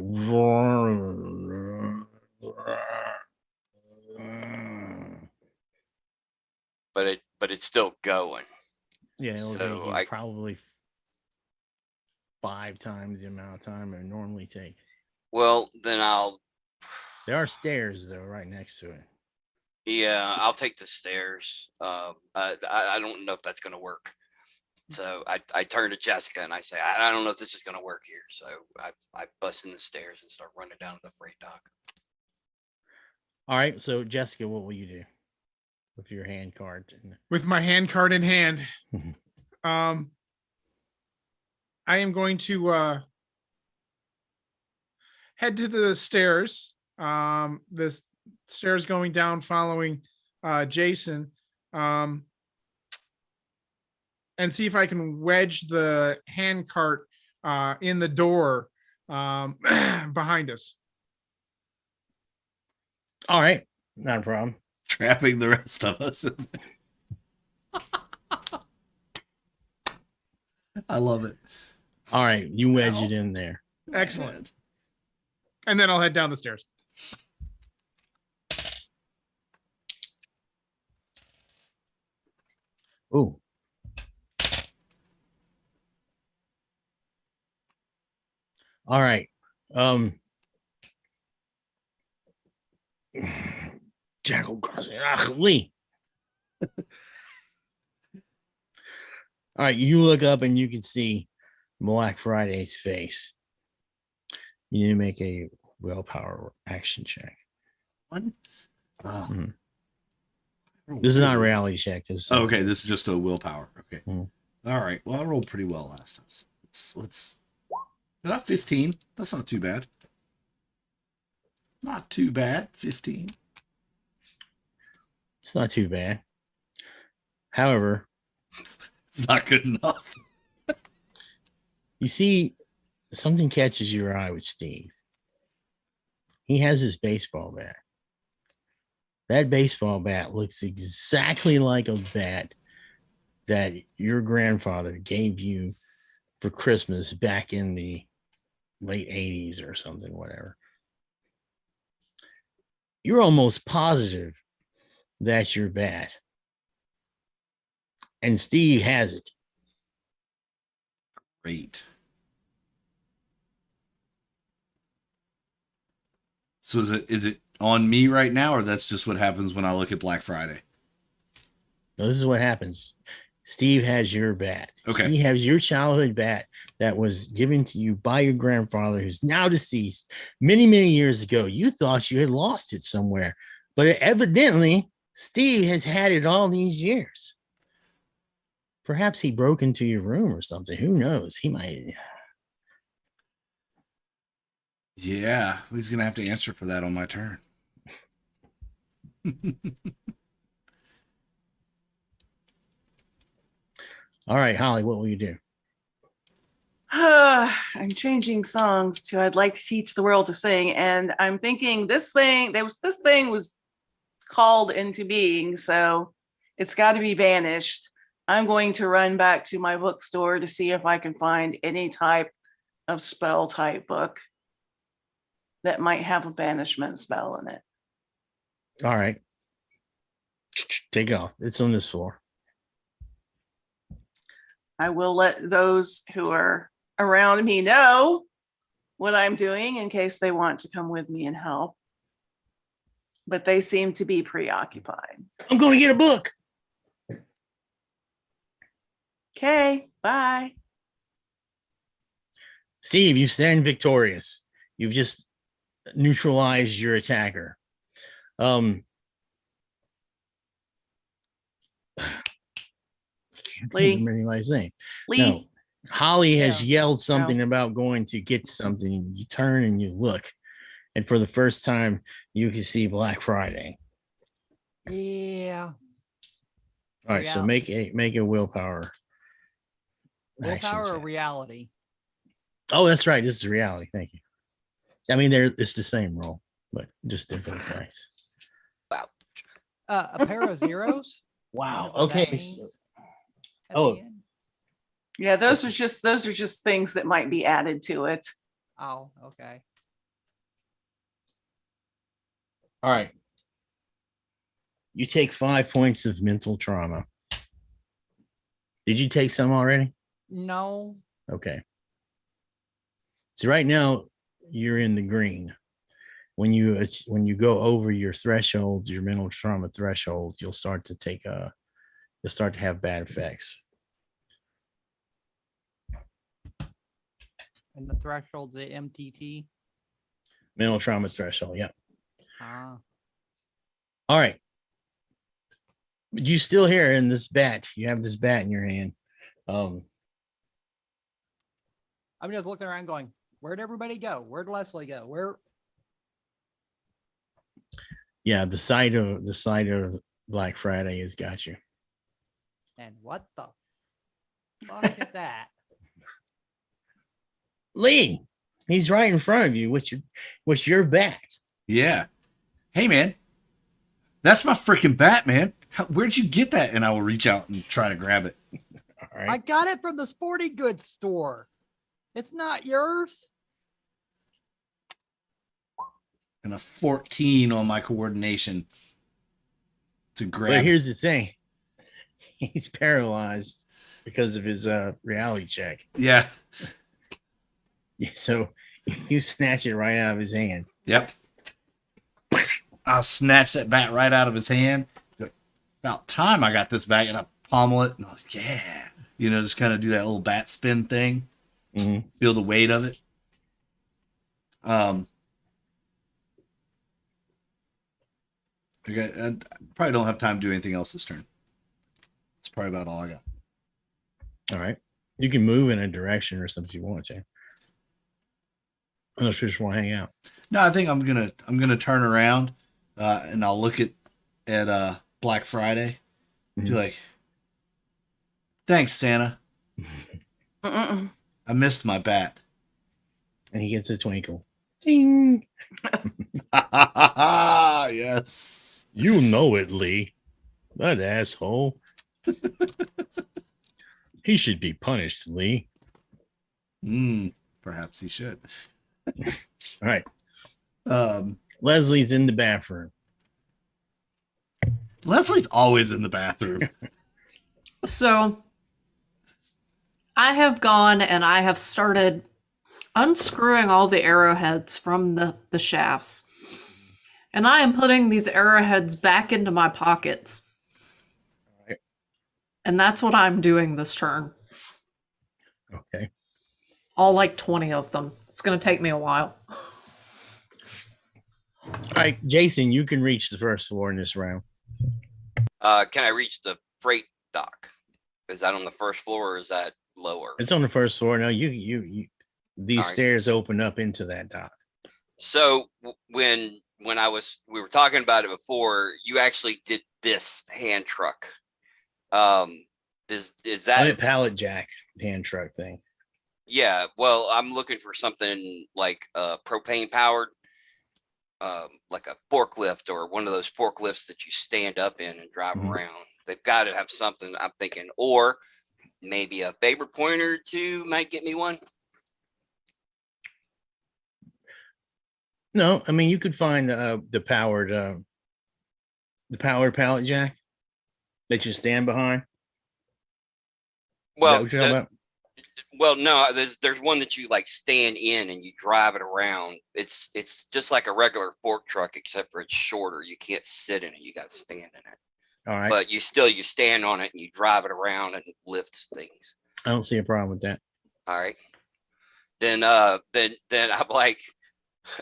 but it's still going. Yeah, it'll So take you I- probably 5 times the amount of time it would normally take. Well, then There are stairs though right next to it. I'll take the stairs. I don't know if that's gonna work. So I turn to Jessica and I say, I don't know if this is gonna work here. So I bust in the stairs and start running down to the freight dock. All right, so Jessica, what will you do with your hand card? With my hand card in hand, Mhm. I am going to head to the stairs. The stairs going down, following Jason, and see if I can wedge the hand cart in the door behind us. All right, not a problem. Trapping the rest of us. I love it. All right, you wedge it in there. Excellent. And then I'll head down the stairs. Ooh. All right. Jackal crossing. Lee. All right, you look up and you can see Black Friday's face. You need to make a willpower action check. One. Oh. Mhm. This is not a reality check. This is Okay, this is just a willpower. Okay. Mhm. All right. Well, I rolled pretty well last time. So let's not 15. That's not too bad. Not too bad. 15. It's not too bad. However, It's not good enough. you see something catches your eye with Steve. He has his baseball bat. That baseball bat looks exactly like a bat that your grandfather gave you for Christmas back in the late 80s or something, whatever. You're almost positive that's your bat. And Steve has it. Great. So is it on me right now, or that's just what happens when I look at Black Friday? Now, this is what happens. Steve has your bat. Okay. Steve has your childhood bat that was given to you by your grandfather, who's now deceased many, many years ago. You thought you had lost it somewhere, but evidently Steve has had it all these years. Perhaps he broke into your room or something. Who knows? He might. Yeah, he's gonna have to answer for that on my turn. All right, Holly, what will you do? I'm changing songs to "I'd Like to Teach the World to Sing," and I'm thinking this thing was called into being, so it's got to be banished. I'm going to run back to my bookstore to see if I can find any type of spell type book that might have a banishment spell in it. All right. Take off. It's on this floor. I will let those who are around me know what I'm doing in case they want to come with me and help. But they seem to be preoccupied. I'm going to get a book. Okay, bye. Steve, you stand victorious. You've just neutralized your attacker. I can't Lee. remember anybody's name. Lee, No. Holly has Yeah. yelled something about going to get something. You turn and you look, and for the first time, you can see Black Friday. Yeah. All right, so Reality. make a willpower. action Willpower or check. reality? Oh, that's right. This is reality. Thank you. I mean, it's the same roll, but just different dice. Wow. A pair of zeros? Wow. You know what that Okay. means so- at oh. the end? yeah, those are just things that might be added to it. Oh, okay. All right. You take 5 points of mental trauma. Did you take some already? No. Okay. So right now you're in the green. When you go over your threshold, your mental trauma threshold, you'll start to have bad effects. And the threshold, the MTT. Mental trauma threshold. Yeah. Ah. All right. But you still here in this bat. You have this bat in your hand. I'm just looking around going, where'd everybody go? Where'd Leslie go? Where? Yeah, the side of Black Friday has got you. And what the fuck is that? Lee, he's right in front of you. What's your bat? Yeah. Hey, man. That's my freaking bat, man. Where'd you get that? And I will reach out and try to grab it. All right. I got it from the sporting goods store. It's not yours. And a 14 on my coordination to grab. But here's the thing. He's paralyzed because of his reality check. Yeah. So you snatch it right out of his hand. Yep. I'll snatch that bat right out of his hand. About time I got this back, and I pommel it. And I was like, yeah. Just kind of do that little bat spin thing. Mm-hmm. Feel the weight of it. I probably don't have time to do anything else this turn. That's probably about all I got. All right. You can move in a direction or something if you want to. Unless you just want to hang out. No, I think I'm gonna turn around and I'll look at Black Friday. Mm-hmm. Be like, thanks, Santa. Mm-mm. I missed my bat. And he gets a twinkle. Ding. Yes. You know it, Lee. That asshole. He should be punished, Lee. Perhaps he should. All right. Um, Leslie's in the bathroom. Leslie's always in the bathroom. So I have gone and I have started unscrewing all the arrowheads from the shafts. And I am putting these arrowheads back into my pockets. Right. And that's what I'm doing this turn. Okay. All like 20 of them. It's going to take me a while. All right, Jason, you can reach the first floor in this round. Can I reach the freight dock? Is that on the first floor or is that lower? It's on the first floor. No, you these All right. stairs open up into that dock. So when we were talking about it before, you actually did this hand truck. Is that a pallet jack hand truck thing? Yeah, well, I'm looking for something like propane powered, like a forklift or one of those forklifts that you stand up in and drive around. They've got to have something, I'm thinking, or maybe a Faber Pointer too might get me one. No, I mean you could find the powered pallet jack that you stand behind. Well, what you're talking about? Well, no, there's one that you like stand in and you drive it around. It's just like a regular fork truck, except for it's shorter. You can't sit in it. You got to stand in it. All right. But you stand on it and you drive it around and lift things. I don't see a problem with that. All right. Then I'm like,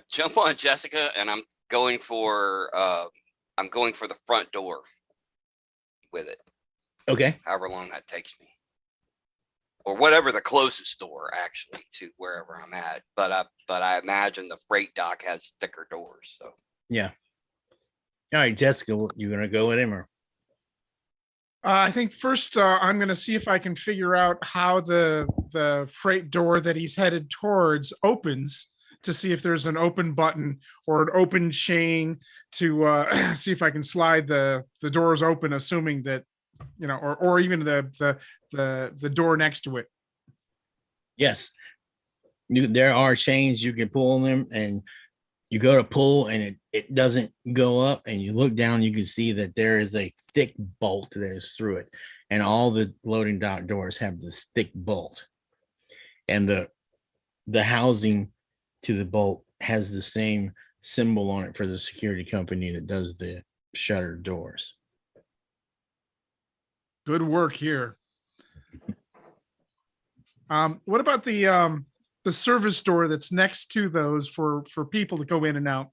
jump on Jessica, and I'm going for the front door with it. Okay. However long that takes me. Or whatever the closest door actually to wherever I'm at. But I imagine the freight dock has thicker doors. So Yeah. All right, Jessica, you gonna go with him or? I think first I'm going to see if I can figure out how the freight door that he's headed towards opens, to see if there's an open button or an open chain to see if I can slide the doors open, assuming that, or even the door next to it. Yes. There are chains you can pull them, and you go to pull and it doesn't go up, and you look down, you can see that there is a thick bolt that is through it, and all the loading dock doors have this thick bolt, and the housing to the bolt has the same symbol on it for the security company that does the shuttered doors. Good work here. What about the service door that's next to those for people to go in and out?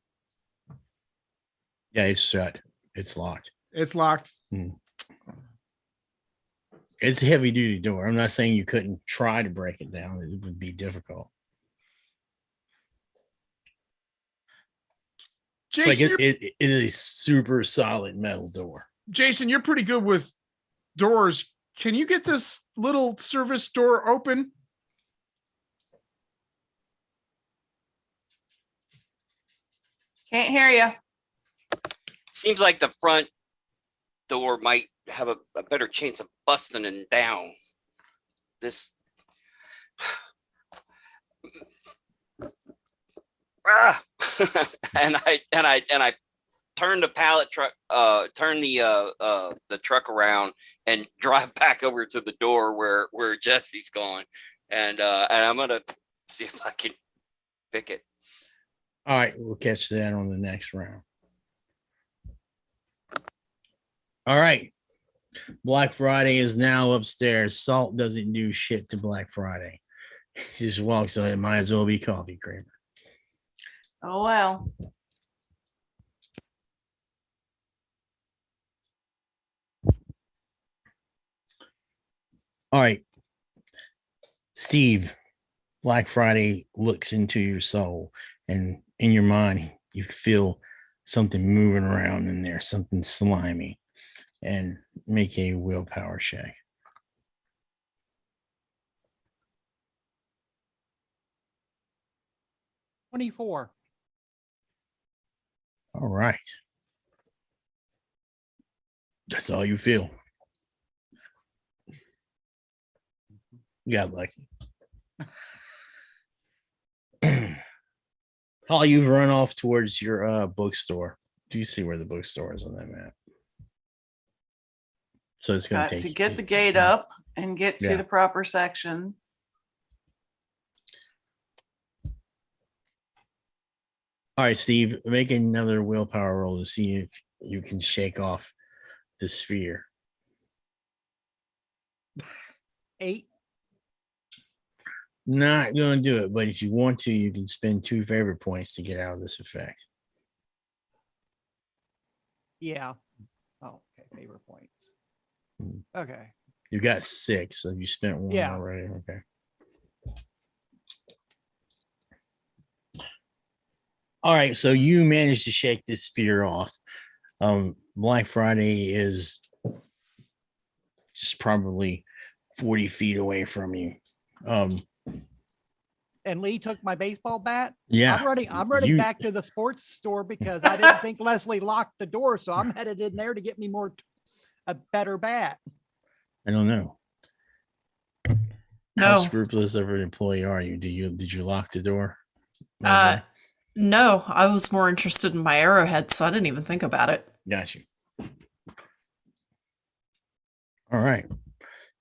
Yeah, it's shut. It's locked. It's locked. It's a heavy duty door. I'm not saying you couldn't try to break it down. It would be difficult. Jason, Like it is a super solid metal door. Jason, you're pretty good with doors. Can you get this little service door open? Can't hear you. Seems like the front door might have a better chance of busting and down. This. and I turn the pallet truck, turn the truck around and drive back over to the door where Jesse's gone, and I'm gonna see if I can pick it. All right, we'll catch that on the next round. All right. Black Friday is now upstairs. Salt doesn't do shit to Black Friday. He just walks on. It might as well be coffee creamer. Oh, well. All right. Steve, Black Friday looks into your soul, and in your mind, you feel something moving around in there, something slimy, and make a willpower check. $24. All right. That's all you feel. You got lucky. Holly, you've run off towards your bookstore. Do you see where the bookstore is on that map? So it's going Got to take to get the gate up and get to Yeah. the proper section. All right, Steve, make another willpower roll to see if you can shake off the sphere. 8. Not going to do it, but if you want to, you can spend 2 favorite points to get out of this effect. Yeah. Oh, okay. Favorite points. Hmm. Okay. You got 6, so you spent 1 Yeah. already. Okay. All right, so you managed to shake this sphere off. Black Friday is just probably 40 feet away from you. And Lee took my baseball bat. Yeah. I'm running you- back to the sports store because I didn't think Leslie locked the door. So I'm headed in there to get me a better bat. I don't know. How No, scrupulous of an employee are you? Did you lock the door? uh, no, I was more interested in my arrowhead, so I didn't even think about it. Got you. All right.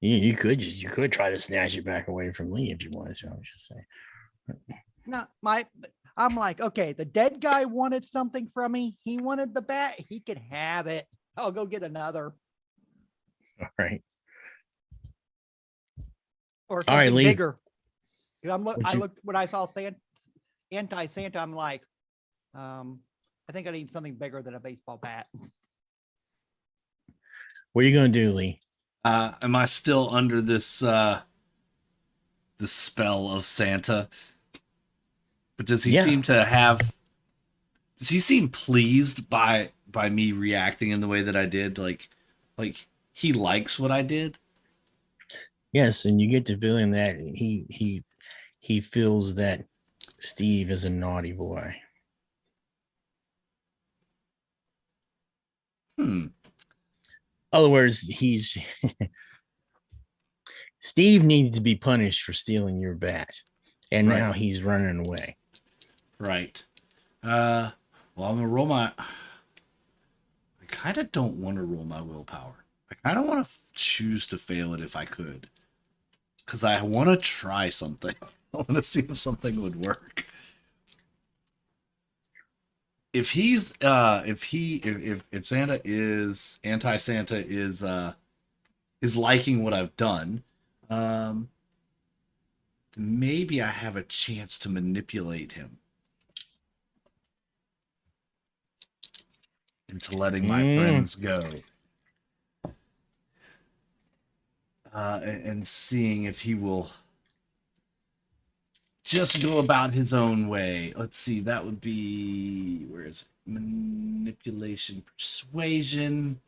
You could try to snatch it back away from Lee if you wanted to. I was just saying. No, I'm like, okay, the dead guy wanted something from me. He wanted the bat. He could have it. I'll go get another. All right. Or All right, something Lee. bigger. 'Cause What'd I you- looked when I saw anti-Santa. I'm like, I think I need something bigger than a baseball bat. What are you going to do, Lee? Am I still under this the spell of Santa? But does he Yeah. seem to have? Does he seem pleased by me reacting in the way that I did? Like he likes what I did. Yes, and you get the feeling that he feels that Steve is a naughty boy. Other words, he's Steve needs to be punished for stealing your bat, and Right. now he's running away. Right. Well, I'm gonna roll my. I kind of don't want to roll my willpower. I kind of want to choose to fail it if I could, because I want to try something. I want to see if something would work. If he's if Santa is anti-Santa is liking what I've done, then maybe I have a chance to manipulate him into letting my friends go. And seeing if he will just go about his own way. Let's see, that would be, where is it? Manipulation, persuasion.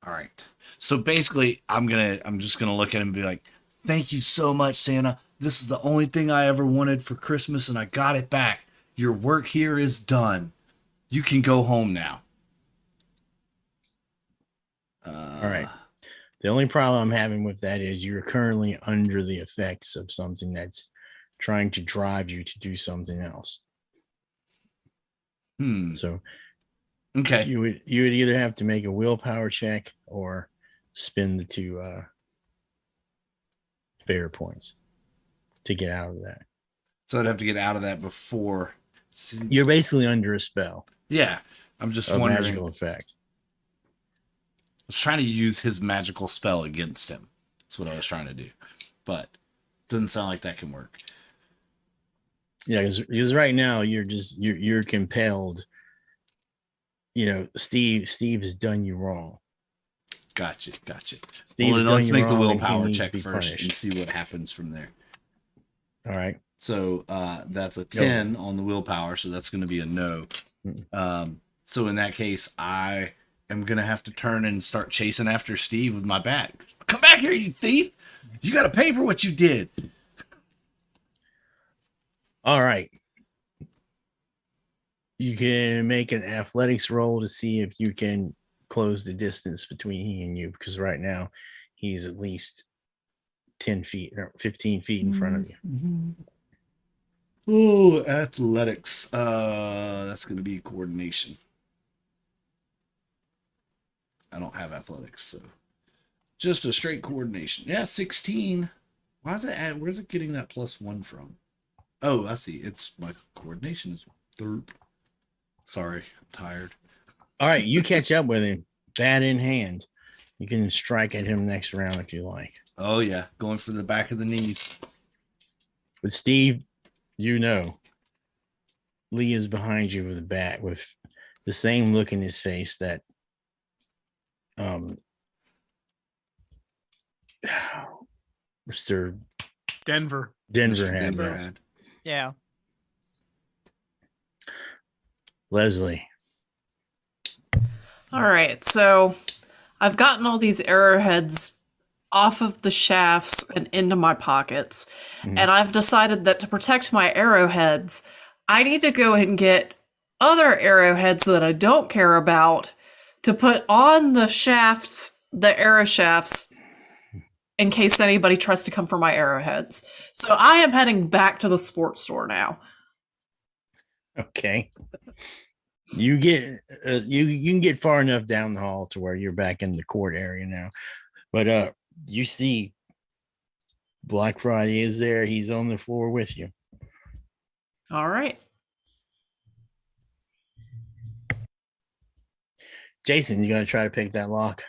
All right. So basically, I'm just gonna look at him and be like, "Thank you so much, Santa. This is the only thing I ever wanted for Christmas, and I got it back. Your work here is done. You can go home now." All right. The only problem I'm having with that is you're currently under the effects of something that's trying to drive you to do something else. So Okay. you would either have to make a willpower check or spend the 2 fair points to get out of that. So I'd have to get out of that before. You're basically under a spell. Yeah. I'm just A wondering. magical effect. I was trying to use his magical spell against him. That's what I was trying to do. But doesn't sound like that can work. Yeah, because right now you're compelled. Steve has done you wrong. Gotcha. Steve's Well, then done let's you make the wrong and he willpower needs to check be first punished. and see what happens from there. All right. So that's a 10 on the willpower, so that's going to be a no. So in that case, I am going to have to turn and start chasing after Steve with my bat. Come back here, you thief! You got to pay for what you did. All right. You can make an athletics roll to see if you can close the distance between he and you, because right now he's at least 10 feet or 15 feet in front of you. Oh, athletics. That's going to be coordination. I don't have athletics, so just a straight coordination. Yeah, 16. Why is it where's it getting that +1 from? Oh, I see. It's my coordination is 3. Sorry, I'm tired. All right, you catch up with him, bat in hand. You can strike at him next round if you like. Oh yeah, going for the back of the knees. With Steve, Lee is behind you with a bat with the same look in his face that Mr. Denver. Denver Mr. had. Denver Yes. had. Yeah. Leslie. All right, so I've gotten all these arrowheads off of the shafts and into my pockets, and I've decided that to protect my arrowheads, I need to go and get other arrowheads that I don't care about to put on the shafts, the arrow shafts, in case anybody tries to come for my arrowheads. So I am heading back to the sports store now. Okay. You get you can get far enough down the hall to where you're back in the court area now. But you see Black Friday is there. He's on the floor with you. All right. Jason, you gonna try to pick that lock?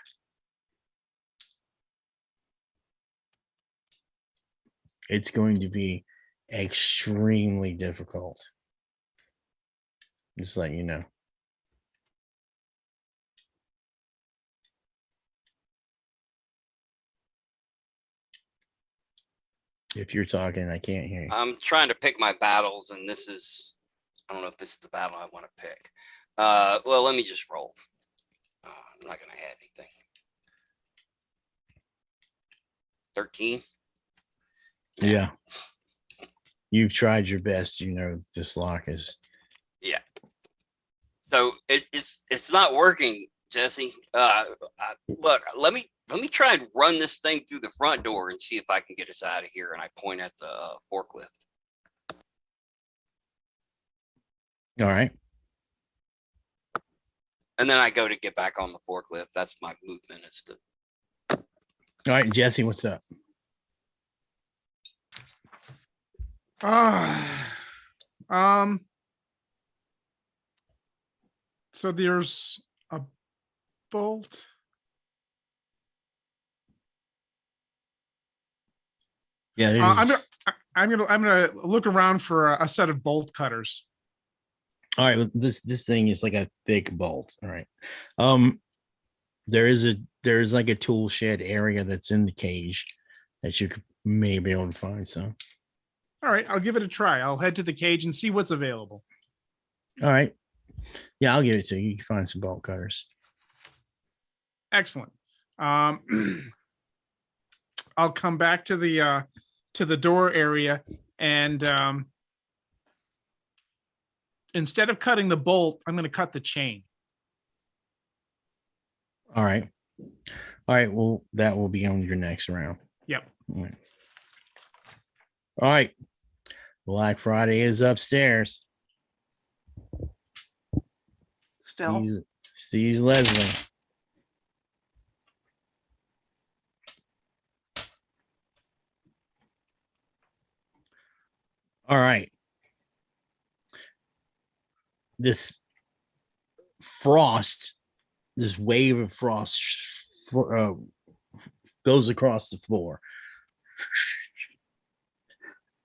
It's going to be extremely difficult. Just let you know. If you're talking, I can't hear you. I'm trying to pick my battles, and I don't know if this is the battle I want to pick. Well, let me just roll. I'm not going to add anything. 13. Yeah. You've tried your best. This lock is. Yeah. So it's not working, Jesse. Look, let me try and run this thing through the front door and see if I can get us out of here. And I point at the forklift. All right. And then I go to get back on the forklift. That's my movement. Is to All right, Jesse, what's up? Um, so there's a bolt. Yeah, I'm gonna look around for a set of bolt cutters. all right. This thing is like a thick bolt. All right. There's like a tool shed area that's in the cage that you could maybe be able to find some. All right, I'll give it a try. I'll head to the cage and see what's available. All right. Yeah, I'll give it to you. You can find some bolt cutters. Excellent. I'll come back to the door area and instead of cutting the bolt, I'm going to cut the chain. All right. All right. Well, that will be on your next round. Yep. All right. All right. Black Friday is upstairs. Still. Steve's Leslie. All right. This frost, this wave of frost goes across the floor.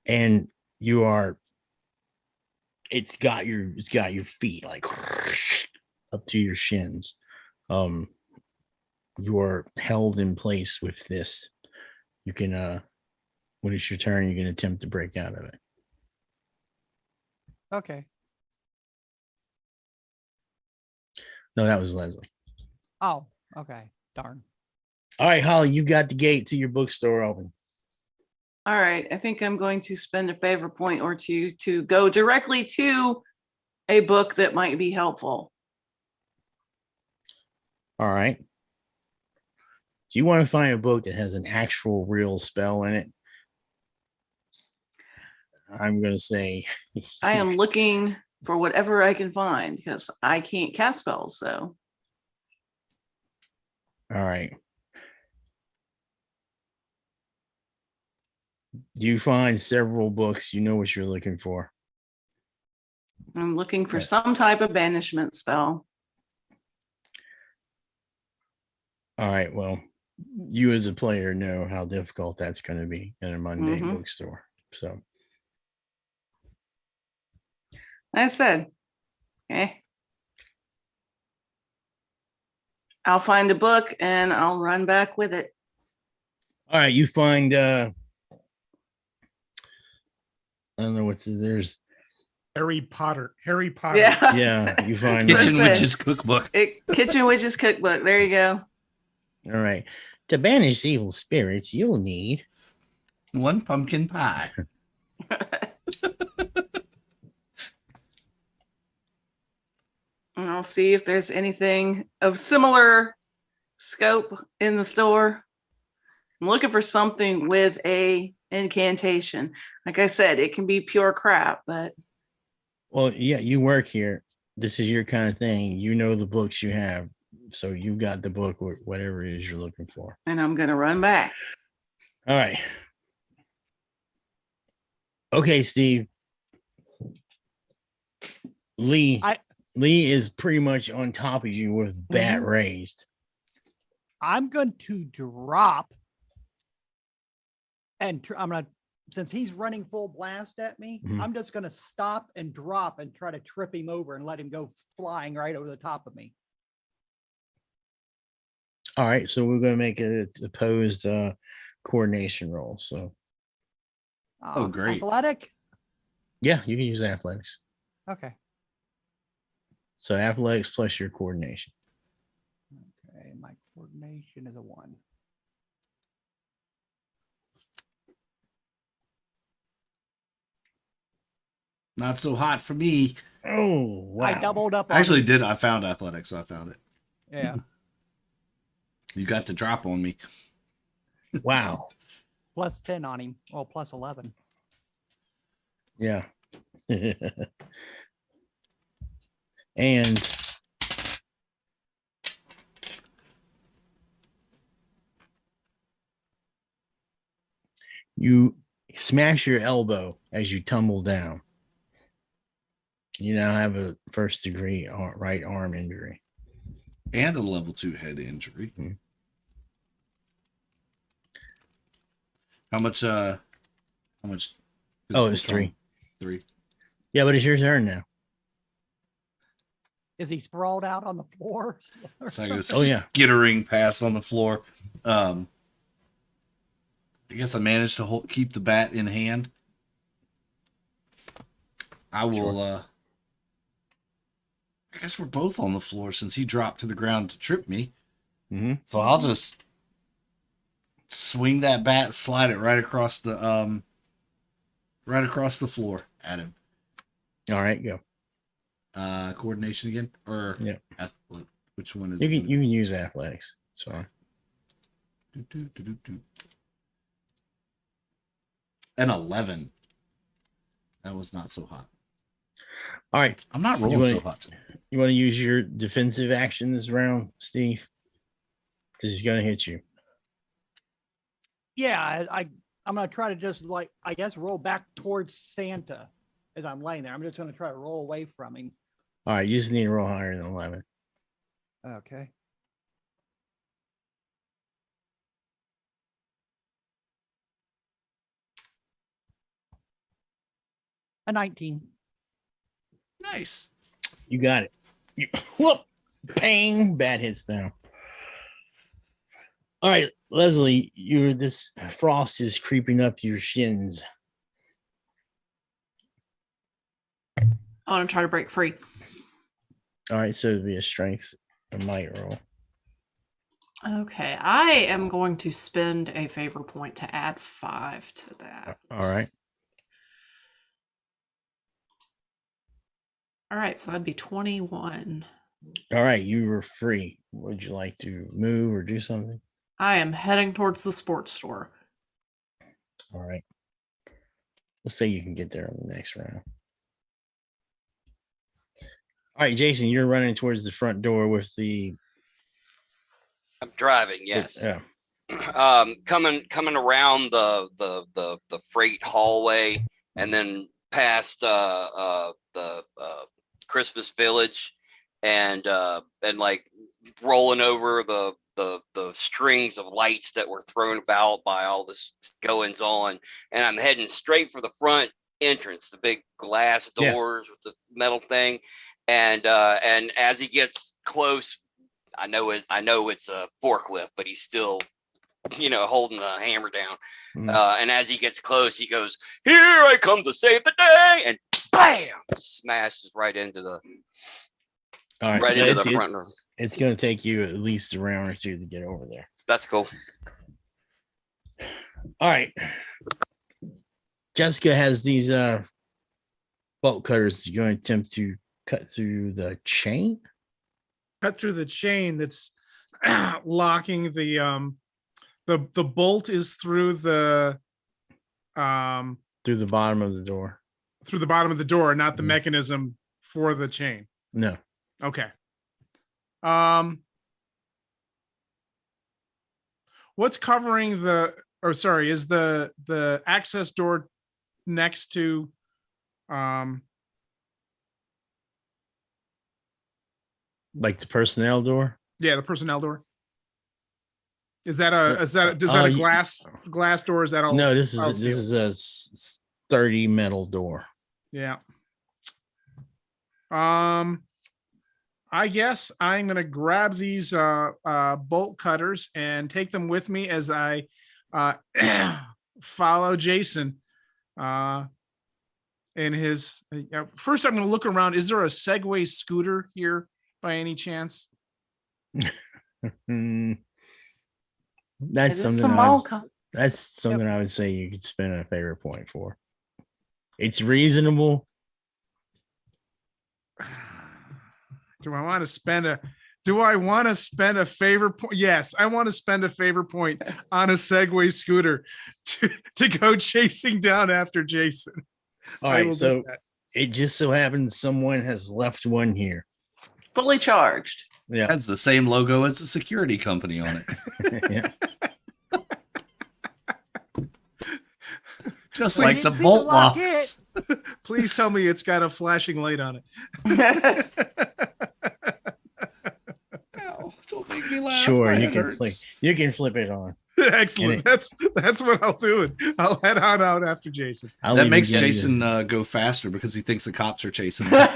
And it's got your feet like up to your shins. You are held in place with this. You can when it's your turn, you can attempt to break out of it. Okay. No, that was Leslie. Oh, okay. Darn. All right, Holly, you got the gate to your bookstore open. All right. I think I'm going to spend a favor point or two to go directly to a book that might be helpful. All right. Do you want to find a book that has an actual real spell in it? I'm going to say I am looking for whatever I can find because I can't cast spells. So, all right. You find several books, you know what you're looking for. I'm looking for Yeah. some type of banishment spell. All right. Well, you as a player know how difficult that's going to be in a mundane bookstore. So, I said, okay. I'll find a book and I'll run back with it. all right. You find, I don't know there's Harry Potter. Yeah. Yeah, you find Kitchen said. Witch's Cookbook. Kitchen Witch's Cookbook. There you go. All right. To banish evil spirits, you'll need 1 pumpkin pie. And I'll see if there's anything of similar scope in the store. I'm looking for something with a incantation. Like I said, it can be pure crap, but well, yeah, you work here. This is your kind of thing. You know the books you have. So you got the book, whatever it is you're looking for. and I'm gonna run back. All right. Okay, Steve. Lee is pretty much on top of you with bat raised. I'm going to drop, and I'm gonna, since he's running full blast at me, I'm just gonna stop and drop and try to trip him over and let him go flying right over the top of me. All right, so we're gonna make an opposed coordination roll. So Oh, great. Athletic. yeah, you can use athletics. Okay. So athletics plus your coordination. Okay, my coordination is a 1. Not so hot for me. Oh, wow. I doubled up. I actually did. I found athletics. So I found it. Yeah. You got to drop on me. Wow. Plus 10 on him. Well, plus 11. Yeah. And you smash your elbow as you tumble down. You now have a first degree right arm injury. And a level 2 head injury. Hmm. How much Oh, physical it's trauma? 3. 3. Yeah, but it's your turn now. Is he sprawled out on the floor? So I go Oh, yeah. skittering past on the floor. I guess I managed to keep the bat in hand. I will. I guess we're both on the floor since he dropped to the ground to trip me. Mm-hmm. So I'll just swing that bat, slide it right across the floor at him. All right, go. Coordination again, or Yeah. Which one is You it? can use athletics. Sorry. An 11. That was not so hot. All right. I'm not rolling so hot today. You want to use your defensive action this round, Steve? Because he's going to hit you. Yeah, I'm gonna try to just I guess roll back towards Santa as I'm laying there. I'm just gonna try to roll away from him. All right, you just need to roll higher than 11. Okay. A 19. Nice. You got it. Whoop! Bang! Bat hits down. All right, Leslie, this frost is creeping up your shins. I want to try to break free. All right, so it'd be a strength or might roll. Okay, I am going to spend a favor point to add 5 to that. All right. All right, so that'd be 21. All right, you were free. Would you like to move or do something? I am heading towards the sports store. All right. We'll say you can get there on the next round. All right, Jason, you're running towards the front door with the. I'm driving, yes. Yeah. Coming around the freight hallway and then past the Christmas Village and like rolling over the strings of lights that were thrown about by all this goings on, and I'm heading straight for the front entrance, the big glass doors with the metal thing, and as he gets close, I know it's a forklift, but he's still, holding the hammer down. And as he gets close, he goes, "Here I come to save the day," and bam, smashes right into the front room. It's going to take you at least a round or two to get over there. That's cool. All right. Jessica has these bolt cutters. She's going to attempt to cut through the chain. Cut through the chain that's locking the bolt is through the bottom of the door. Through the bottom of the door, not the Mhm. mechanism for the chain. No. Okay. What's covering is the access door next to Like the personnel door? the personnel door? Does that a glass door? Is that all? No, this all is steel? a sturdy metal door. Yeah. I guess I'm gonna grab these bolt cutters and take them with me as I follow Jason. In his first, I'm gonna look around. Is there a Segway scooter here by any chance? That's something. That's something I would say you could spend a favor point for. It's reasonable. Do I want to spend a favor point? Yes, I want to spend a favor point on a Segway scooter to go chasing down after Jason. All right, so it just so happens someone has left one here. fully charged. Yeah. Has the same logo as the security company on it. Yeah. Just Well, like you the didn't see the bolt lock locks. Please tell me it's got a flashing light on it. Ow, don't make me laugh. Sure, My you head can hurts. flip. You can flip it on. Excellent. That's what I'll do. I'll head on out after Jason. I'll That even makes get you- Jason go faster because he thinks the cops are chasing him.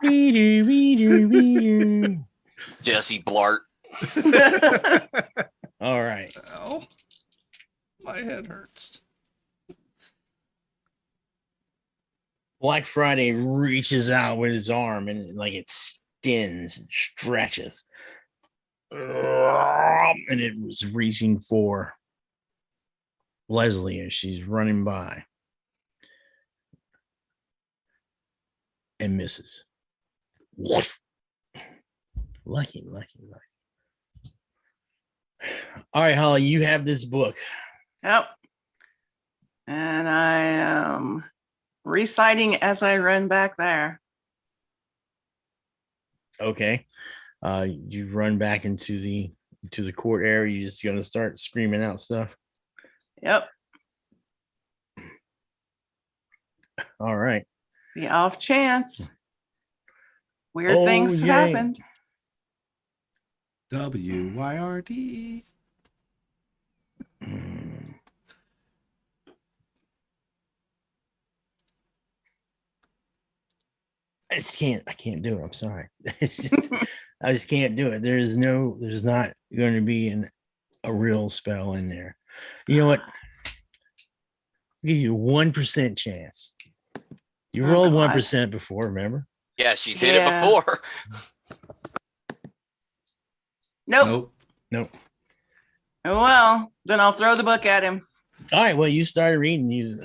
Weeder, weeder, weeder. Jesse Blart. All right. Ow. My head hurts. Black Friday reaches out with his arm and like it stins and stretches. And it was reaching for Leslie as she's running by and misses. Lucky. All right, Holly, you have this book. Yep. And I am reciting as I run back there. Okay. You run back into the court area. You're just gonna start screaming out stuff. Yep. All right. The off chance. Weird Oh, things yay. happened. WYRD. I can't do it. I'm sorry. I just can't do it. There's not going to be a real spell in there. You know what? I'll give you 1% chance. You Oh, rolled God. 1% before, remember? Yeah, she's hit Yeah. it before. Nope. Nope. Oh, well, then I'll throw the book at him. All right. Well, you started reading these.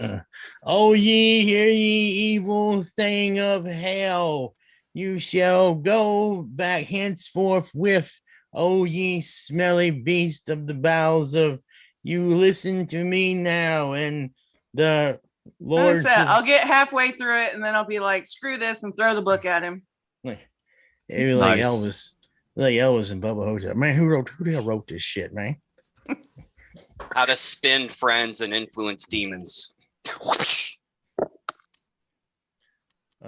Oh, ye, hear ye, evil thing of hell. You shall go back henceforth with, oh, ye smelly beast of the bowels of, you listen to me now. And the Lord. I'll get halfway through it and then I'll be like, screw this and throw the book at him. Like, it'd be like Nice. Elvis and Bubba Hotep. Man, who the hell wrote this shit, man? How to spin friends and influence demons. Oh,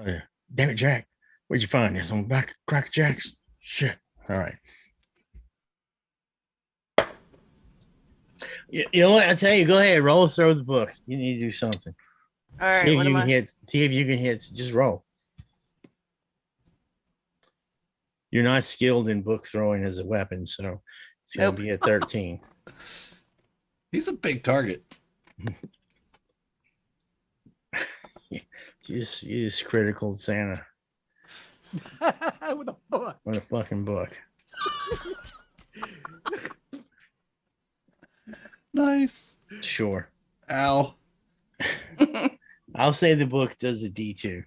yeah. Damn it, Jack. Where'd you find this? On back Crack Jacks? Shit. All right. You know what? I tell you, go ahead, roll throw the book. You need to do something. All right. See if What you am can I? hit. See if you can hit. Just roll. You're not skilled in book throwing as a weapon, so it's gonna Nope. be a 13. He's a big target. You just critical Santa With a book. with a fucking book. Nice. Sure. Ow. I'll say the book does a D2.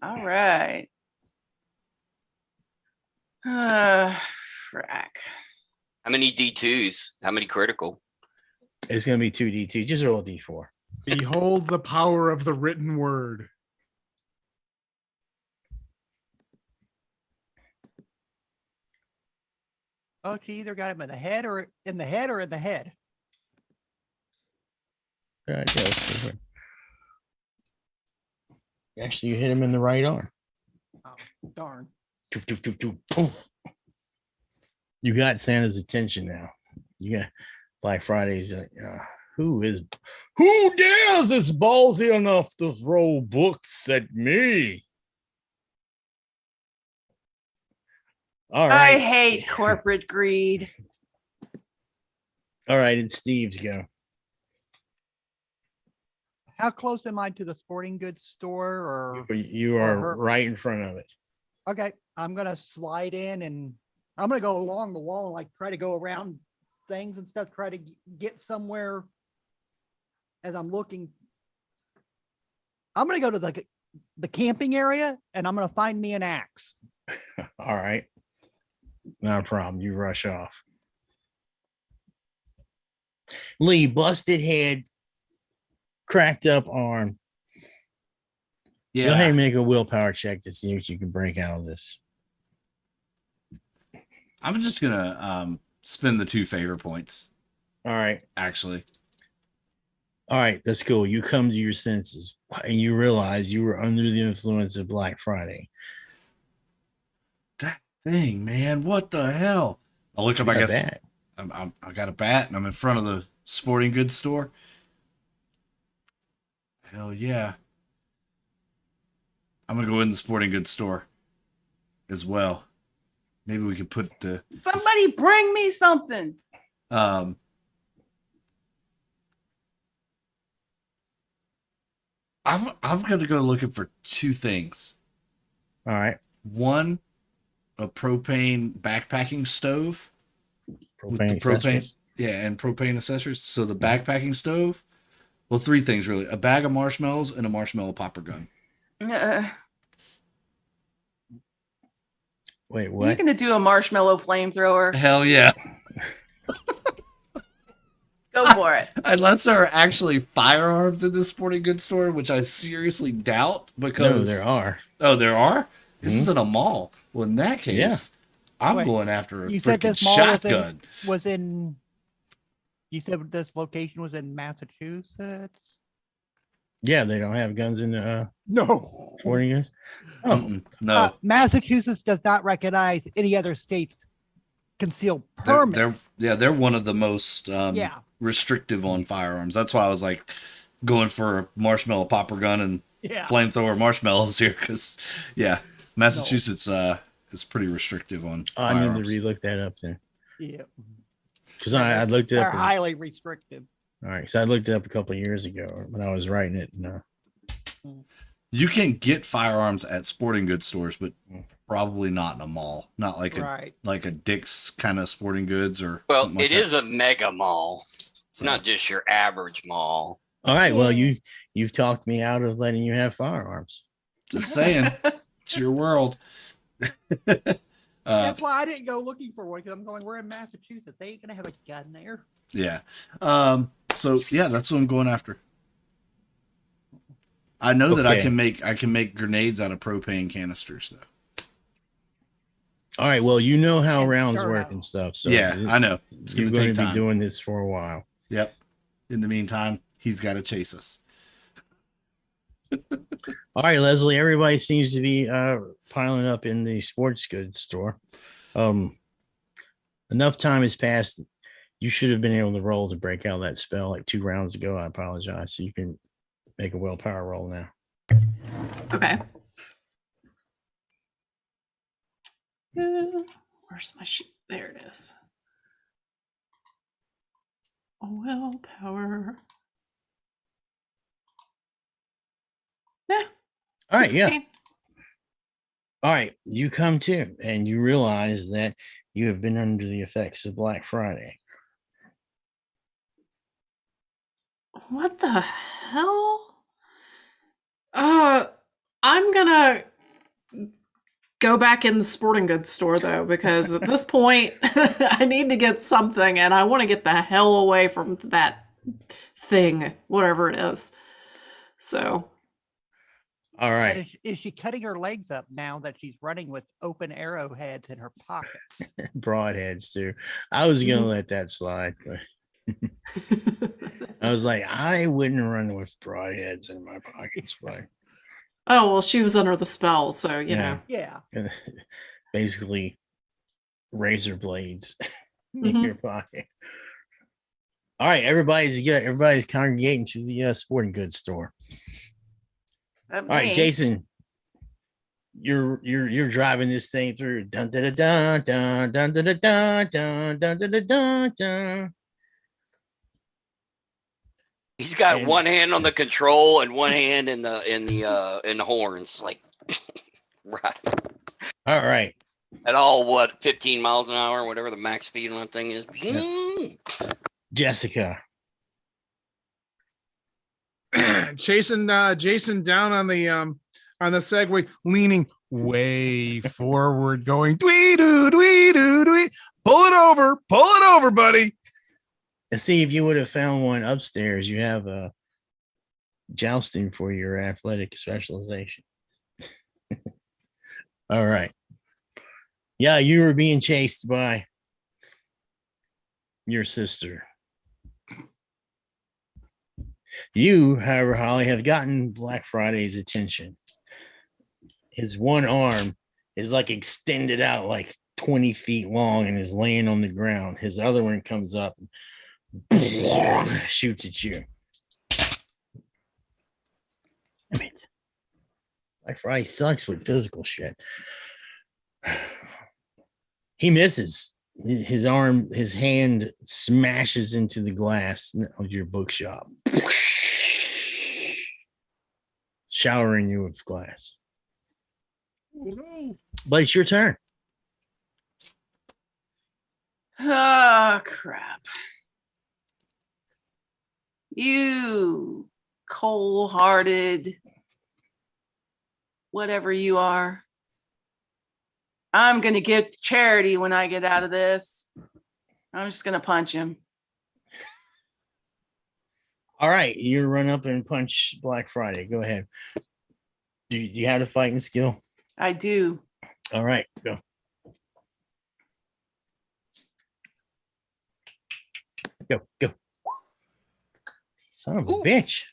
All right. Frack. How many D2s? How many critical? It's gonna be 2D2. Just roll a D4. Behold the power of the written word. Oh, she either got him in the head or in the head or in the head. All right, yeah, let's see here. Actually, you hit him in the right arm. Oh, darn. Doof, doof, doof, doof, poof. You got Santa's attention now. You got Black Friday's. Who dares is ballsy enough to throw books at me? All right. I hate corporate greed. All right, it's Steve's go. How close am I to the sporting goods store? Or You or are her- right in front of it. okay, I'm gonna slide in and I'm gonna go along the wall and like try to go around things and stuff. Try to get somewhere as I'm looking. I'm gonna go to the camping area and I'm gonna find me an axe. All right. Not a problem. You rush off. Lee, busted head, cracked up arm, Go ahead Yeah. and make a willpower check to see what you can break out of this. I'm just gonna spend the 2 favor points, All right. actually. All right, that's cool. You come to your senses and you realize you were under the influence of Black Friday. That thing, man. What the hell? I'll look up, I Got a guess. bat. I got a bat and I'm in front of the sporting goods store. Hell yeah. I'm gonna go in the sporting goods store as well. Maybe we could put the Somebody bring me something. I'm gonna go looking for 2 things. All right. One, a propane backpacking stove. With the Propane accessories. Yeah, and propane accessories. So the backpacking stove. Well, 3 things really: a bag of marshmallows and a marshmallow popper gun. Wait, You're what? gonna do a marshmallow flamethrower. Hell yeah! Go for it. Unless there are actually firearms in this sporting goods store, which I seriously doubt. No, Because there are. Oh, there are. This is in a mall. Well, in that case, Yeah. I'm Wait, going after a You said freaking this mall shotgun. was in. You said this location was in Massachusetts. Yeah, they don't have guns in the No. sporting goods. Oh, Mm-mm, no. Massachusetts does not recognize any other states concealed permit. They're one of the most Yeah. restrictive on firearms. That's why I was like going for a marshmallow popper gun and Yeah. flamethrower marshmallows here, because Massachusetts is pretty restrictive on I need to firearms. relook that up then, Yeah. because I looked it They're up. highly restrictive. All right, so I looked it up a couple of years ago when I was writing it. And, You can get firearms at sporting goods stores, but probably not in a mall. Not like Right. a Dick's kind of sporting goods or Well, something like it that. is a mega mall. It's So- not just your average mall. all right, well Yeah. you've talked me out of letting you have firearms. Just saying, it's your world. That's why I didn't go looking for one, because I'm going, we're in Massachusetts. They ain't gonna have a gun there. Yeah. So yeah, that's what I'm going after. I know that I Okay. can make grenades out of propane canisters though. All right, well you know how And rounds stir work out. and stuff. So Yeah, I know. It's you're gonna going take to be time. doing this for a while. Yep. In the meantime, he's got to chase us. All right, Leslie. Everybody seems to be piling up in the sports goods store. Enough time has passed. You should have been able to roll to break out that spell like 2 rounds ago. I apologize. So you can make a willpower roll now. Okay. Where's my sheet? There it is. Willpower. Yeah. All right, yeah. 16. All right, you come to and you realize that you have been under the effects of Black Friday. What the hell? I'm gonna go back in the sporting goods store though, because at this point I need to get something and I want to get the hell away from that thing, whatever it is. So All But right. is she cutting her legs up now that she's running with open arrowheads in her pockets? Broadheads too. I was gonna Mhm. let that slide, but I was like, I wouldn't run with broadheads in my pockets, but oh well, she was under the spell, so you know. Yeah. basically razor blades in Mhm. your pocket. All right, everybody's congregating to the sporting goods store. All right, Jason, you're driving this thing through. Dun dun dun dun dun dun dun dun dun dun dun dun dun. He's got And- one hand on the control and one hand in the horns, like right All right. at all 15 miles an hour, whatever the max speed on that thing is. Jessica. Jason down on the Segway, leaning way forward, going dwee doo dwee doo dwee. Pull it over, buddy. And see if you would have found one upstairs. You have jousting for your athletic specialization. All right. Yeah, you were being chased by your sister. You, however, Holly, have gotten Black Friday's attention. His one arm is like extended out like 20 feet long and is laying on the ground. His other one comes up and shoots at you. I mean, Black Friday sucks with physical shit. He misses. His arm, his hand smashes into the glass of your bookshop, showering you with glass. But it's your turn. Oh, crap. You cold-hearted, whatever you are. I'm going to give to charity when I get out of this. I'm just going to punch him. All right, you run up and punch Black Friday. Go ahead. Do you have a fighting skill? I do. All right, go. Go. Son of a bitch.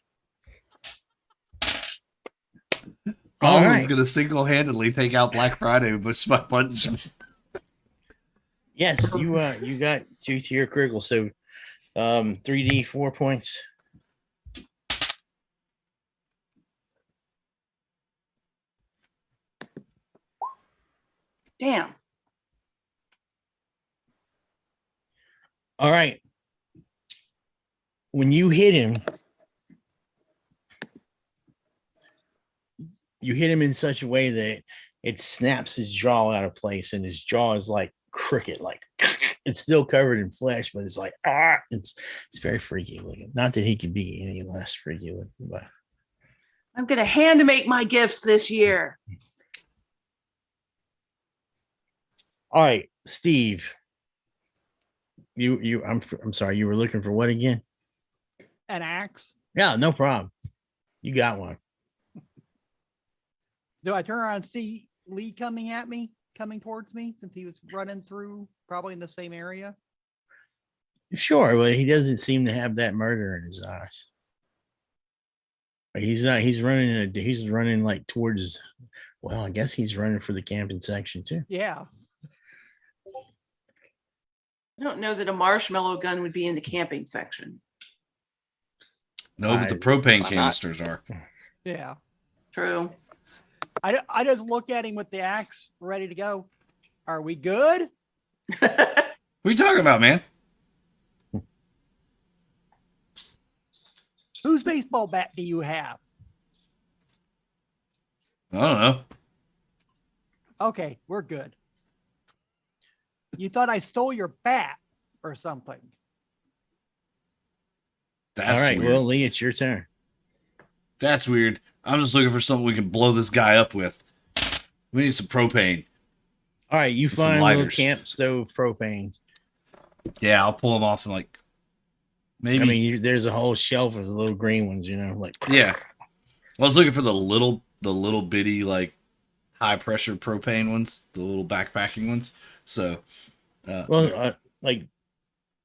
All Holly's right. going to single-handedly take out Black Friday just by punching. Yes, you got 2 to your critical. So 3D 4 points. Damn. All right. When you hit him, you hit him in such a way that it snaps his jaw out of place, and his jaw is like crooked, like it's still covered in flesh, but it's like it's very freaky looking. Not that he could be any less freaky looking, but I'm going to hand make my gifts this year. all right, Steve. I'm sorry, you were looking for what again? An axe. Yeah, no problem. You got one. Do I turn around and see Lee coming towards me, since he was running through probably in the same area? Sure, but he doesn't seem to have that murder in his eyes. He's not. He's running like towards. Well, I guess he's running for the camping section too. Yeah. I don't know that a marshmallow gun would be in the camping section. No, but the propane canisters are. Yeah. True. I just look at him with the axe ready to go. Are we good? What are you talking about, man? Whose baseball bat do you have? I don't know. Okay, we're good. You thought I stole your bat or something. That's All right, weird. well, Lee, it's your turn. That's weird. I'm just looking for something we can blow this guy up with. We need some propane. All right, you Some find a little lighters. camp stove propane. Yeah, I'll pull him off and like maybe. I mean, there's a whole shelf of the little green ones, like. Yeah. I was looking for the little bitty like high pressure propane ones, the little backpacking ones. So, Like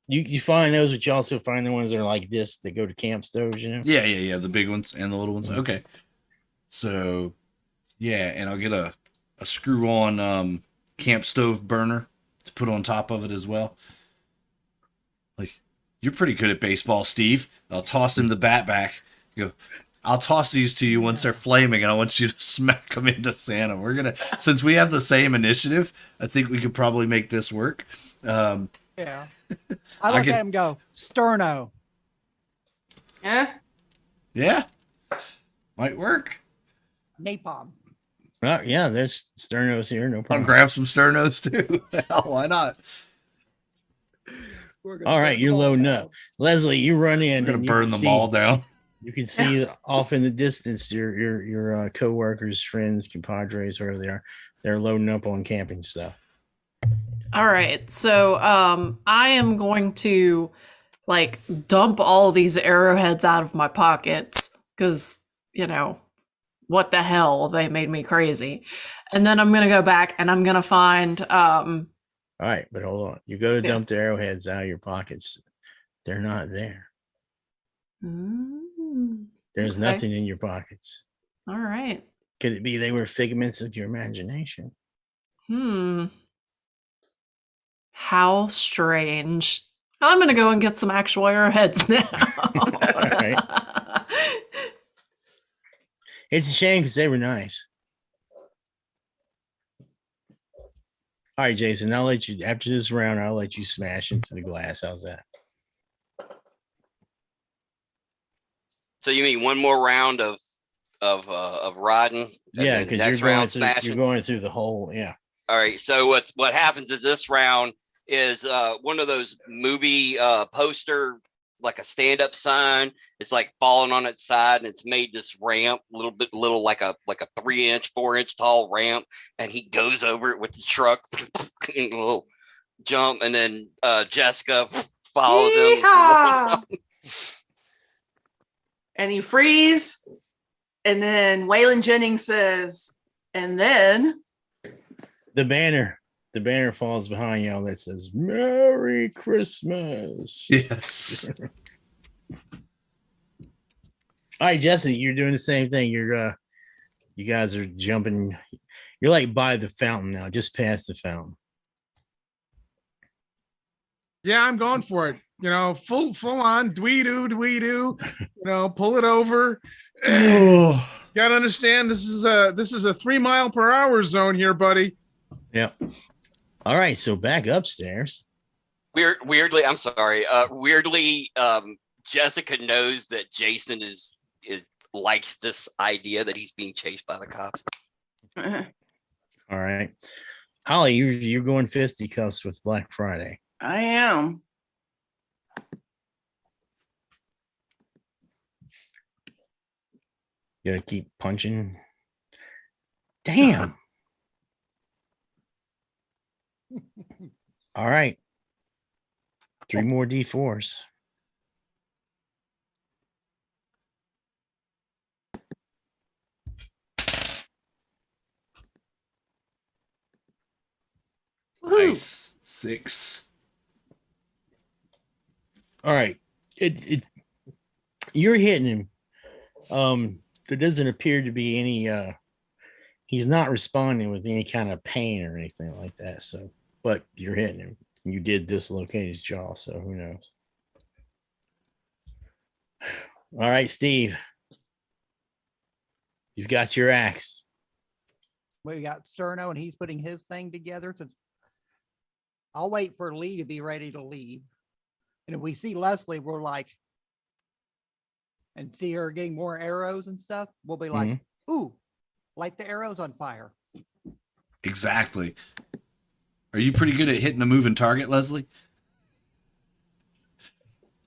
you find those, but you also find the ones that are like this that go to camp stoves, yeah, the big ones and the little ones. Mhm. Okay. So, yeah, and I'll get a screw on camp stove burner to put on top of it as well. Like, you're pretty good at baseball, Steve. I'll toss him the bat back. You go, I'll toss these to you once they're flaming, and I want you to smack them into Santa. Since we have the same initiative, I think we could probably make this work. Yeah. I look at him and go, Sterno. Yeah. Yeah, might work. Napalm. Well, yeah, there's sternos here, no I'll problem. grab some sternos too. Hell, why not? All right, you're loading up. Leslie, you run in. We're gonna and you burn can them see- all down. You can see off in the distance your co-workers, friends, compadres, wherever they are. They're loading up on camping stuff. All right. So I am going to like dump all these arrowheads out of my pockets because, what the hell? They made me crazy. And then I'm going to go back and I'm going to find, All right, but hold on. You go to Yeah. dump the arrowheads out of your pockets. They're not there. There's okay. nothing in your pockets. All right. Could it be they were figments of your imagination? How strange. I'm going to go and get some actual arrowheads now. All right. It's a shame because they were nice. All right, Jason, I'll let you, after this round, I'll let you smash into the glass. How's that? So you mean one more round of riding? and Yeah, then because next you're going round through, smashing? you're going through the whole, yeah. All right. So what happens is this round is one of those movie poster, like a stand-up sign. It's like falling on its side, and it's made this ramp, little like a 3-inch, 4-inch tall ramp, and he goes over it with the truck, a little jump, and then Jessica follows him. Yeehaw! And you freeze. And then Waylon Jennings says, and then The banner falls behind y'all that says Merry Christmas. Yes. All right, Jesse, you're doing the same thing. You guys are jumping. You're like by the fountain now, just past the fountain. Yeah, I'm going for it. Full on dwee-doo, pull it over. Oh. Got to understand this is a 3 mile per hour zone here, buddy. Yep. All right, so back upstairs. Weirdly, I'm sorry. Weirdly, Jessica knows that Jason is likes this idea that he's being chased by the cops. All right, Holly, you're going fisticuffs with Black Friday. I am. You gotta keep punching. Damn. All right. 3 more D4s. Nice. 6. All right. You're hitting him. There doesn't appear to be any he's not responding with any kind of pain or anything like that. So, but you're hitting him. You did dislocate his jaw, so who knows? All right, Steve. You've got your axe. We got Sterno and he's putting his thing together. Since I'll wait for Lee to be ready to leave. And if we see Leslie, we're like, and see her getting more arrows and stuff, we'll be like, ooh, light the arrows on fire. Exactly. Are you pretty good at hitting a moving target, Leslie?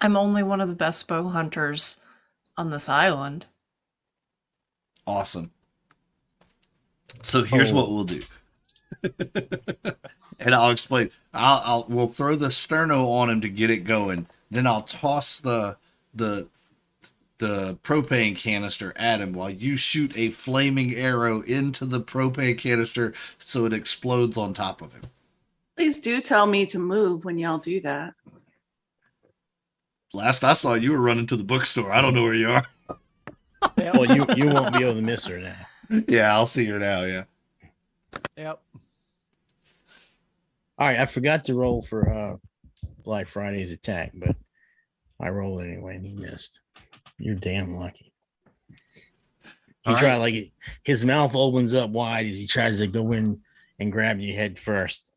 I'm only one of the best bow hunters on this island. Awesome. So here's what we'll do. And I'll explain. We'll throw the sterno on him to get it going. Then I'll toss the propane canister at him while you shoot a flaming arrow into the propane canister so it explodes on top of him. Please do tell me to move when y'all do that. Last I saw, you were running to the bookstore. I don't know where you are. Well, you won't be able to miss her now. Yeah, I'll see her now. Yeah. Yep. All right, I forgot to roll for Black Friday's attack, but I rolled anyway and he missed. You're damn lucky. He tried like his mouth opens up wide as he tries to go in and grab you head first.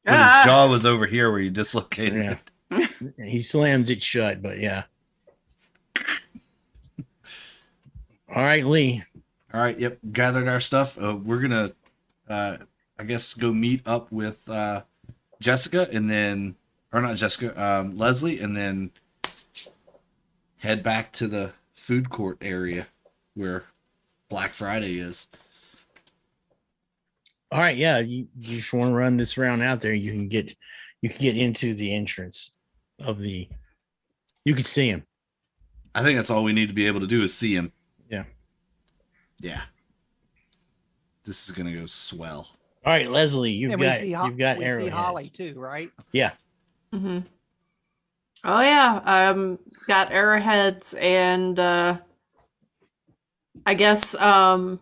But his jaw was over here where you dislocated it. He slams it shut, but yeah. All right, Lee. All right. Yep. Gathered our stuff. We're gonna, I guess, go meet up with Jessica, and then, or not Jessica, Leslie, and then head back to the food court area where Black Friday is. All right, yeah. You just want to run this round out there. You can get into the entrance of the. You can see him. I think that's all we need to be able to do is see him. Yeah. Yeah. This is gonna go swell. All right, Leslie, you've And got we see arrowheads. Holly too, right? Yeah. Hmm. Oh yeah, got arrowheads and I guess I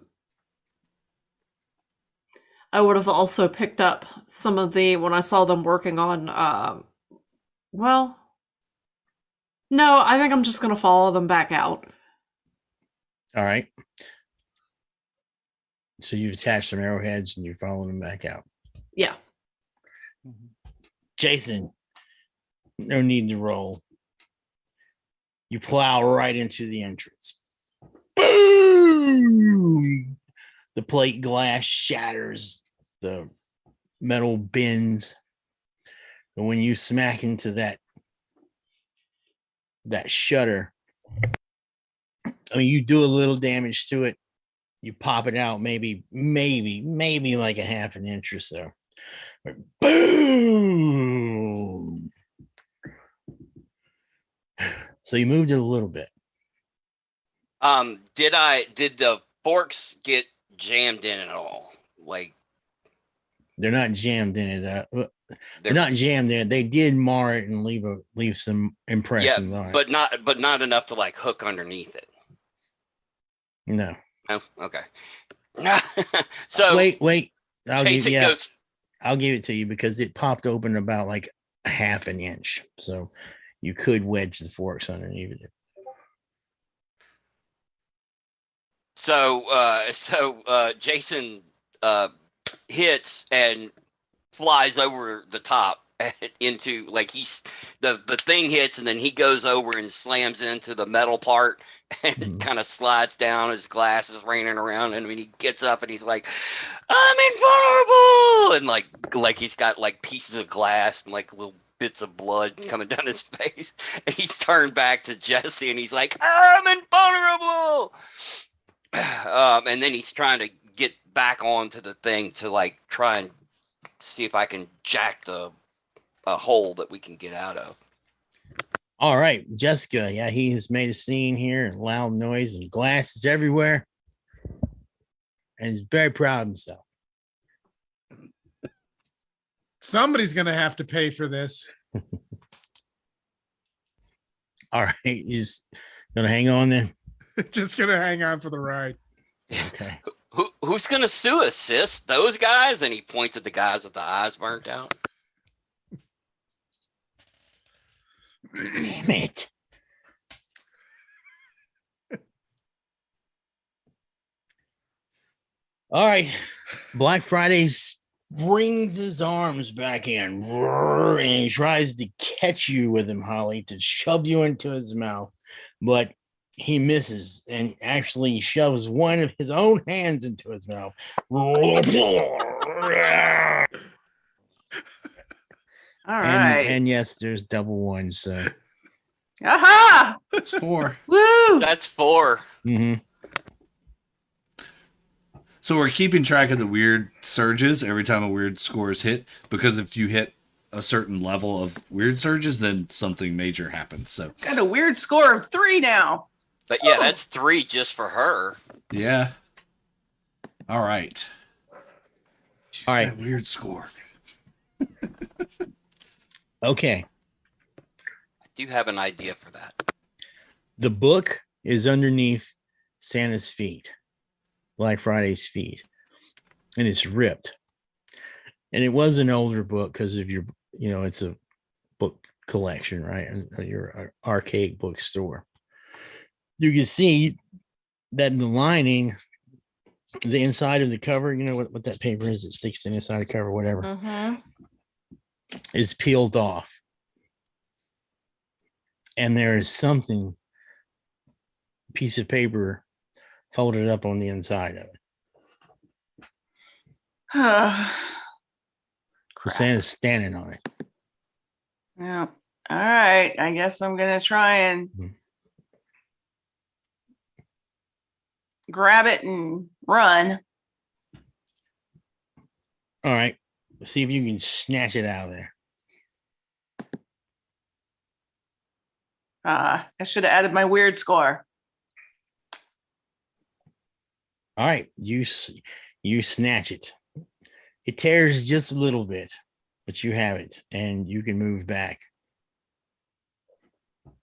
would have also picked up some of the when I saw them working on well, no, I think I'm just gonna follow them back out. All right. So you've attached some arrowheads and you're following them back out. Yeah. Jason, no need to roll. You plow right into the entrance. Boom! The plate glass shatters, the metal bends. And when you smack into that shutter, I mean, you do a little damage to it. You pop it out, maybe like a half an inch or so. But boom! So you moved it a little bit. Did the forks get jammed in at all? Like They're not jammed in it. They're they're not jammed in. They did mar it and leave some impressions on it. but not enough to like hook underneath it. No. Oh, okay. So Wait. Jason goes. I'll give it to you because it popped open about like a half an inch. So you could wedge the forks underneath it. So Jason hits and flies over the top into like the thing hits and then he goes over and slams into the metal part and kind of slides down. His glass is raining around and he gets up and he's like, I'm invulnerable, and like he's got like pieces of glass and like little bits of blood coming down his face, and he's turned back to Jesse and he's like, I'm invulnerable. And then he's trying to get back onto the thing to like try and see if I can jack a hole that we can get out of. All right, Jessica. Yeah, he has made a scene here and loud noise and glasses everywhere. And he's very proud of himself. Somebody's going to have to pay for this. All right, he's going to hang on then. Just going to hang on for the ride. Okay. Who's gonna sue us, sis? Those guys? And he points at the guys with the eyes burnt out. Damn it. All right. Black Friday brings his arms back in and he tries to catch you with him, Holly, to shove you into his mouth. But he misses and actually shoves one of his own hands into his mouth. All right. And yes, there's double ones. So Aha! That's 4. Woo! That's 4. mhm. So we're keeping track of the weird surges every time a weird score is hit, because if you hit a certain level of weird surges, then something major happens. So Got a weird score of 3 now. But yeah, that's 3 just for her. yeah. All right. All right. That weird score. Okay. I do have an idea for that. The book is underneath Santa's feet, Black Friday's feet, and it's ripped. And it was an older book because of your, it's a book collection, right? Your archaic bookstore. You can see that in the lining, the inside of the cover, what that paper is that sticks to the inside of the cover, whatever, Mm-hmm. is peeled off. And there is something, piece of paper folded up on the inside of it. Santa's standing on it. Yeah. All right. I guess I'm gonna try and grab it and run. All right. See if you can snatch it out of there. I should have added my weird score. All right, you snatch it. It tears just a little bit, but you have it, and you can move back.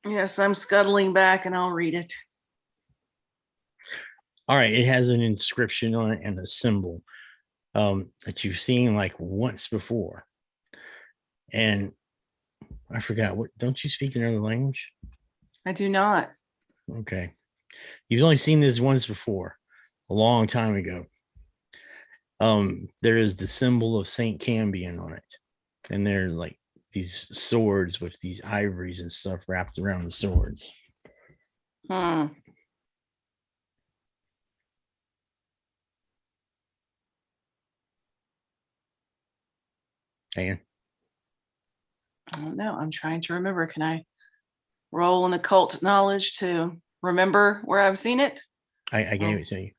Yes, I'm scuttling back and I'll read it. All right, it has an inscription on it and a symbol that you've seen like once before. And I forgot what. Don't you speak another language? I do not. Okay, you've only seen this once before, a long time ago. There is the symbol of Saint Cambion on it, and they're like these swords with these ivories and stuff wrapped around the swords. Hmm. And I don't know. I'm trying to remember. Can I roll an occult knowledge to remember where I've seen it? I gave it to you.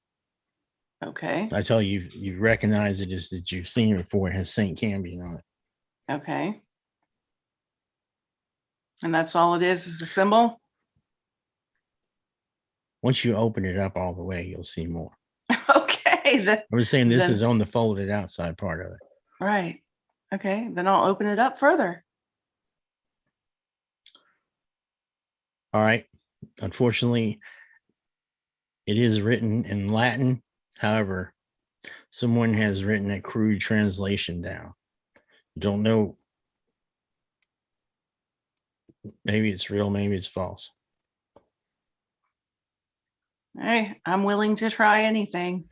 Okay. I tell you, you recognize it as that you've seen it before. It has Saint Cambion on it. Okay. And that's all it is a symbol? Once you open it up all the way, you'll see more. Okay. I was saying this then- is on the folded outside part of it. Right. Okay. Then I'll open it up further. All right. Unfortunately, it is written in Latin. However, someone has written a crude translation down. Don't know. Maybe it's real, maybe it's false. Hey, I'm willing to try anything.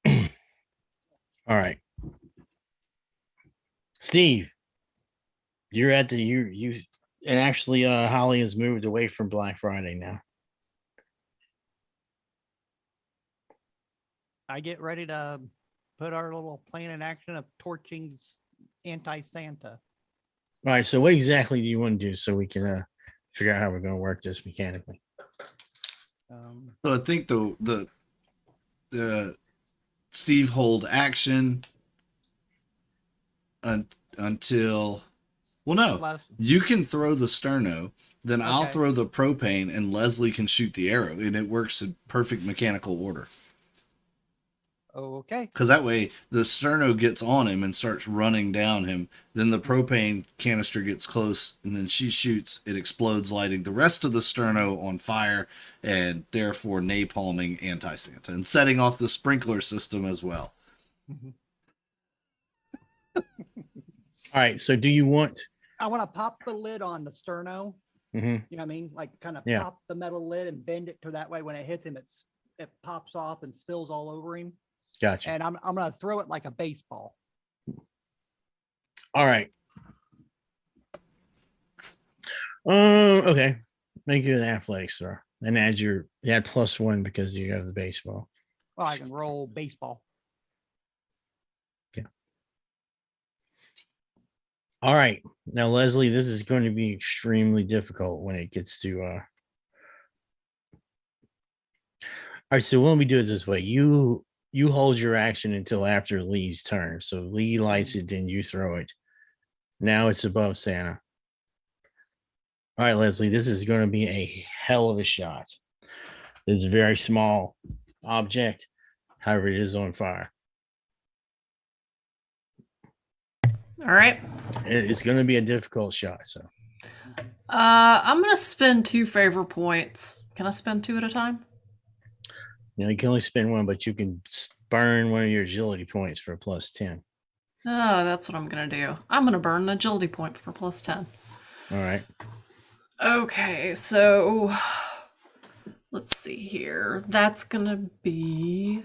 All right. Steve, you're at the you and actually Holly has moved away from Black Friday now. I get ready to put our little plan in action of torching anti-Santa. All right, so what exactly do you want to do so we can figure out how we're going to work this mechanically? So I think the Steve hold action until, well, no, you can throw the sterno, then I'll Okay. throw the propane, and Leslie can shoot the arrow, and it works in perfect mechanical order. Okay. Because that way the sterno gets on him and starts running down him. Then the propane canister gets close, and then she shoots. It explodes, lighting the rest of the sterno on fire, and therefore napalming anti-Santa and setting off the sprinkler system as well. All right, so do you want? I want to pop the lid on the sterno. Mhm. You know what I mean? Like kind of Yeah. pop the metal lid and bend it to that way when it hits him, it pops off and spills all over him. Gotcha. And I'm gonna throw it like a baseball. All right. Okay. Make it an athletics throw and add +1 because you have the baseball. Well, I can roll baseball. Yeah. All right. Now, Leslie, this is going to be extremely difficult when it gets to all right, so when we do it this way, you hold your action until after Lee's turn. So Lee lights it, then you throw it. Now it's above Santa. All right, Leslie, this is going to be a hell of a shot. It's a very small object. However, it is on fire. All right. It's going to be a difficult shot. So I'm gonna spend 2 favor points. Can I spend 2 at a time? you can only spend 1, but you can burn one of your agility points for a +10. Oh, that's what I'm gonna do. I'm gonna burn an agility point for +10. All right. Okay, so let's see here. That's gonna be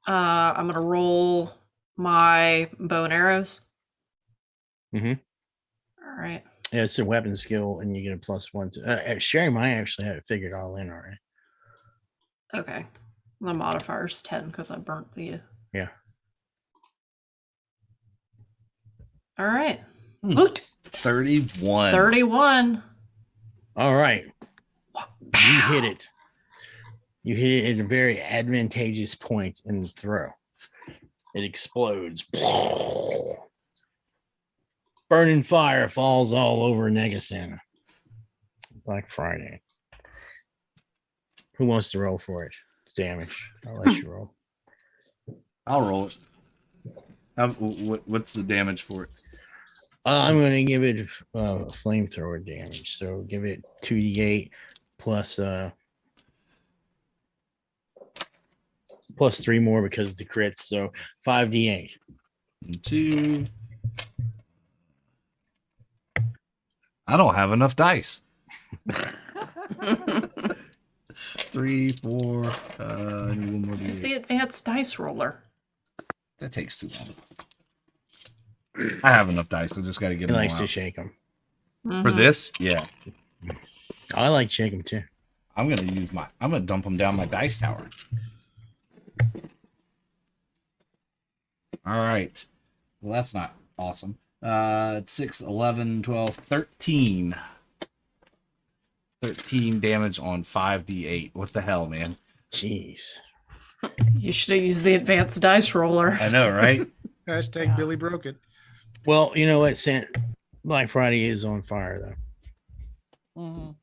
I'm gonna roll my bow and arrows. Mhm. All right. Yeah, it's a weapon skill, and you get a +1. Sherry might actually have it figured all in already. Okay. The modifier's 10 because I burnt the. Yeah. All right. Hoot. 31. 31. All right. You hit it. You hit it at a very advantageous point in the throw. It explodes. Burning fire falls all over Negasanta. Black Friday. Who wants to roll for it? Damage. I'll let you roll. I'll roll it. What's the damage for it? I'm going to give it flamethrower damage. So give it 2d8 plus plus 3 more because of the crits. So 5d8. 2. I don't have enough dice. 3, 4. I need one more Use D8. the advanced dice roller. That takes too long. I have enough dice. I just got to get He them likes all to out. shake them. For this, yeah. I like shake them too. I'm gonna dump them down my dice tower. All right. Well, that's not awesome. 6, 11, 12, 13. 13 damage on 5d8. What the hell, man? Jeez. You should have used the advanced dice roller. I know, right? Hashtag Yeah. Billy broke it. Well, you know what? Black Friday is on fire though. Mhm.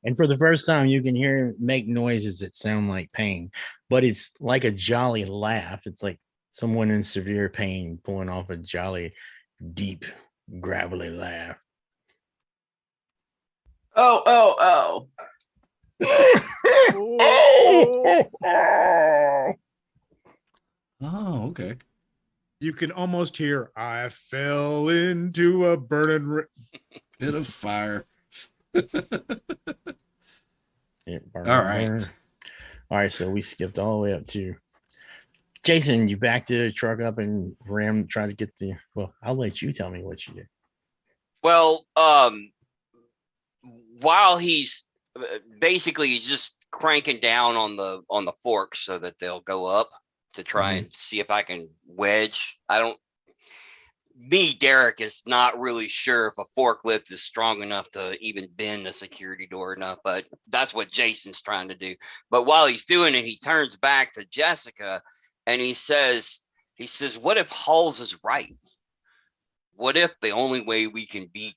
And for the first time, you can hear him make noises that sound like pain, but it's like a jolly laugh. It's like someone in severe pain pulling off a jolly, deep, gravelly laugh. Oh. Oh, okay. You can almost hear, I fell into a burning. Bit of fire. Yeah, All right. All right. So we skipped all the way up to Jason. You backed the truck up and tried to get the. Well, I'll let you tell me what you did. Well, while he's basically just cranking down on the forks so that they'll go up to try and see if I can wedge. Derek is not really sure if a forklift is strong enough to even bend the security door enough, but that's what Jason's trying to do. But while he's doing it, he turns back to Jessica and he says, what if Halls is right? What if the only way we can beat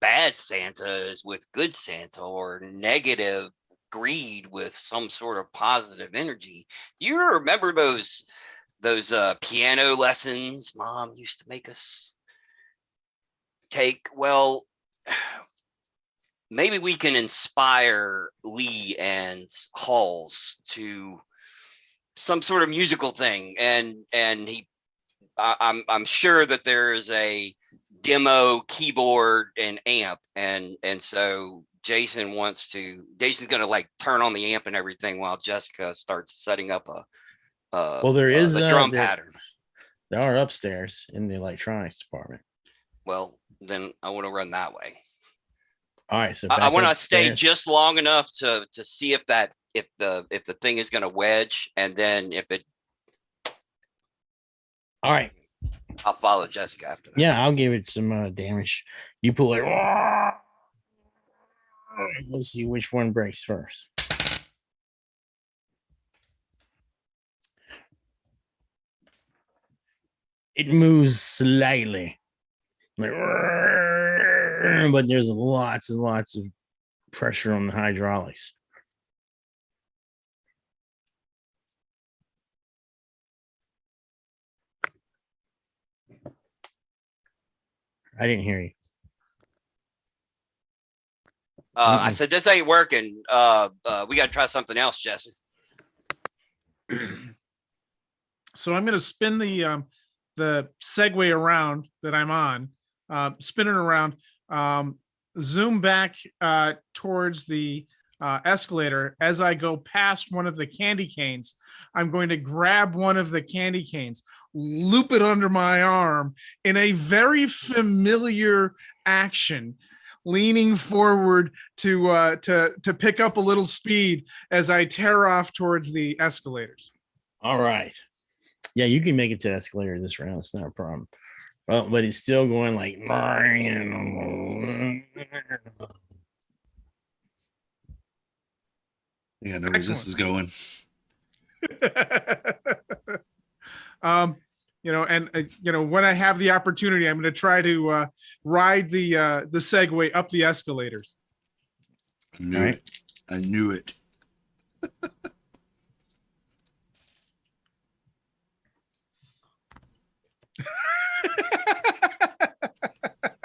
bad Santa is with good Santa, or negative greed with some sort of positive energy? Do you remember those piano lessons Mom used to make us take? Well, maybe we can inspire Lee and Halls to some sort of musical thing, and I'm sure that there is a demo keyboard and amp, and so Jason's gonna like turn on the amp and everything while Jessica starts setting up Well, there is the drum there- pattern. They are upstairs in the electronics department. Well, then I want to run that way. All right. So I want to stay upstairs. just long enough to see if the thing is gonna wedge, and then if it, All right. I'll follow Jessica after that. Yeah, I'll give it some damage. You pull it. Let's see which one breaks first. It moves slightly, like, but there's lots and lots of pressure on the hydraulics. I didn't hear you. I said, this ain't working. We got to try something else, Jesse. So I'm going to spin the Segway around that I'm on, spin it around, zoom back towards the escalator. As I go past one of the candy canes, I'm going to grab one of the candy canes, loop it under my arm in a very familiar action, leaning forward to pick up a little speed as I tear off towards the escalators. All right. Yeah, you can make it to the escalator this round. It's not a problem. Well, but it's still going like. Yeah, I know where this is going. When I have the opportunity, I'm going to try to ride the Segway up the escalators. Knew All right. it. I knew it.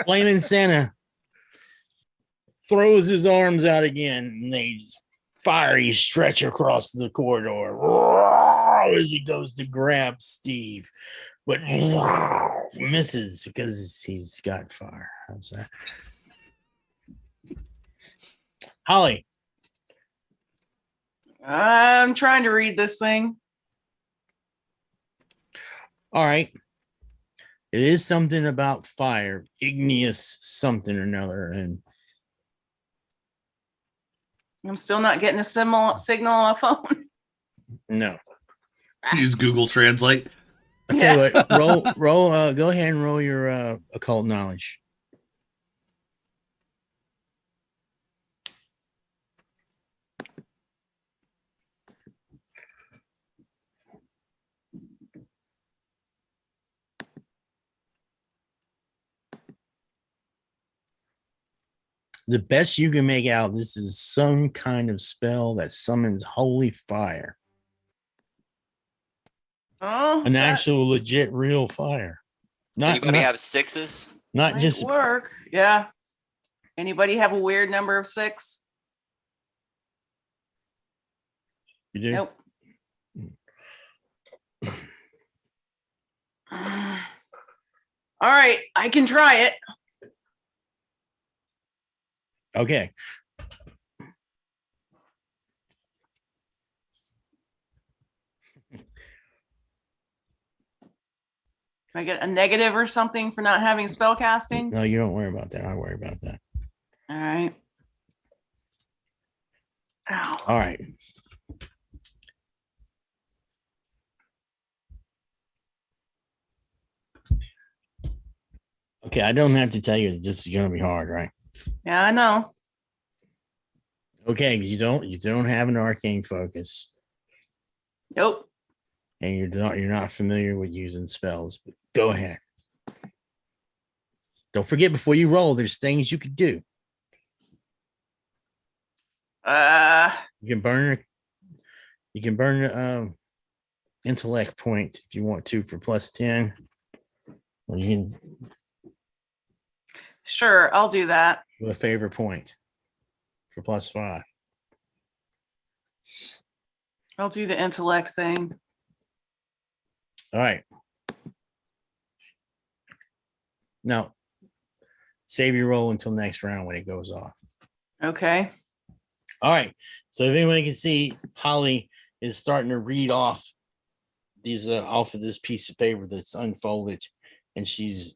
Flaming Santa throws his arms out again, and they fiery stretch across the corridor as he goes to grab Steve, but misses because he's got fire. How's that? Holly. I'm trying to read this thing. All right. It is something about fire, igneous something or another, and I'm still not getting a signal on my phone. no. Use Google Translate. I'll tell you what, roll, go ahead and roll your occult knowledge. The best you can make out, this is some kind of spell that summons holy fire. Oh, An that actual legit real fire. Anybody have sixes? Not might just work. Yeah. Anybody have a weird number of 6? you do. Nope. All right, I can try it. Okay. Can I get a negative or something for not having spell casting? No, you don't worry about that. I worry about that. All right. Ow. All right. Okay, I don't have to tell you that this is going to be hard, right? Yeah, I know. Okay, you don't have an arcane focus, Nope. and you're not familiar with using spells. But go ahead. Don't forget before you roll, there's things you could do. You can burn intellect point if you want to for +10. Or you can Sure, I'll do that. do a favor point for +5. I'll do the intellect thing. All right. Now, save your roll until next round when it goes off. Okay. All right. So if anyone can see, Holly is starting to read off these off of this piece of paper that's unfolded, and she's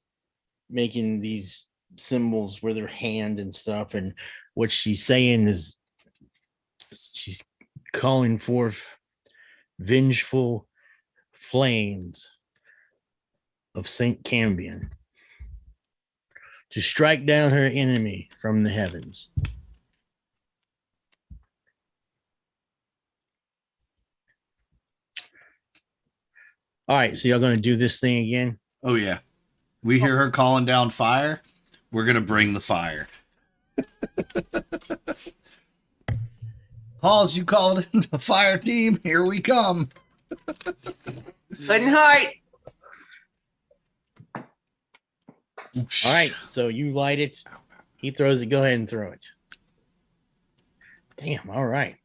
making these symbols with her hand and stuff. And what she's saying is she's calling forth vengeful flames of Saint Cambion to strike down her enemy from the heavens. All right, so y'all going to do this thing again? Oh yeah. We hear her calling down fire. We're gonna bring the fire. Halls, you called in the fire team. Here we come. Couldn't hide. All right, so you light it. He throws it. Go ahead and throw it. Damn, all right.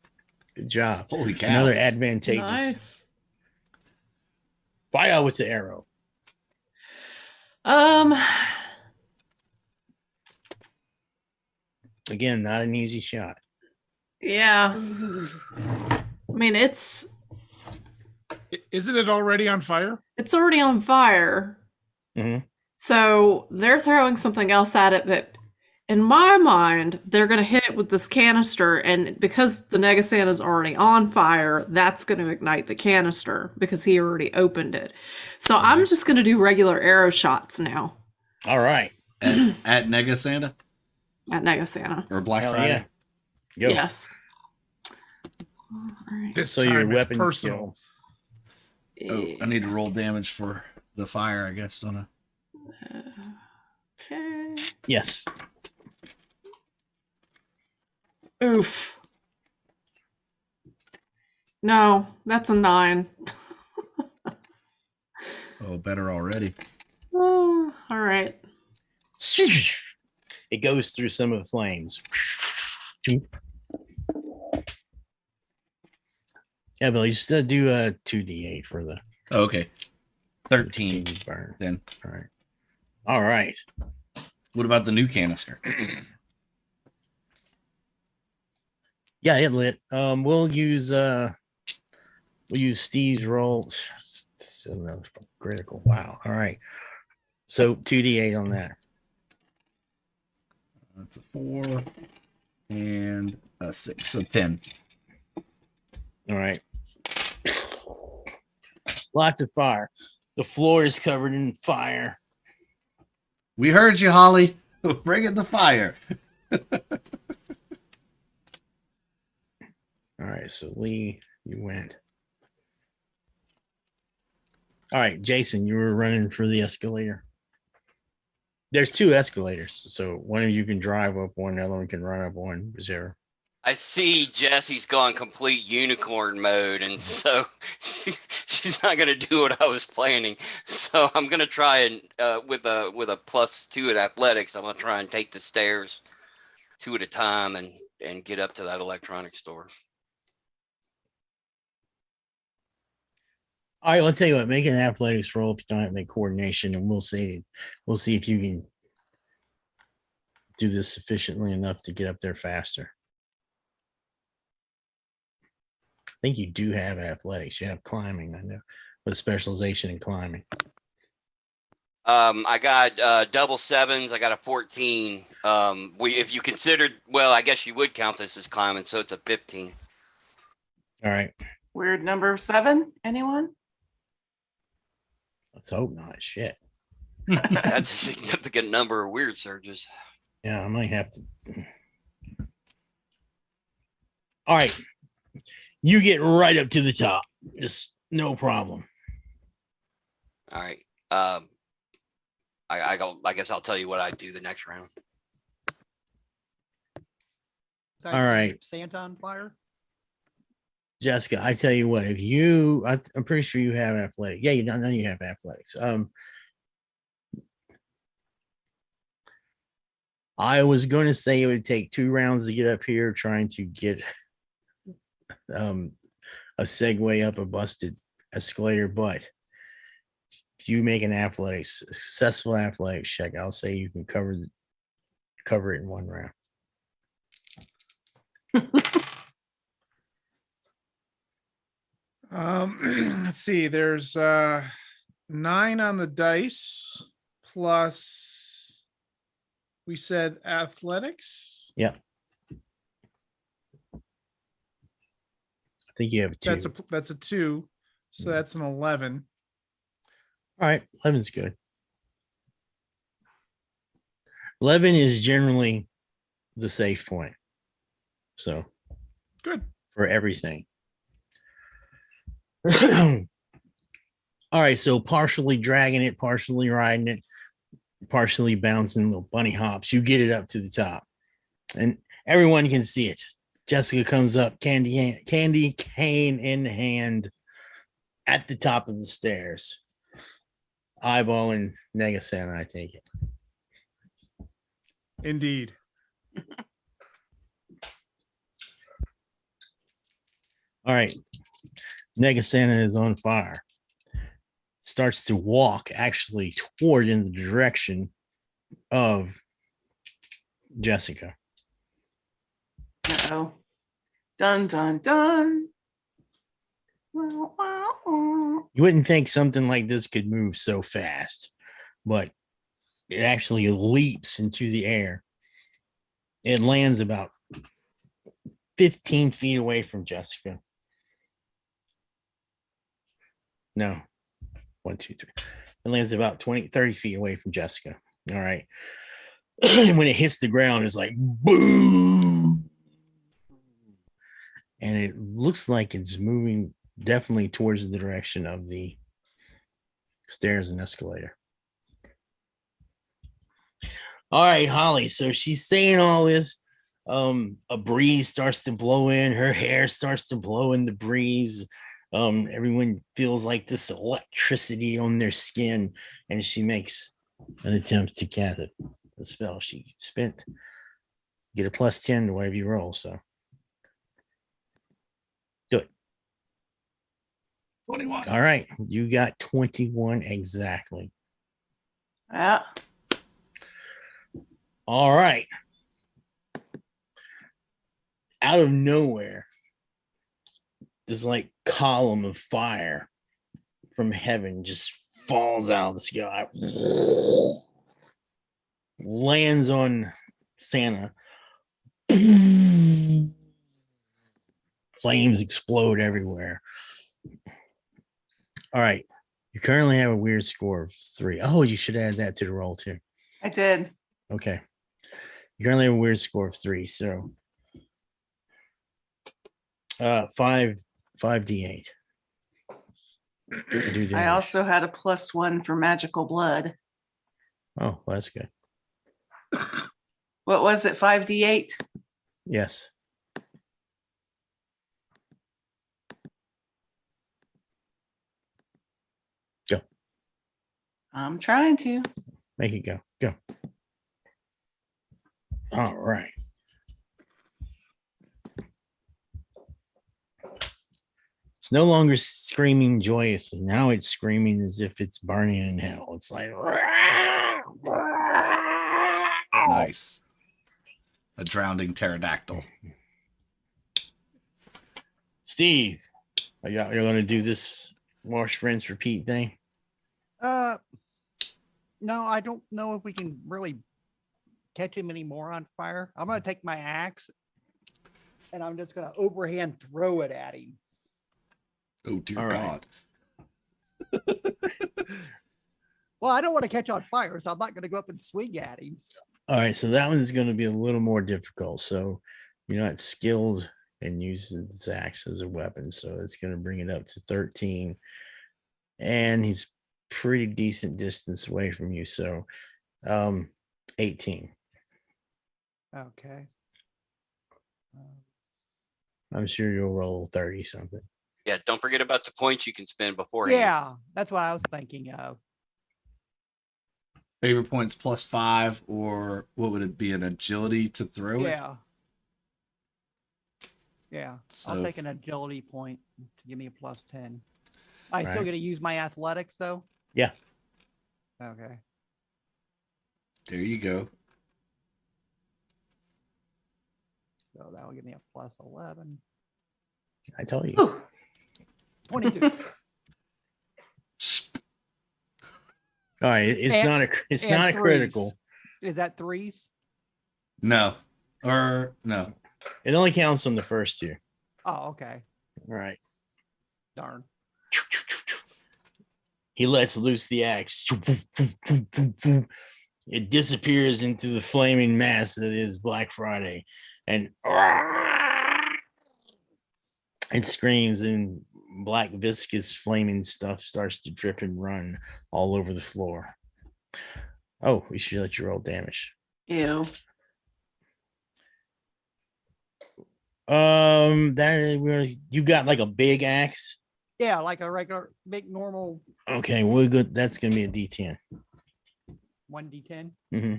Good job. Holy cow. Another advantageous. Nice. Fire with the arrow. Again, not an easy shot. Yeah. I mean, it's Isn't it already on fire? already on fire. Mhm. So they're throwing something else at it that, in my mind, they're going to hit it with this canister. And because the Negasanta is already on fire, that's going to ignite the canister because he already opened it. So I'm just going to do regular arrow shots now All right. At Nega Santa at Negasanta. or Black Hell Friday. yeah. Go. Yes. All right. This So your time it's weapon personal. skill. Oh, I need to roll damage for the fire, I guess, don't I? Okay. Yes. Oof. No, that's a 9. Oh, better already. All right. It goes through some of the flames. Yeah, but you still do a 2d8 for the Okay. 13 burn. then. All right. All right. What about the new canister? Yeah, it lit. We'll use Steve's roll. Critical. Wow. All right. So 2d8 on that. That's a 4 and a 6, so 10. All right. Lots of fire. The floor is covered in fire. We heard you, Holly. Bring in the fire. All right, so Lee, you went. All right, Jason, you were running for the escalator. There's 2 escalators, so one of you can drive up one, the other one can run up one. Whichever. I see Jesse's gone complete unicorn mode, and so she's not gonna do what I was planning. So I'm gonna try and with a +2 at athletics, I'm gonna try and take the stairs 2 at a time and get up to that electronics store. All right, let's tell you what. Make an athletics roll if you don't have any coordination, and we'll see if you can do this sufficiently enough to get up there faster. I think you do have athletics. You have climbing, I know, with specialization in climbing. I got double 7s. I got a 14. If you considered, well, I guess you would count this as climbing, so it's a 15. All right, Weird number 7. Anyone? let's hope not. Shit. That's a significant number of weird surges. Yeah, I might have to. All right, you get right up to the top. Just no problem. All right. I guess I'll tell you what I do the next round. All right. Santa on fire. Jessica, I tell you what, I'm pretty sure you have athletic. Yeah, you don't know you have athletics. I was going to say it would take 2 rounds to get up here, trying to get a segue up a busted escalator, but if you make an successful athletics check, I'll say you can cover it in 1 round. Let's see. There's 9 on the dice plus we said athletics. Yep. I think you have 2. That's a 2. So that's an 11. All right, 11's good. 11 is generally the safe point. So Good. for everything. All right, so partially dragging it, partially riding it, partially bouncing little bunny hops. You get it up to the top, and everyone can see it. Jessica comes up, candy cane in hand, at the top of the stairs, eyeballing Negasana, I take it. Indeed. All right. Negasana is on fire. Starts to walk actually toward in the direction of Jessica. Uh-oh. Dun, dun, dun. You wouldn't think something like this could move so fast, but it actually leaps into the air. It lands about 15 feet away from Jessica. No, 1, 2, 3. It lands about 30 feet away from Jessica. All right. When it hits the ground, it's like boom. And it looks like it's moving definitely towards the direction of the stairs and escalator. All right, Holly. So she's saying all this. A breeze starts to blow in, her hair starts to blow in the breeze. Everyone feels like this electricity on their skin, and she makes an attempt to cast the spell. She spent get a +10 to whatever you roll. So do it. 21. All right, you got 21 exactly. Yeah. All right. Out of nowhere, this like column of fire from heaven just falls out of the sky, lands on Santa. Flames explode everywhere. All right. You currently have a weird score of 3. Oh, you should add that to the roll too. I did. Okay. You currently have a weird score of 3. So 5d8. Do I damage. also had a +1 for magical blood. Oh, well, that's good. What was it? 5d8? Yes. Go. I'm trying to. Make it go. Go. All right. It's no longer screaming joyously. Now it's screaming as if it's burning in hell. It's like Nice. A drowning pterodactyl. Steve, you're going to do this wash, rinse, repeat thing? No, I don't know if we can really catch him anymore on fire. I'm gonna take my axe and I'm just gonna overhand throw it at him. Oh dear All right. God. Well, I don't want to catch on fire, so I'm not gonna go up and swing at him. All right, so that one's going to be a little more difficult. So you're not skilled in using this axe as a weapon, so it's going to bring it up to 13. And he's pretty decent distance away from you, so 18. Okay. I'm sure you'll roll 30 something. Yeah, don't forget about the points you can spend beforehand. Yeah, that's what I was thinking of. Favorite points +5, or what would it be? An agility to throw it? Yeah. Yeah. I'll So- take an agility point to give me a +10. I still Right. gonna use my athletics though? Yeah. Okay. There you go. So that'll give me a +11. I told you. Ooh, 22. All right, it's And- not a and critical. threes. Is that threes? No. Or no. It only counts on the first two. Oh, okay. All right. Darn. He lets loose the axe. It disappears into the flaming mass that is Black Friday, and it screams, and black viscous flaming stuff starts to drip and run all over the floor. Oh, we should let you roll damage. ew. You got like a big axe. Yeah, like a regular big normal Okay, we're good. That's gonna be a D10. 1d10. Mm-hmm.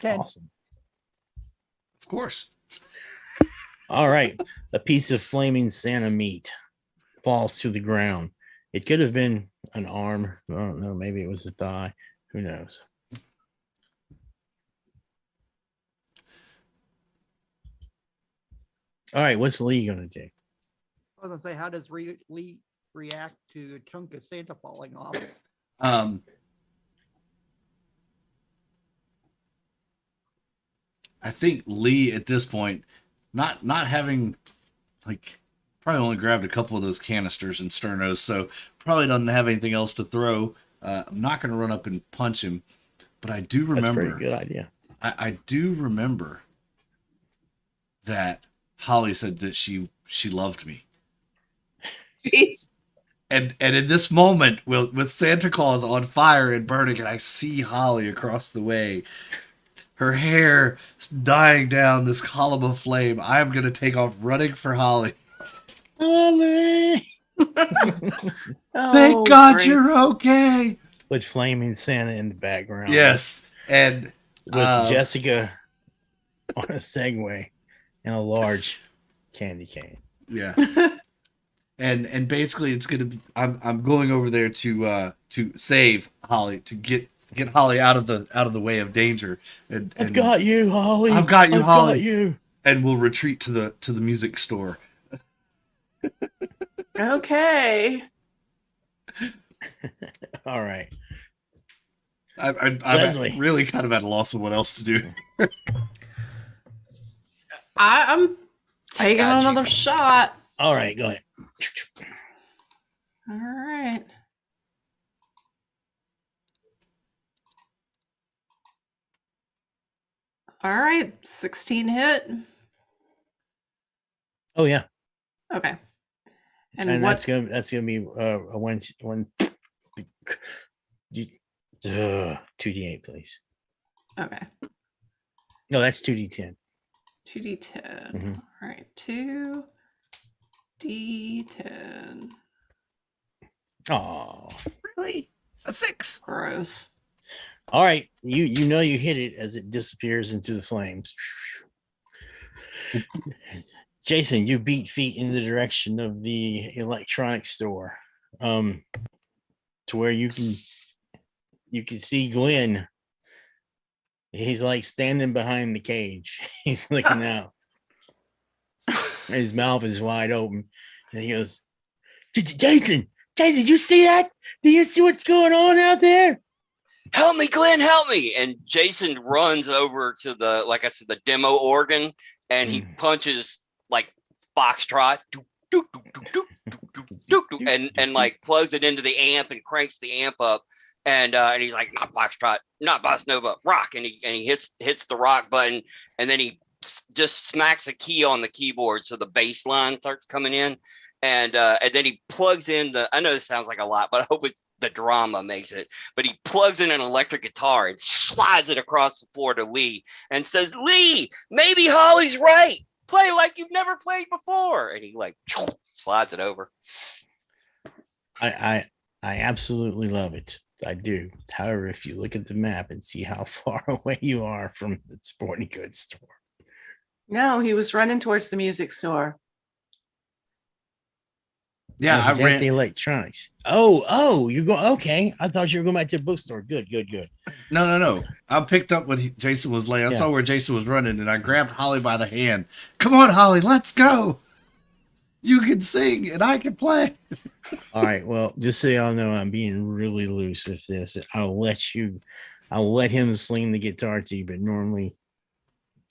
10. Awesome. Of course. All right, a piece of flaming Santa meat falls to the ground. It could have been an arm. I don't know. Maybe it was a thigh. Who knows? All right, what's Lee gonna do? I was gonna say, how does Lee react to a chunk of Santa falling off? I think Lee at this point, not having like probably only grabbed a couple of those canisters and sternos, so probably doesn't have anything else to throw. I'm not going to run up and punch him, but I do That's a remember. pretty good idea. I do remember that Holly said that she loved me, Jeez. and in this moment, with Santa Claus on fire and burning, and I see Holly across the way. her hair dying down this column of flame, I am going to take off running for Holly. Holly! Oh, Thank God great. you're okay. With Flaming Santa in the background. Yes. And With Jessica on a Segway and a large candy cane. yes. and basically it's gonna be I'm going over there to save Holly, to get Holly out of the way of danger. And I've got you, Holly. I've got you, Holly. Got you. And we'll retreat to the music store. Okay. All right. I'm Leslie. really kind of at a loss of what else to do. I'm taking got you. another shot. All right, go ahead. All right. All right, 16 hit. Oh yeah. Okay. And, And what? that's gonna be a one 2d8, please. Okay. No, that's 2d10. 2d10. Mhm. All right, 2d10. Oh. Really? A 6. Gross. All right. You know you hit it as it disappears into the flames. Jason, you beat feet in the direction of the electronics store. To where you can see Glenn. He's like standing behind the cage. He's looking out. His mouth is wide open. And he goes, Jason, you see that? Do you see what's going on out there? Help me, Glenn, help me. And Jason runs over to the, like I said, the demo organ, and he punches like foxtrot, and like plugs it into the amp and cranks the amp up. And he's like, not foxtrot, not bossa nova, rock. And he hits the rock button, and then he just smacks a key on the keyboard so the bass line starts coming in. And then he plugs in I know this sounds like a lot, but I hope it's the drama makes it. But he plugs in an electric guitar and slides it across the floor to Lee and says, Lee, maybe Holly's right. Play like you've never played before. And he like slides it over. I absolutely love it. I do. However, if you look at the map and see how far away you are from the sporting goods store. No, he was running towards the music store. Yeah, No, I he's at ran the electronics. Oh, you go. Okay, I thought you were going back to the bookstore. Good. No. I picked up what Jason was laying. I Yeah. saw where Jason was running, and I grabbed Holly by the hand. Come on, Holly, let's go. You can sing, and I can play. All right. Well, just so y'all know, I'm being really loose with this. I'll let him sling the guitar to you, but normally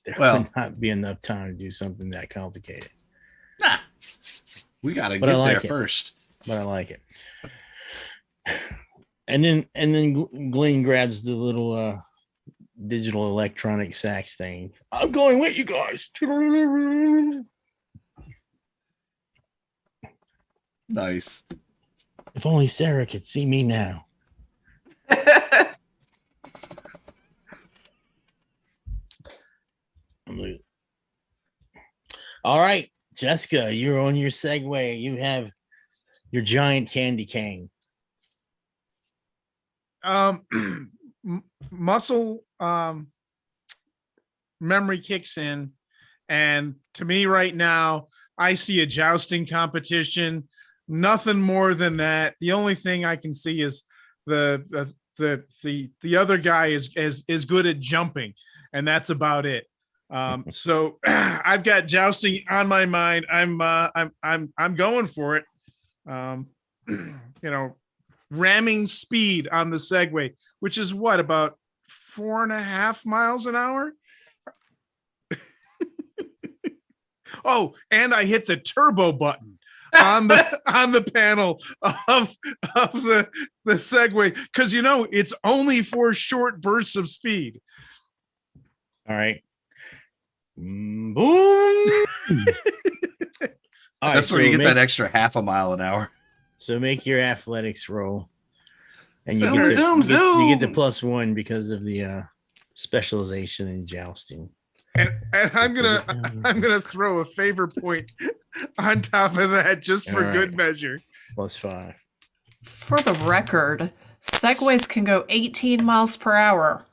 there would not be enough time to do something that complicated. Nah, we gotta But get I like there it. first. But I like it. And then Glenn grabs the little digital electronic sax thing. I'm going with you guys. Nice. If only Sarah could see me now. All right, Jessica, you're on your Segway. You have your giant candy cane. Muscle memory kicks in, and to me right now, I see a jousting competition. Nothing more than that. The only thing I can see is the other guy is good at jumping, and that's about it. So I've got jousting on my mind. I'm going for it. Ramming speed on the Segway, which is what, about 4.5 miles an hour. Oh, and I hit the turbo button on the panel of the Segway, because it's only for short bursts of speed. All right. Boom. All right, That's where you get that extra 0.5 mile an hour. So make your athletics roll. And Zoom, you zoom. get the +1 because of the specialization in jousting. And I'm gonna throw a favor point on top of that just for All good right. measure. +5. For the record, segways can go 18 miles per hour.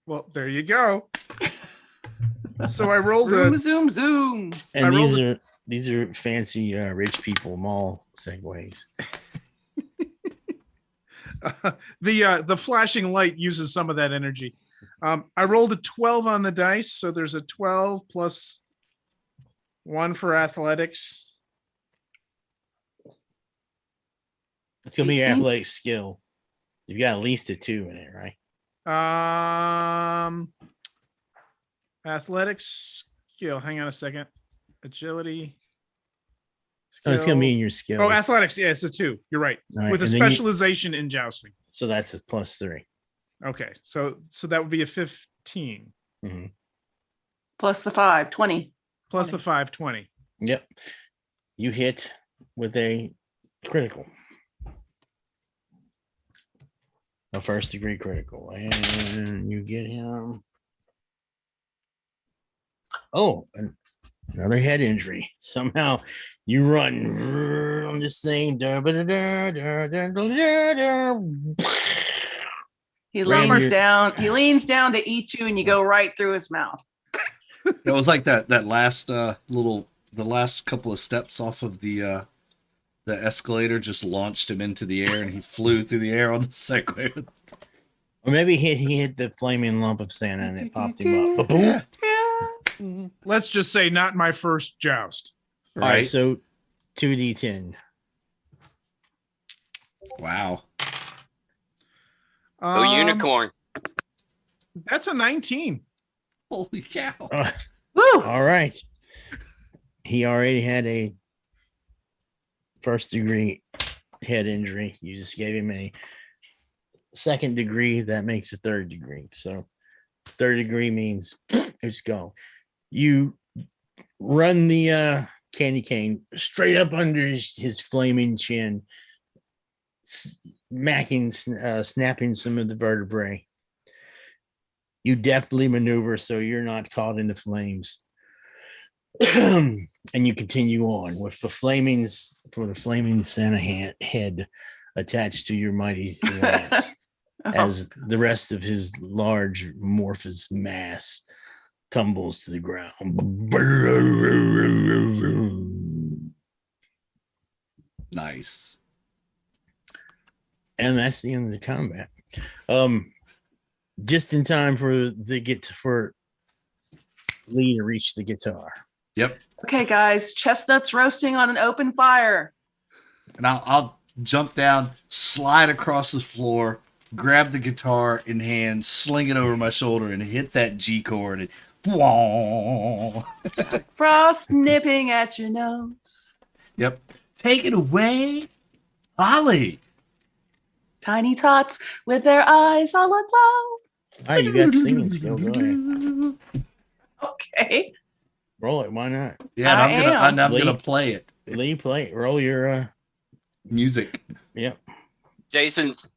Well, there you go. So I rolled Zoom, a zoom, zoom. And I these are fancy rich people mall segways. the flashing light uses some of that energy. I rolled a 12 on the dice, so there's a 12 plus 1 for athletics. It's gonna be your 18? athletic skill. You've got at least a 2 in it, right? Athletics skill. Hang on a second. Agility. Oh, it's gonna be skill. in your skills. Oh, athletics. Yeah, it's a 2. You're right. All right, With a and then you- specialization in jousting. So that's a +3. Okay, so that would be a 15 Mhm. Plus the 5, 20. plus the 5, 20. Yep. You hit with a critical. A 1st-degree critical. And you get him. Oh, another head injury. Somehow you run on this thing. He Ram leans your- down. He leans down to eat you, and you go right through his mouth. It was like that last the last couple of steps off of the escalator just launched him into the air, and he flew through the air on the Segway. Or maybe he hit the flaming lump of sand and it popped him up. Boom. Yeah. Let's just say not my first joust. All right, Right. so 2d10. Wow. Go unicorn. That's a 19. Holy cow. Woo! All right. He already had a 1st-degree head injury. You just gave him a 2nd degree. That makes a 3rd degree. So 3rd degree means it's go. You run the candy cane straight up under his flaming chin, snapping some of the vertebrae. You deftly maneuver so you're not caught in the flames. And you continue on with the flaming Santa head attached to your mighty lance as the rest of his large amorphous mass tumbles to the ground. Nice. And that's the end of the combat. Just in time for Lee to reach the guitar. Yep. Okay, guys, chestnuts roasting on an open fire. And I'll jump down, slide across the floor, grab the guitar in hand, sling it over my shoulder, and hit that G chord. And whoa. Frost nipping at your nose. Yep. Take it away, Ollie. Tiny tots with their eyes all aglow. All right, you got singing skill. Go ahead. Okay. Roll it. Why not? Yeah, I and I'm am. gonna play it. Lee, play it. Roll your Music. Yep. Jason's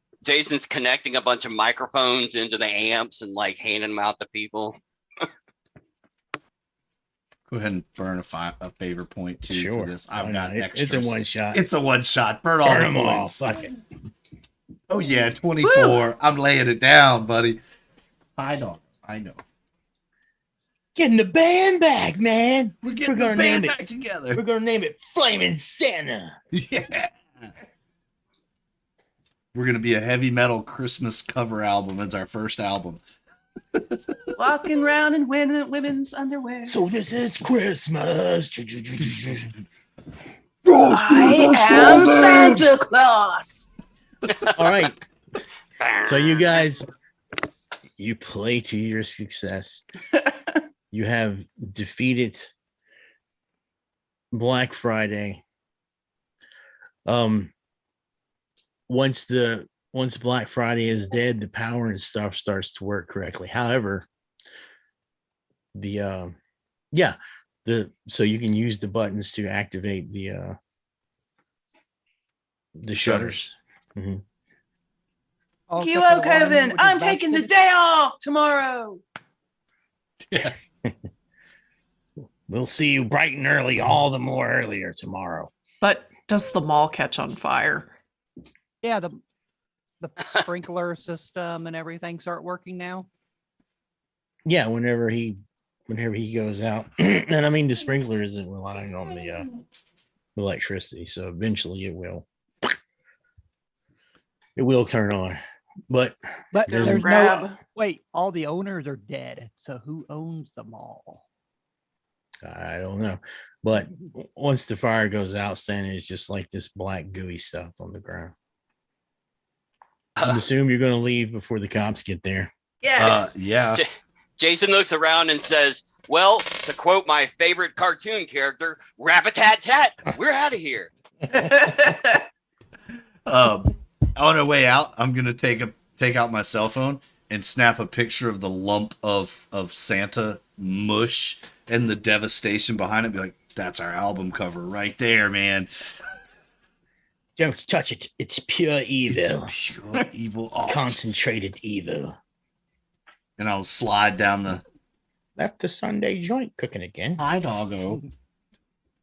connecting a bunch of microphones into the amps and like handing them out to people. Go ahead and burn a favor point too Sure. for this. I've Why got not? extras. It's a one shot. It's a one shot. Burn all Burn the them all. points. Fuck it. Oh yeah, 24. Woo! I'm laying it down, buddy. I know. Getting the band back, man. We're getting gonna the band name back together. We're gonna name it Flaming Santa. Yeah. We're gonna be a heavy metal Christmas cover album as our first album. Walking around in women's underwear. So this is Christmas. I am Santa Claus. All right. So you guys, you play to your success. You have defeated Black Friday. Once Black Friday is dead, the power and stuff starts to work correctly. However, so you can use the buttons to activate the shutters. Mhm. Oh, You except for okay, the one Kevin? with his I'm taking the basket. day off tomorrow. Yeah. We'll see you bright and early, all the more earlier tomorrow. But does the mall catch on fire? Yeah, the sprinkler system and everything start working now. Yeah, whenever he goes out, and I mean the sprinkler isn't relying on the electricity, so eventually it will turn on. But But There's there's grab. no wait. All the owners are dead. So who owns the mall? I don't know. But once the fire goes out, Santa is just like this black gooey stuff on the ground. I'm assuming you're going to leave before the cops get there. Yes. Yeah. Jason looks around and says, well, to quote my favorite cartoon character, Rap-a-tat-tat, we're out of here. On our way out, I'm gonna take out my cell phone and snap a picture of the lump of Santa mush and the devastation behind it. Be like, that's our album cover right there, man. Don't touch it. It's pure evil. It's pure evil art. Concentrated evil. And I'll slide down the Left the Sunday joint cooking again. hi doggo.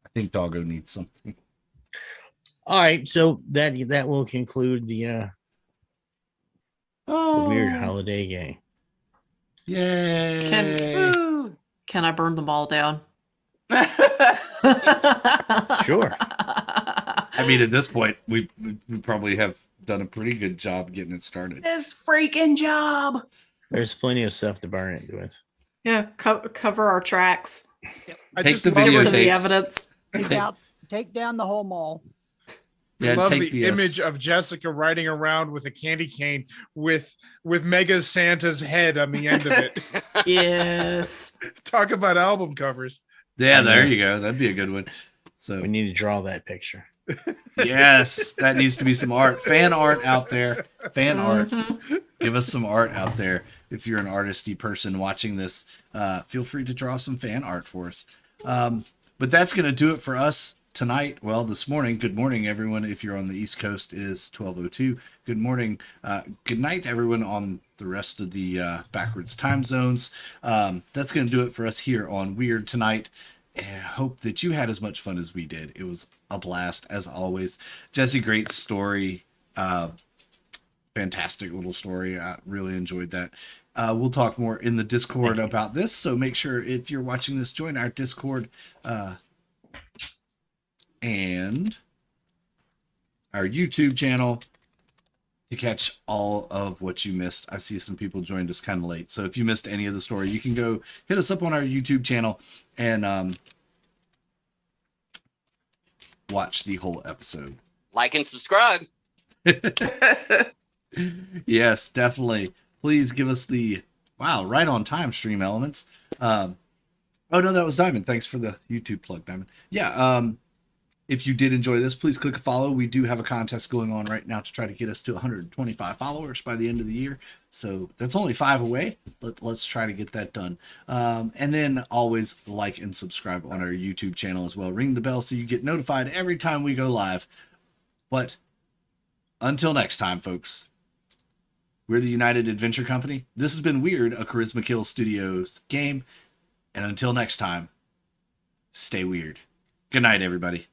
I think doggo needs something. All right, so that will conclude the weird holiday game. Yay. Can I burn them all down? Sure. I mean, at this point, we probably have done a pretty good job getting it started. This freaking job. There's plenty of stuff to burn it with. Yeah, cover our tracks. I Take just the love Get rid of the videotapes. evidence. Take down the whole mall. Yeah, love take the image of Jessica riding around with a candy cane with Mega Santa's head on the end of it. Yes. Talk about album covers. Yeah, there you go. That'd be a good one. So We need to draw that picture. yes, that needs to be some art. Fan art out there. Fan art. Mhm. Give us some art out there. If you're an artisty person watching this, feel free to draw some fan art for us. But that's going to do it for us tonight. Well, this morning. Good morning, everyone. If you're on the East Coast, it is 12:02. Good morning. Good night, everyone on the rest of the backwards time zones. That's going to do it for us here on Weird tonight. And I hope that you had as much fun as we did. It was a blast, as always. Jesse, great story. Fantastic little story. I really enjoyed that. We'll talk more in the Discord about this. So make sure if you're watching this, join our Discord and our YouTube channel to catch all of what you missed. I see some people joined us kind of late. So if you missed any of the story, you can go hit us up on our YouTube channel and watch the whole episode. Like and subscribe. Yes, definitely. Please give us the right on time stream elements. Oh no, that was Diamond. Thanks for the YouTube plug, Diamond. Yeah. If you did enjoy this, please click a follow. We do have a contest going on right now to try to get us to 125 followers by the end of the year. So that's only 5 away. Let's try to get that done. And then always like and subscribe on our YouTube channel as well. Ring the bell so you get notified every time we go live. But until next time, folks, we're the United Adventure Company. This has been Weird, a Charisma Kill Studios game. And until next time, stay weird. Good night, everybody.